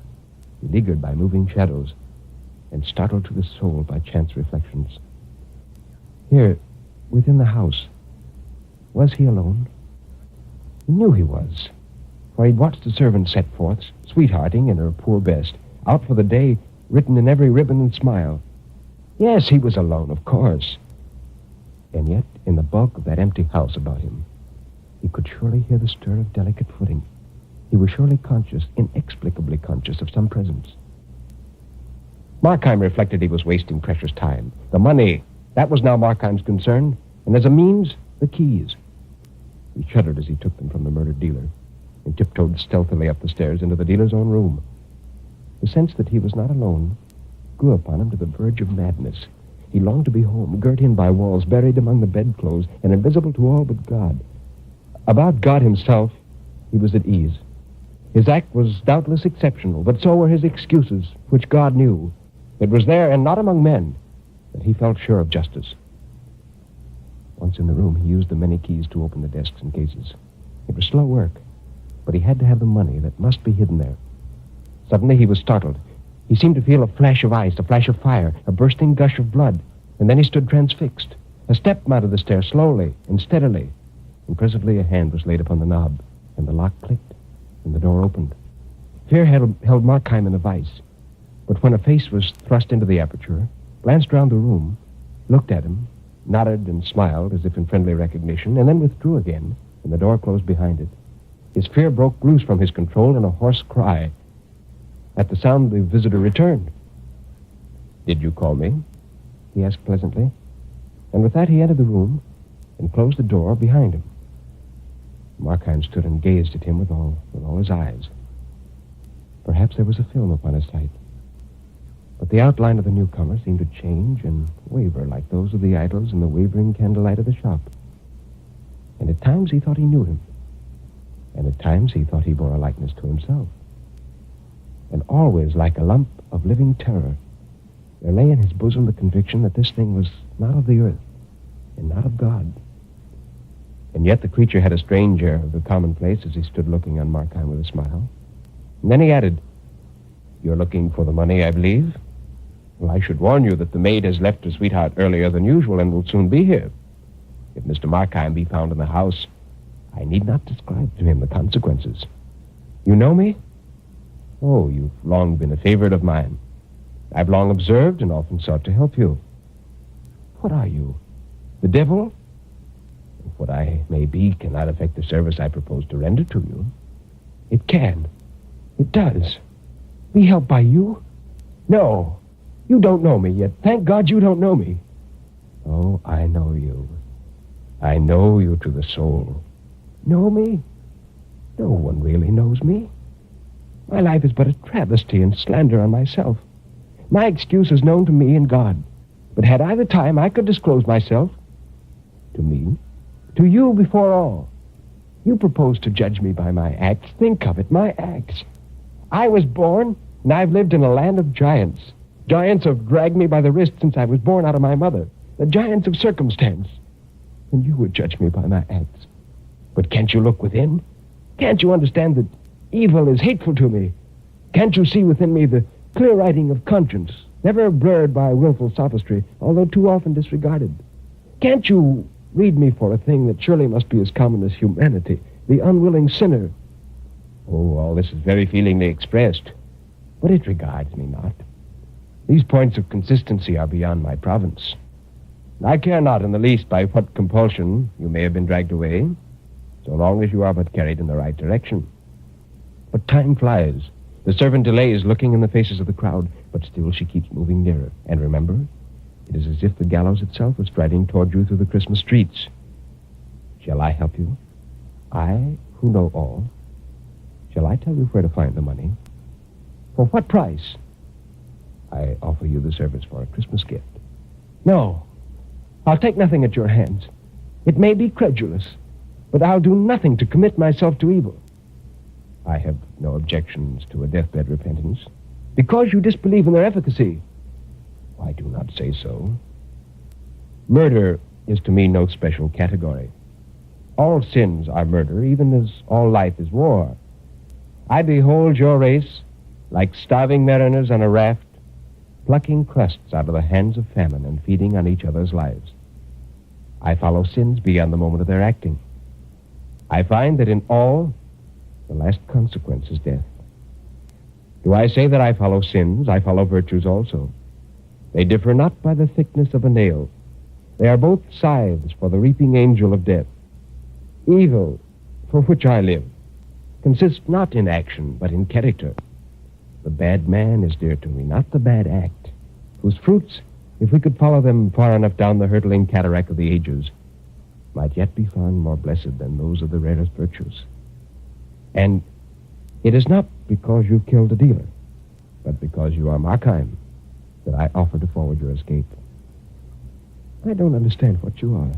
beleaguered by moving shadows. and startled to the soul by chance reflections. Here, within the house, was he alone? He knew he was, for he'd watched the servant set forth, sweethearting in her poor best, out for the day, written in every ribbon and smile. Yes, he was alone, of course. And yet, in the bulk of that empty house about him, he could surely hear the stir of delicate footing. He was surely conscious, inexplicably conscious, of some presence. Markheim reflected he was wasting precious time. The money, that was now Markheim's concern, and as a means, the keys. He shuddered as he took them from the murdered dealer and tiptoed stealthily up the stairs into the dealer's own room. The sense that he was not alone grew upon him to the verge of madness. He longed to be home, girt in by walls, buried among the bedclothes, and invisible to all but God. About God himself, he was at ease. His act was doubtless exceptional, but so were his excuses, which God knew. It was there, and not among men, that he felt sure of justice. Once in the room, he used the many keys to open the desks and cases. It was slow work, but he had to have the money that must be hidden there. Suddenly, he was startled. He seemed to feel a flash of ice, a flash of fire, a bursting gush of blood, and then he stood transfixed. A step mounted the stair slowly and steadily, and presently a hand was laid upon the knob, and the lock clicked, and the door opened. Fear held Markheim in a vice, but when a face was thrust into the aperture, glanced round the room, looked at him, nodded and smiled as if in friendly recognition, and then withdrew again, and the door closed behind it. His fear broke loose from his control in a hoarse cry. At the sound, the visitor returned. "Did you call me?" he asked pleasantly. And with that, he entered the room and closed the door behind him. Markheim stood and gazed at him with all his eyes. Perhaps there was a film upon his sight. But the outline of the newcomer seemed to change and waver like those of the idols in the wavering candlelight of the shop. And at times he thought he knew him. And at times he thought he bore a likeness to himself. And always, like a lump of living terror, there lay in his bosom the conviction that this thing was not of the earth and not of God. And yet the creature had a strange air of the commonplace as he stood looking on Markheim with a smile. And then he added, "You're looking for the money, I believe? Well, I should warn you that the maid has left her sweetheart earlier than usual and will soon be here. If Mr. Markheim be found in the house, I need not describe to him the consequences. You know me? Oh, you've long been a favorite of mine. I've long observed and often sought to help you. What are you? The devil? What I may be cannot affect the service I propose to render to you. It can. It does. Be helped by you? No. You don't know me yet. Thank God you don't know me. Oh, I know you. I know you to the soul. Know me? No one really knows me. My life is but a travesty and slander on myself. My excuse is known to me and God. But had I the time, I could disclose myself. To me. To you before all. You propose to judge me by my acts. Think of it, my acts. I was born, and I've lived in a land of giants. Giants have dragged me by the wrist since I was born out of my mother. The giants of circumstance. And you would judge me by my acts. But can't you look within? Can't you understand that evil is hateful to me? Can't you see within me the clear writing of conscience, never blurred by willful sophistry, although too often disregarded? Can't you read me for a thing that surely must be as common as humanity, the unwilling sinner? Oh, all this is very feelingly expressed, but it regards me not. These points of consistency are beyond my province. I care not in the least by what compulsion you may have been dragged away, so long as you are but carried in the right direction. But time flies. The servant delays, looking in the faces of the crowd, but still she keeps moving nearer. And remember, it is as if the gallows itself was striding toward you through the Christmas streets. Shall I help you? I, who know all. Shall I tell you where to find the money? For what price? I offer you the service for a Christmas gift. No, I'll take nothing at your hands. It may be credulous, but I'll do nothing to commit myself to evil. I have no objections to a deathbed repentance, because you disbelieve in their efficacy. I do not say so. Murder is to me no special category. All sins are murder, even as all life is war. I behold your race, like starving mariners on a raft, plucking crusts out of the hands of famine and feeding on each other's lives. I follow sins beyond the moment of their acting. I find that in all, the last consequence is death. Do I say that I follow sins? I follow virtues also. They differ not by the thickness of a nail. They are both scythes for the reaping angel of death. Evil, for which I live, consists not in action, but in character. The bad man is dear to me, not the bad act, whose fruits, if we could follow them far enough down the hurtling cataract of the ages, might yet be found more blessed than those of the rarest virtues. And it is not because you killed a dealer, but because you are Markheim, that I offer to forward your escape. I don't understand what you are,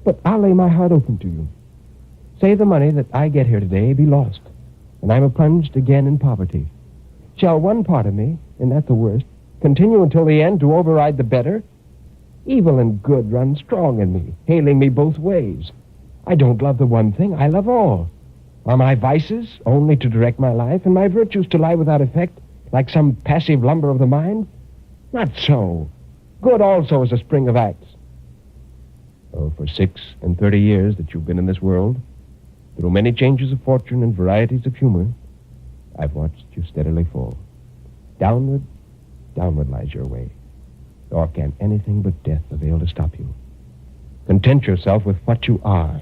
but I'll lay my heart open to you. Say the money that I get here today be lost, and I'm plunged again in poverty. Shall one part of me, and that's the worst, continue until the end to override the better? Evil and good run strong in me, hailing me both ways. I don't love the one thing, I love all. Are my vices only to direct my life, and my virtues to lie without effect, like some passive lumber of the mind? Not so. Good also is a spring of acts. Oh, for 36 years that you've been in this world, through many changes of fortune and varieties of humor, I've watched you steadily fall. Downward, downward lies your way. Nor can anything but death avail to stop you. Content yourself with what you are,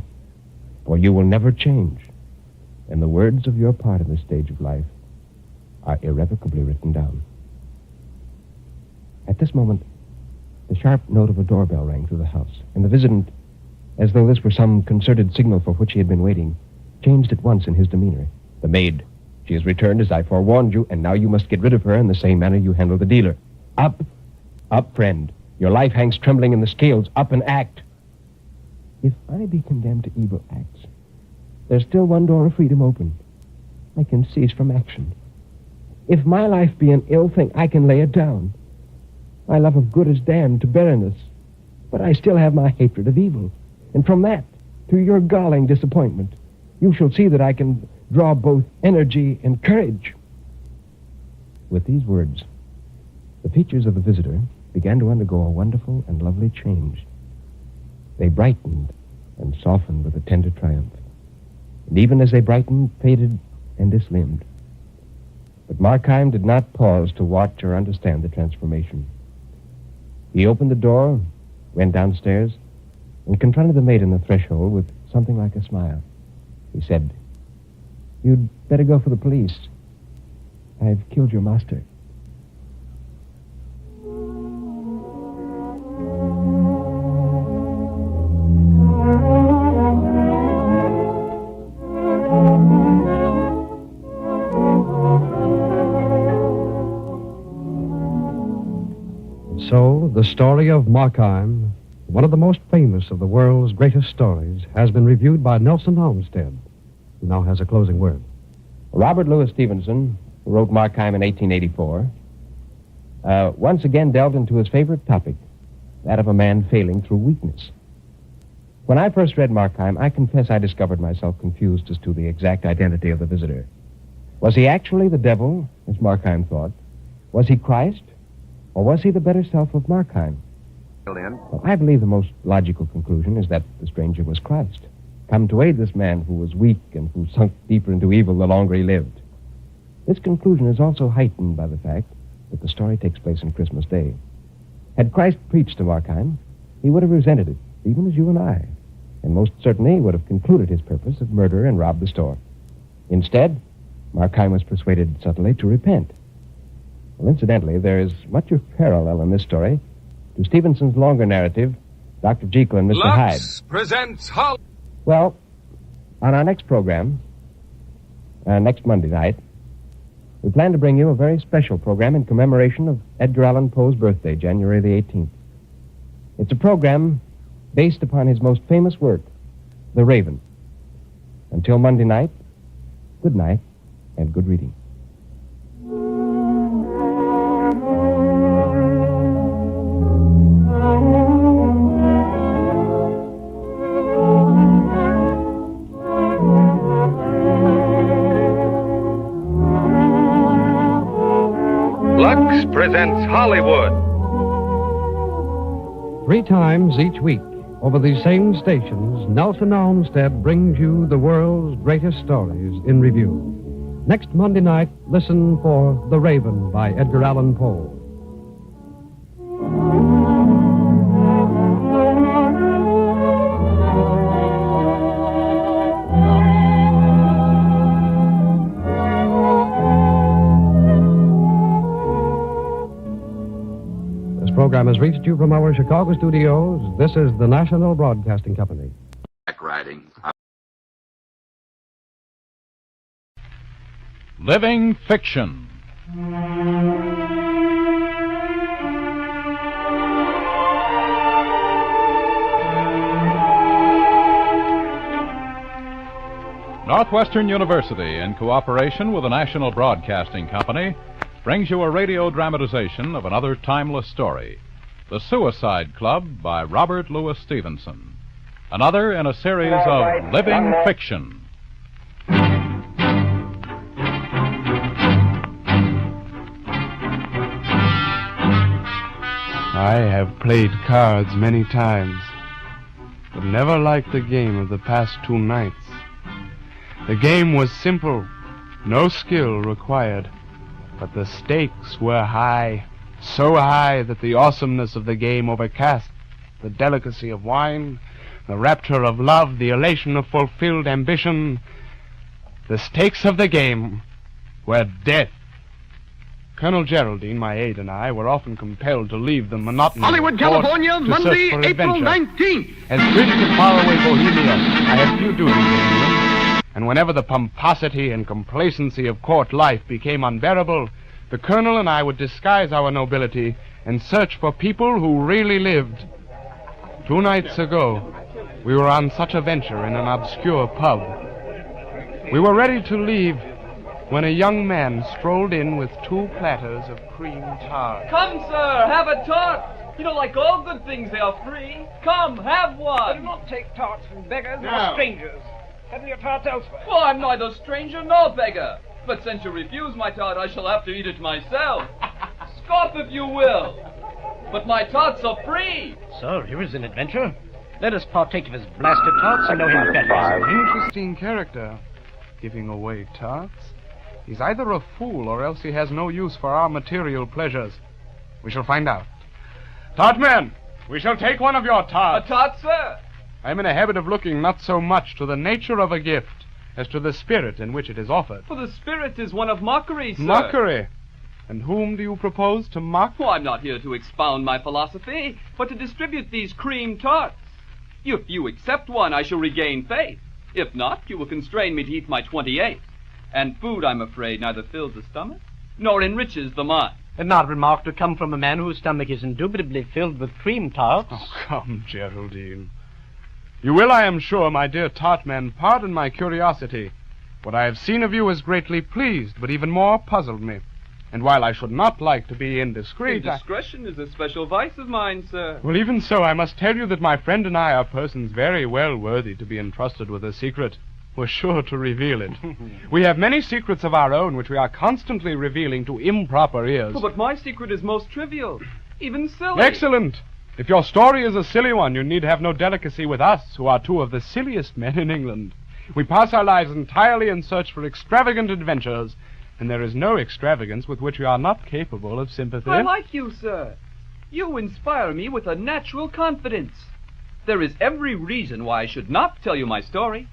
for you will never change, and the words of your part in this stage of life are irrevocably written down. At this moment, the sharp note of a doorbell rang through the house, and the visitant, as though this were some concerted signal for which he had been waiting, changed at once in his demeanor. The maid, she has returned as I forewarned you, and now you must get rid of her in the same manner you handled the dealer. Up, up, friend. Your life hangs trembling in the scales. Up and act. If I be condemned to evil acts, there's still one door of freedom open. I can cease from action. If my life be an ill thing, I can lay it down. My love of good is damned to barrenness, but I still have my hatred of evil. And from that to your galling disappointment, you shall see that I can draw both energy and courage. With these words, the features of the visitor began to undergo a wonderful and lovely change. They brightened and softened with a tender triumph. And even as they brightened, faded, and dislimbed. But Markheim did not pause to watch or understand the transformation. He opened the door, went downstairs, and confronted the maid in the threshold with something like a smile. He said, "You'd better go for the police. I've killed your master." So, the story of Markheim, one of the most famous of the world's greatest stories, has been reviewed by Nelson Olmsted, who now has a closing word. Robert Louis Stevenson, who wrote Markheim in 1884, once again delved into his favorite topic, that of a man failing through weakness. When I first read Markheim, I confess I discovered myself confused as to the exact identity of the visitor. Was he actually the devil, as Markheim thought? Was he Christ? Or was he the better self of Markheim? Well, I believe the most logical conclusion is that the stranger was Christ, come to aid this man who was weak and who sunk deeper into evil the longer he lived. This conclusion is also heightened by the fact that the story takes place on Christmas Day. Had Christ preached to Markheim, he would have resented it, even as you and I, and most certainly would have concluded his purpose of murder and robbed the store. Instead, Markheim was persuaded subtly to repent. Well, incidentally, there is much of parallel in this story to Stevenson's longer narrative, Dr. Jekyll and Mr. Hyde. Presents Hull. Well, on our next program, next Monday night, we plan to bring you a very special program in commemoration of Edgar Allan Poe's birthday, January the 18th. It's a program based upon his most famous work, The Raven. Until Monday night, good night and good reading. Lux presents presents Hollywood. 3 times each week, over these same stations, Nelson Olmsted brings you the world's greatest stories in review. Next Monday night, listen for The Raven by Edgar Allan Poe. This program has reached you from our Chicago studios. This is the National Broadcasting Company. Riding. Living Fiction. Northwestern University, in cooperation with the National Broadcasting Company, brings you a radio dramatization of another timeless story, The Suicide Club by Robert Louis Stevenson. Another in a series of Living Fiction. I have played cards many times, but never liked the game of the past 2 nights. The game was simple, no skill required, but the stakes were high, so high that the awesomeness of the game overcast the delicacy of wine, the rapture of love, the elation of fulfilled ambition. The stakes of the game were death. Colonel Geraldine, my aide, and I were often compelled to leave the monotony Hollywood, of court California, to Monday, search for April adventure. 19th. As free to faraway Bohemia, I had few duties in England, and whenever the pomposity and complacency of court life became unbearable, the Colonel and I would disguise our nobility and search for people who really lived. 2 nights ago, we were on such a venture in an obscure pub. We were ready to leave when a young man strolled in with 2 platters of cream tart. Come, sir, have a tart. You know, like all good things, they are free. Come, have one. I do not take tarts from beggars No. or strangers. Have your tarts elsewhere. Well, I'm neither stranger nor beggar. But since you refuse my tart, I shall have to eat it myself. Scoff if you will. But my tarts are free. Sir, here is an adventure. Let us partake of his blasted tarts and know him better. Interesting character, giving away tarts. He's either a fool or else he has no use for our material pleasures. We shall find out. Tartman, we shall take one of your tarts. A tart, sir? I am in a habit of looking not so much to the nature of a gift as to the spirit in which it is offered. For the spirit is one of mockery, sir. Mockery? And whom do you propose to mock? Oh, I'm not here to expound my philosophy, but to distribute these cream tarts. If you accept one, I shall regain faith. If not, you will constrain me to eat my 28th. And food, I'm afraid, neither fills the stomach nor enriches the mind. An odd remark to come from a man whose stomach is indubitably filled with cream tarts. Oh, come, Geraldine. You will, I am sure, my dear Tartman, pardon my curiosity. What I have seen of you has greatly pleased, but even more puzzled me. And while I should not like to be indiscreet... Indiscretion is a special vice of mine, sir. Well, even so, I must tell you that my friend and I are persons very well worthy to be entrusted with a secret. We're sure to reveal it. We have many secrets of our own which we are constantly revealing to improper ears. Oh, but my secret is most trivial, even silly. Excellent. If your story is a silly one, you need have no delicacy with us, who are 2 of the silliest men in England. We pass our lives entirely in search for extravagant adventures, and there is no extravagance with which we are not capable of sympathy. I like you, sir. You inspire me with a natural confidence. There is every reason why I should not tell you my story.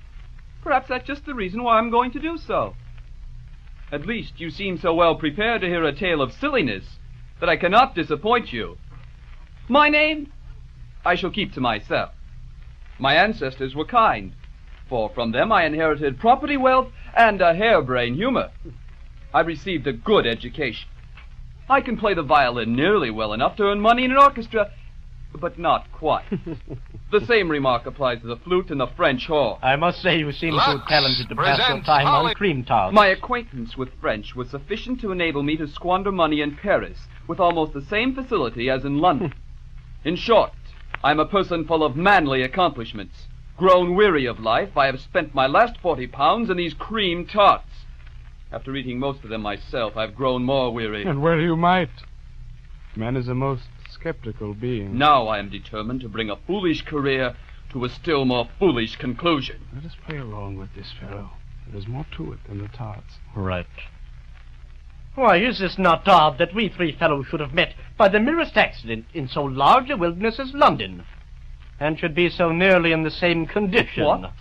Perhaps that's just the reason why I'm going to do so. At least you seem so well prepared to hear a tale of silliness that I cannot disappoint you. My name, I shall keep to myself. My ancestors were kind, for from them I inherited property, wealth, and a harebrained humor. I received a good education. I can play the violin nearly well enough to earn money in an orchestra, but not quite. The same remark applies to the flute and the French horn. I must say you seem too talented to pass your time on cream tarts. My acquaintance with French was sufficient to enable me to squander money in Paris with almost the same facility as in London. In short, I am a person full of manly accomplishments. Grown weary of life, I have spent my last 40 pounds in these cream tarts. After eating most of them myself, I've grown more weary. And well you might. Man is a most skeptical being. Now I am determined to bring a foolish career to a still more foolish conclusion. Let us play along with this fellow. There is more to it than the tarts. Right. Why, is this not odd that we three fellows should have met by the merest accident in so large a wilderness as London, and should be so nearly in the same condition? What?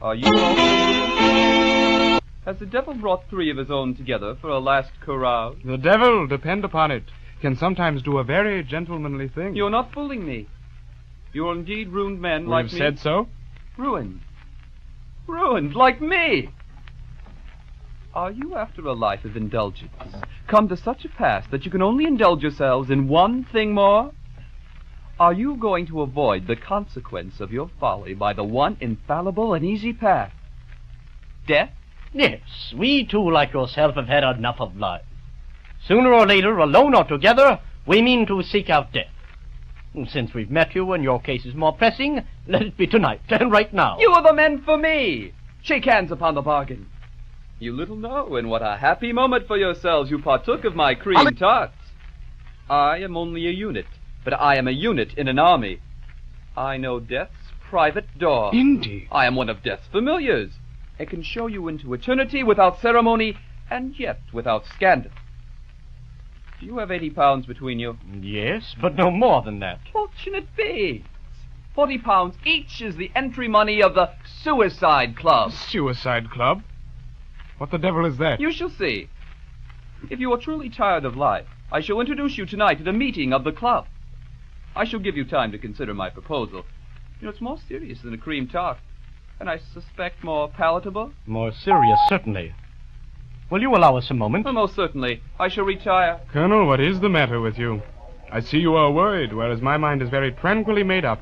Are you all... Has the devil brought three of his own together for a last carouse? The devil, depend upon it, can sometimes do a very gentlemanly thing. You're not fooling me. You're indeed ruined men like me. You've said so? Ruined. Ruined like me. Are you after a life of indulgence, come to such a pass that you can only indulge yourselves in one thing more? Are you going to avoid the consequence of your folly by the one infallible and easy path? Death? Yes, we too, like yourself, have had enough of life. Sooner or later, alone or together, we mean to seek out death. Since we've met you and your case is more pressing, let it be tonight, and right now. You are the men for me! Shake hands upon the bargain. You little know in what a happy moment for yourselves you partook of my cream tarts. I am only a unit, but I am a unit in an army. I know death's private door. Indeed. I am one of death's familiars, and can show you into eternity without ceremony, and yet without scandal. Do you have 80 pounds between you? Yes, but no more than that. Fortunate beings. 40 pounds each is the entry money of the Suicide Club. Suicide Club? What the devil is that? You shall see. If you are truly tired of life, I shall introduce you tonight at a meeting of the club. I shall give you time to consider my proposal. You know, it's more serious than a cream tart, and I suspect more palatable. More serious, certainly. Will you allow us a moment? Oh, most certainly. I shall retire. Colonel, what is the matter with you? I see you are worried, whereas my mind is very tranquilly made up.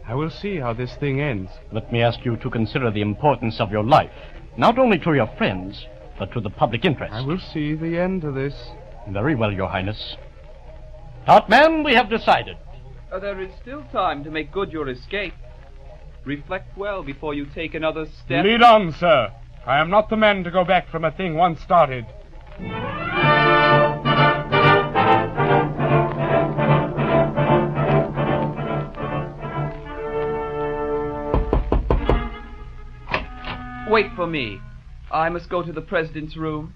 I will see how this thing ends. Let me ask you to consider the importance of your life, not only to your friends, but to the public interest. I will see the end of this. Very well, Your Highness. Tartman, we have decided. There is still time to make good your escape. Reflect well before you take another step. Lead on, sir. I am not the man to go back from a thing once started. Wait for me. I must go to the President's room.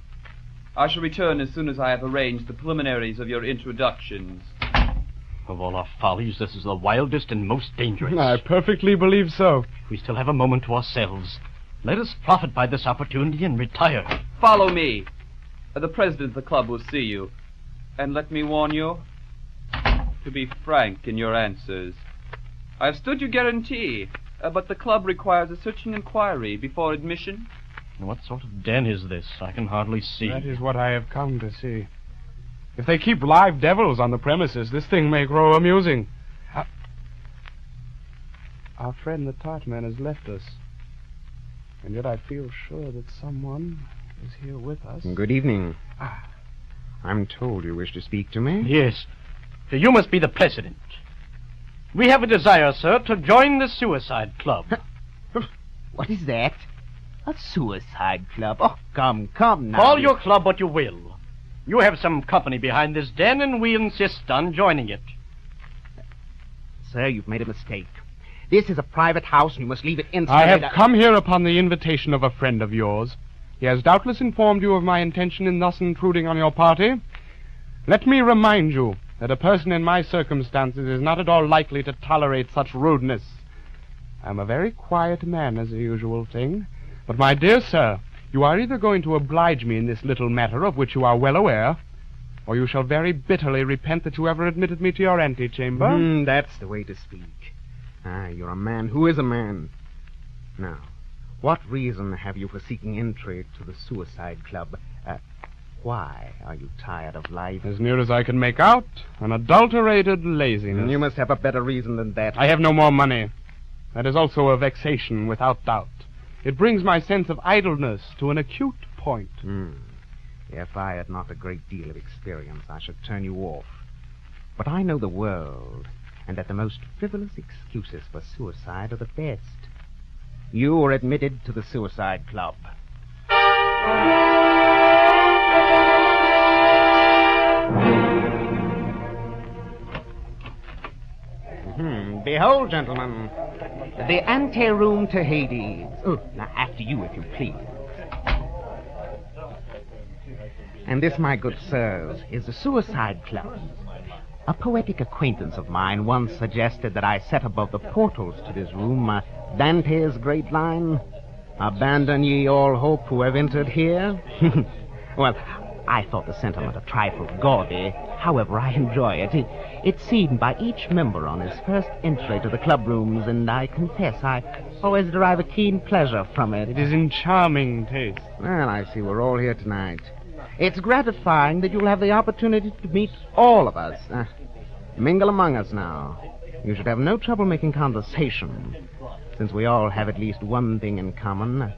I shall return as soon as I have arranged the preliminaries of your introductions. Of all our follies, this is the wildest and most dangerous. I perfectly believe so. We still have a moment to ourselves. Let us profit by this opportunity and retire. Follow me. The president of the club will see you. And let me warn you to be frank in your answers. I have stood your guarantee, but the club requires a searching inquiry before admission. What sort of den is this? I can hardly see. That is what I have come to see. If they keep live devils on the premises, this thing may grow amusing. Our friend the Tartman has left us. And yet I feel sure that someone is here with us. Good evening. I'm told you wish to speak to me. Yes. You must be the president. We have a desire, sir, to join the Suicide Club. What is that? A suicide club? Oh, come now. Call your club what you will. You have some company behind this den, and we insist on joining it. Sir, you've made a mistake. This is a private house, and you must leave it instantly. I have come here upon the invitation of a friend of yours. He has doubtless informed you of my intention in thus intruding on your party. Let me remind you that a person in my circumstances is not at all likely to tolerate such rudeness. I am a very quiet man, as a usual thing. But, my dear sir, you are either going to oblige me in this little matter, of which you are well aware, or you shall very bitterly repent that you ever admitted me to your antechamber. That's the way to speak. You're a man who is a man. Now, what reason have you for seeking entry to the Suicide Club? Why are you tired of life? As near as I can make out, an adulterated laziness. You must have a better reason than that. I have no more money. That is also a vexation, without doubt. It brings my sense of idleness to an acute point. If I had not a great deal of experience, I should turn you off. But I know the world, and that the most frivolous excuses for suicide are the best. You are admitted to the Suicide Club. Behold, gentlemen, the anteroom to Hades. Oh, now after you, if you please. And this, my good sirs, is the Suicide Club. A poetic acquaintance of mine once suggested that I set above the portals to this room Dante's great line, "Abandon ye all hope who have entered here." Well, I thought the sentiment a trifle gaudy. However, I enjoy it. It's seen by each member on his first entry to the club rooms, and I confess I always derive a keen pleasure from it. It is in charming taste. Well, I see we're all here tonight. It's gratifying that you'll have the opportunity to meet all of us. Mingle among us now. You should have no trouble making conversation, since we all have at least one thing in common.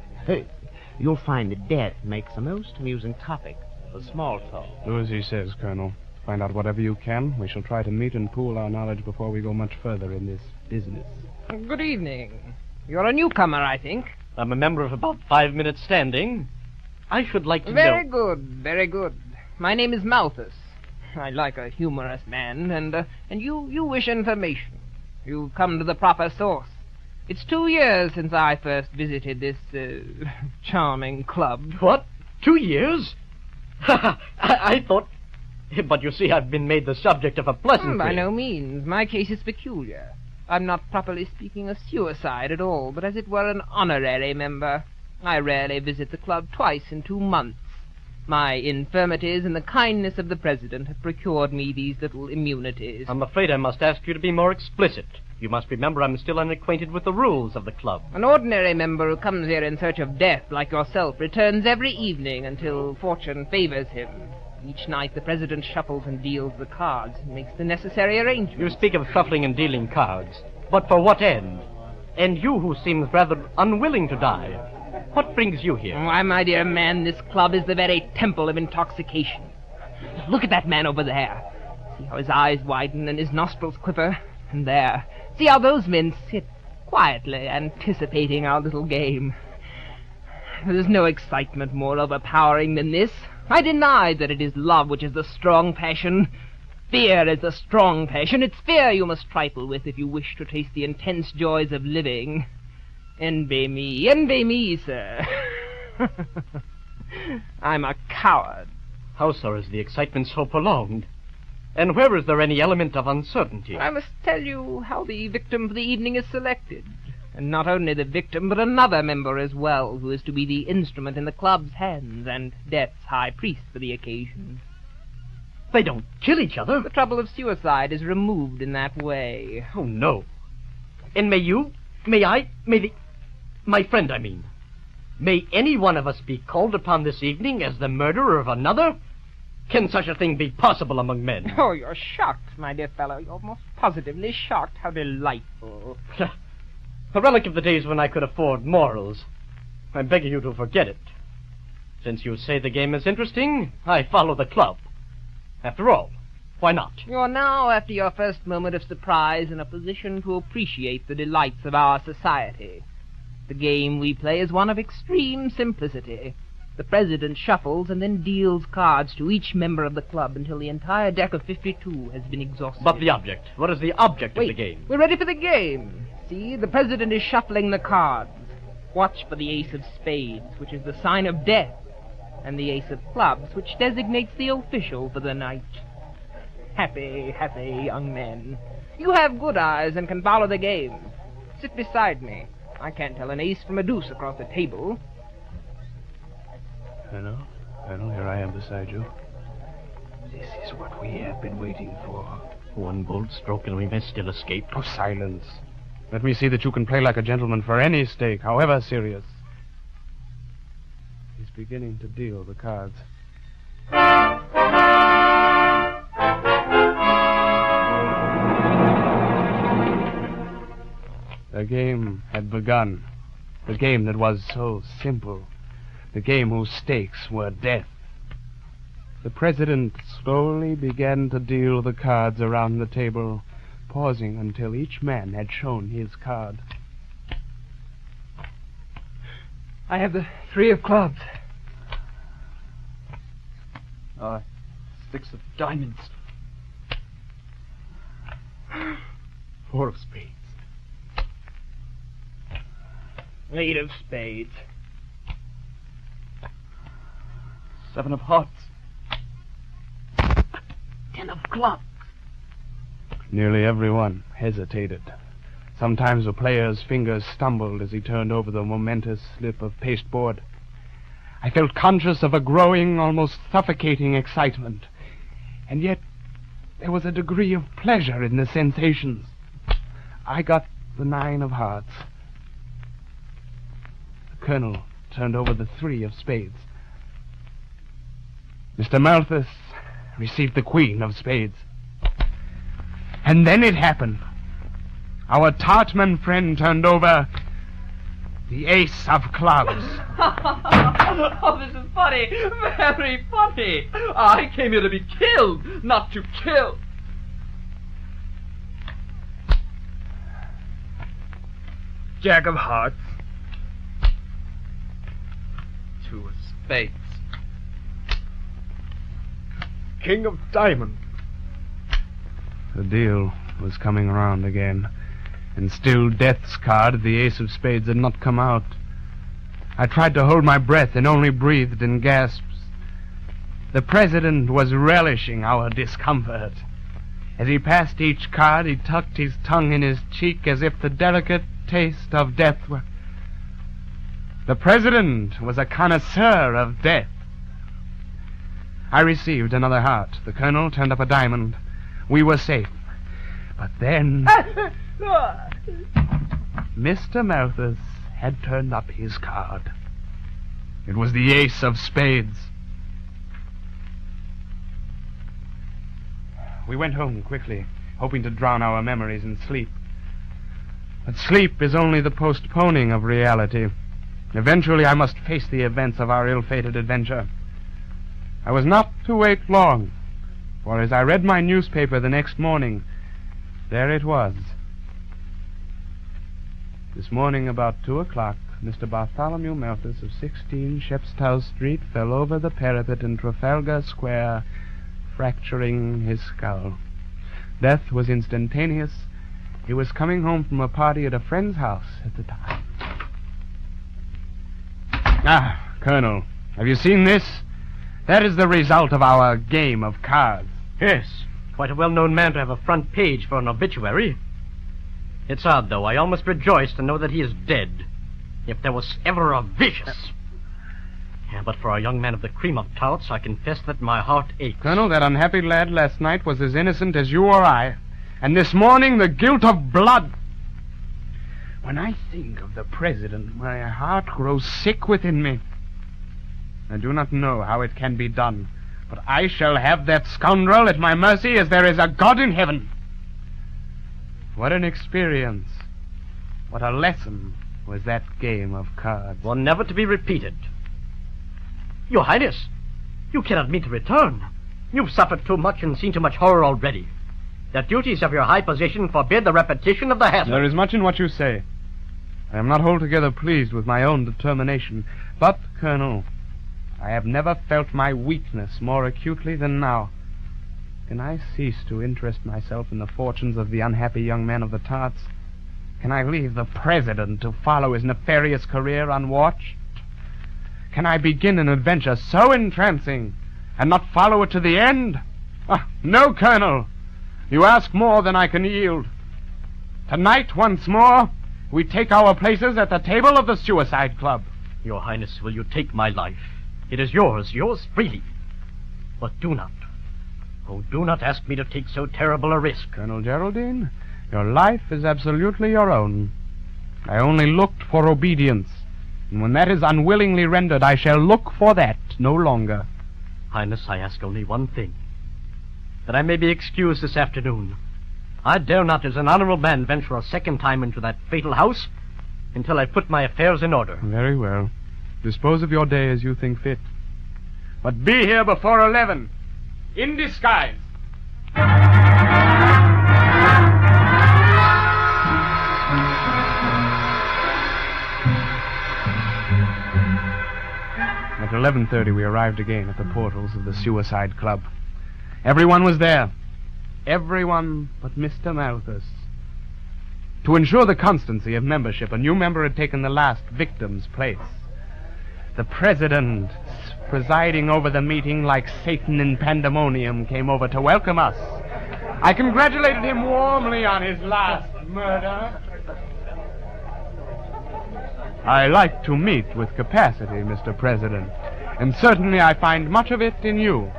You'll find that death makes a most amusing topic for small talk. Do as he says, Colonel. Find out whatever you can. We shall try to meet and pool our knowledge before we go much further in this business. Good evening. You're a newcomer, I think. I'm a member of about 5 minutes standing. I should like to know... Very good, very good. My name is Malthus. I like a humorous man, and you wish information. You've come to the proper source. It's 2 years since I first visited this, charming club. What? 2 years? I thought... But you see, I've been made the subject of a pleasantry. By no means. My case is peculiar. I'm not properly speaking a suicide at all, but as it were an honorary member. I rarely visit the club twice in 2 months. My infirmities and the kindness of the president have procured me these little immunities. I'm afraid I must ask you to be more explicit. You must remember I'm still unacquainted with the rules of the club. An ordinary member who comes here in search of death, like yourself, returns every evening until fortune favors him. Each night the president shuffles and deals the cards and makes the necessary arrangements. You speak of shuffling and dealing cards. But for what end? And you who seems rather unwilling to die. What brings you here? Why, my dear man, this club is the very temple of intoxication. Look at that man over there. See how his eyes widen and his nostrils quiver? And there, see how those men sit, quietly anticipating our little game. There's no excitement more overpowering than this. I deny that it is love which is the strong passion. Fear is the strong passion. It's fear you must trifle with if you wish to taste the intense joys of living. Envy me, sir. I'm a coward. How, sir, is the excitement so prolonged? And where is there any element of uncertainty? I must tell you how the victim for the evening is selected. And not only the victim, but another member as well, who is to be the instrument in the club's hands and death's high priest for the occasion. They don't kill each other. The trouble of suicide is removed in that way. Oh, no. And my friend, I mean, may any one of us be called upon this evening as the murderer of another? Can such a thing be possible among men? Oh, you're shocked, my dear fellow. You're most positively shocked. How delightful. A relic of the days when I could afford morals. I'm begging you to forget it. Since you say the game is interesting, I follow the club. After all, why not? You're now, after your first moment of surprise, in a position to appreciate the delights of our society. The game we play is one of extreme simplicity. The president shuffles and then deals cards to each member of the club until the entire deck of 52 has been exhausted. But the object? What is the object of the game? We're ready for the game. See, the president is shuffling the cards. Watch for the ace of spades, which is the sign of death, and the ace of clubs, which designates the official for the night. Happy, happy young men. You have good eyes and can follow the game. Sit beside me. I can't tell an ace from a deuce across the table. Colonel, here I am beside you. This is what we have been waiting for. One bold stroke and we may still escape. Oh, silence. Let me see that you can play like a gentleman for any stake, however serious. He's beginning to deal the cards. The game had begun. The game that was so simple. The game whose stakes were death. The president slowly began to deal the cards around the table, pausing until each man had shown his card. I have the 3 of clubs. 6 of diamonds. 4 of spades. 8 of spades. 7 of hearts. 10 of clubs. Nearly everyone hesitated. Sometimes the player's fingers stumbled as he turned over the momentous slip of pasteboard. I felt conscious of a growing, almost suffocating excitement. And yet, there was a degree of pleasure in the sensations. I got the 9 of hearts. The colonel turned over the 3 of spades. Mr. Malthus received the Queen of spades. And then it happened. Our Tartman friend turned over the ace of clubs. Oh, this is funny. Very funny. I came here to be killed, not to kill. Jack of hearts. 2 of spades. King of diamonds. The deal was coming around again, and still Death's card, the ace of spades, had not come out. I tried to hold my breath and only breathed in gasps. The president was relishing our discomfort. As he passed each card, he tucked his tongue in his cheek as if the delicate taste of death were... The president was a connoisseur of death. I received another heart. The colonel turned up a diamond. We were safe. But then... Mr. Malthus had turned up his card. It was the ace of spades. We went home quickly, hoping to drown our memories in sleep. But sleep is only the postponing of reality. Eventually I must face the events of our ill-fated adventure. I was not to wait long, for as I read my newspaper the next morning, there it was. This morning about 2 o'clock, Mr. Bartholomew Malthus of 16 Shepstow Street fell over the parapet in Trafalgar Square, fracturing his skull. Death was instantaneous. He was coming home from a party at a friend's house at the time. Ah, Colonel, have you seen this? That is the result of our game of cards. Yes, quite a well-known man to have a front page for an obituary. It's odd, though. I almost rejoice to know that he is dead. If there was ever a vicious... Yeah, but for a young man of the cream of touts, I confess that my heart aches. Colonel, that unhappy lad last night was as innocent as you or I. And this morning, the guilt of blood... When I think of the president, my heart grows sick within me. I do not know how it can be done, but I shall have that scoundrel at my mercy as there is a God in heaven. What an experience. What a lesson was that game of cards. One never to be repeated. Your Highness, you cannot mean to return. You've suffered too much and seen too much horror already. The duties of your high position forbid the repetition of the hazard. There is much in what you say. I am not altogether pleased with my own determination, but, Colonel, I have never felt my weakness more acutely than now. Can I cease to interest myself in the fortunes of the unhappy young men of the tarts? Can I leave the president to follow his nefarious career unwatched? Can I begin an adventure so entrancing and not follow it to the end? No, Colonel. You ask more than I can yield. Tonight, once more, we take our places at the table of the Suicide Club. Your Highness, will you take my life? It is yours freely. But do not, do not ask me to take so terrible a risk. Colonel Geraldine, your life is absolutely your own. I only looked for obedience, and when that is unwillingly rendered, I shall look for that no longer. Highness, I ask only one thing, that I may be excused this afternoon. I dare not, as an honorable man, venture a second time into that fatal house until I put my affairs in order. Very well. Dispose of your day as you think fit. But be here before 11, in disguise. At 11:30 we arrived again at the portals of the Suicide Club. Everyone was there. Everyone but Mr. Malthus. To ensure the constancy of membership, a new member had taken the last victim's place. The president, presiding over the meeting like Satan in pandemonium, came over to welcome us. I congratulated him warmly on his last murder. I like to meet with capacity, Mr. President, and certainly I find much of it in you.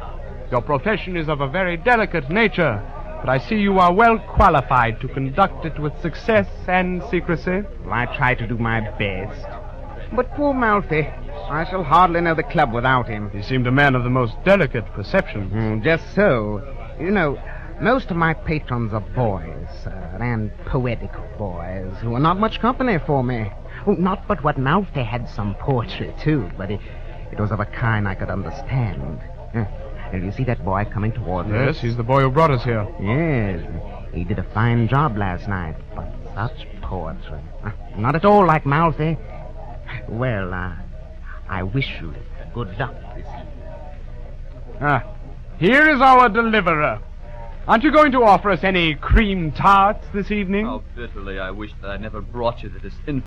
Your profession is of a very delicate nature, but I see you are well qualified to conduct it with success and secrecy. Well, I try to do my best. But poor Malfi, I shall hardly know the club without him. He seemed a man of the most delicate perception. Just so. You know, most of my patrons are boys, sir, and poetical boys, who are not much company for me. Oh, not but what Malfi had some poetry, too, but it was of a kind I could understand. And you see that boy coming toward us? Yes, he's the boy who brought us here. Yes, he did a fine job last night, but such poetry. Not at all like Malfi. Well, I wish you good luck this evening. Here is our deliverer. Aren't you going to offer us any cream tarts this evening? How bitterly I wish that I never brought you to this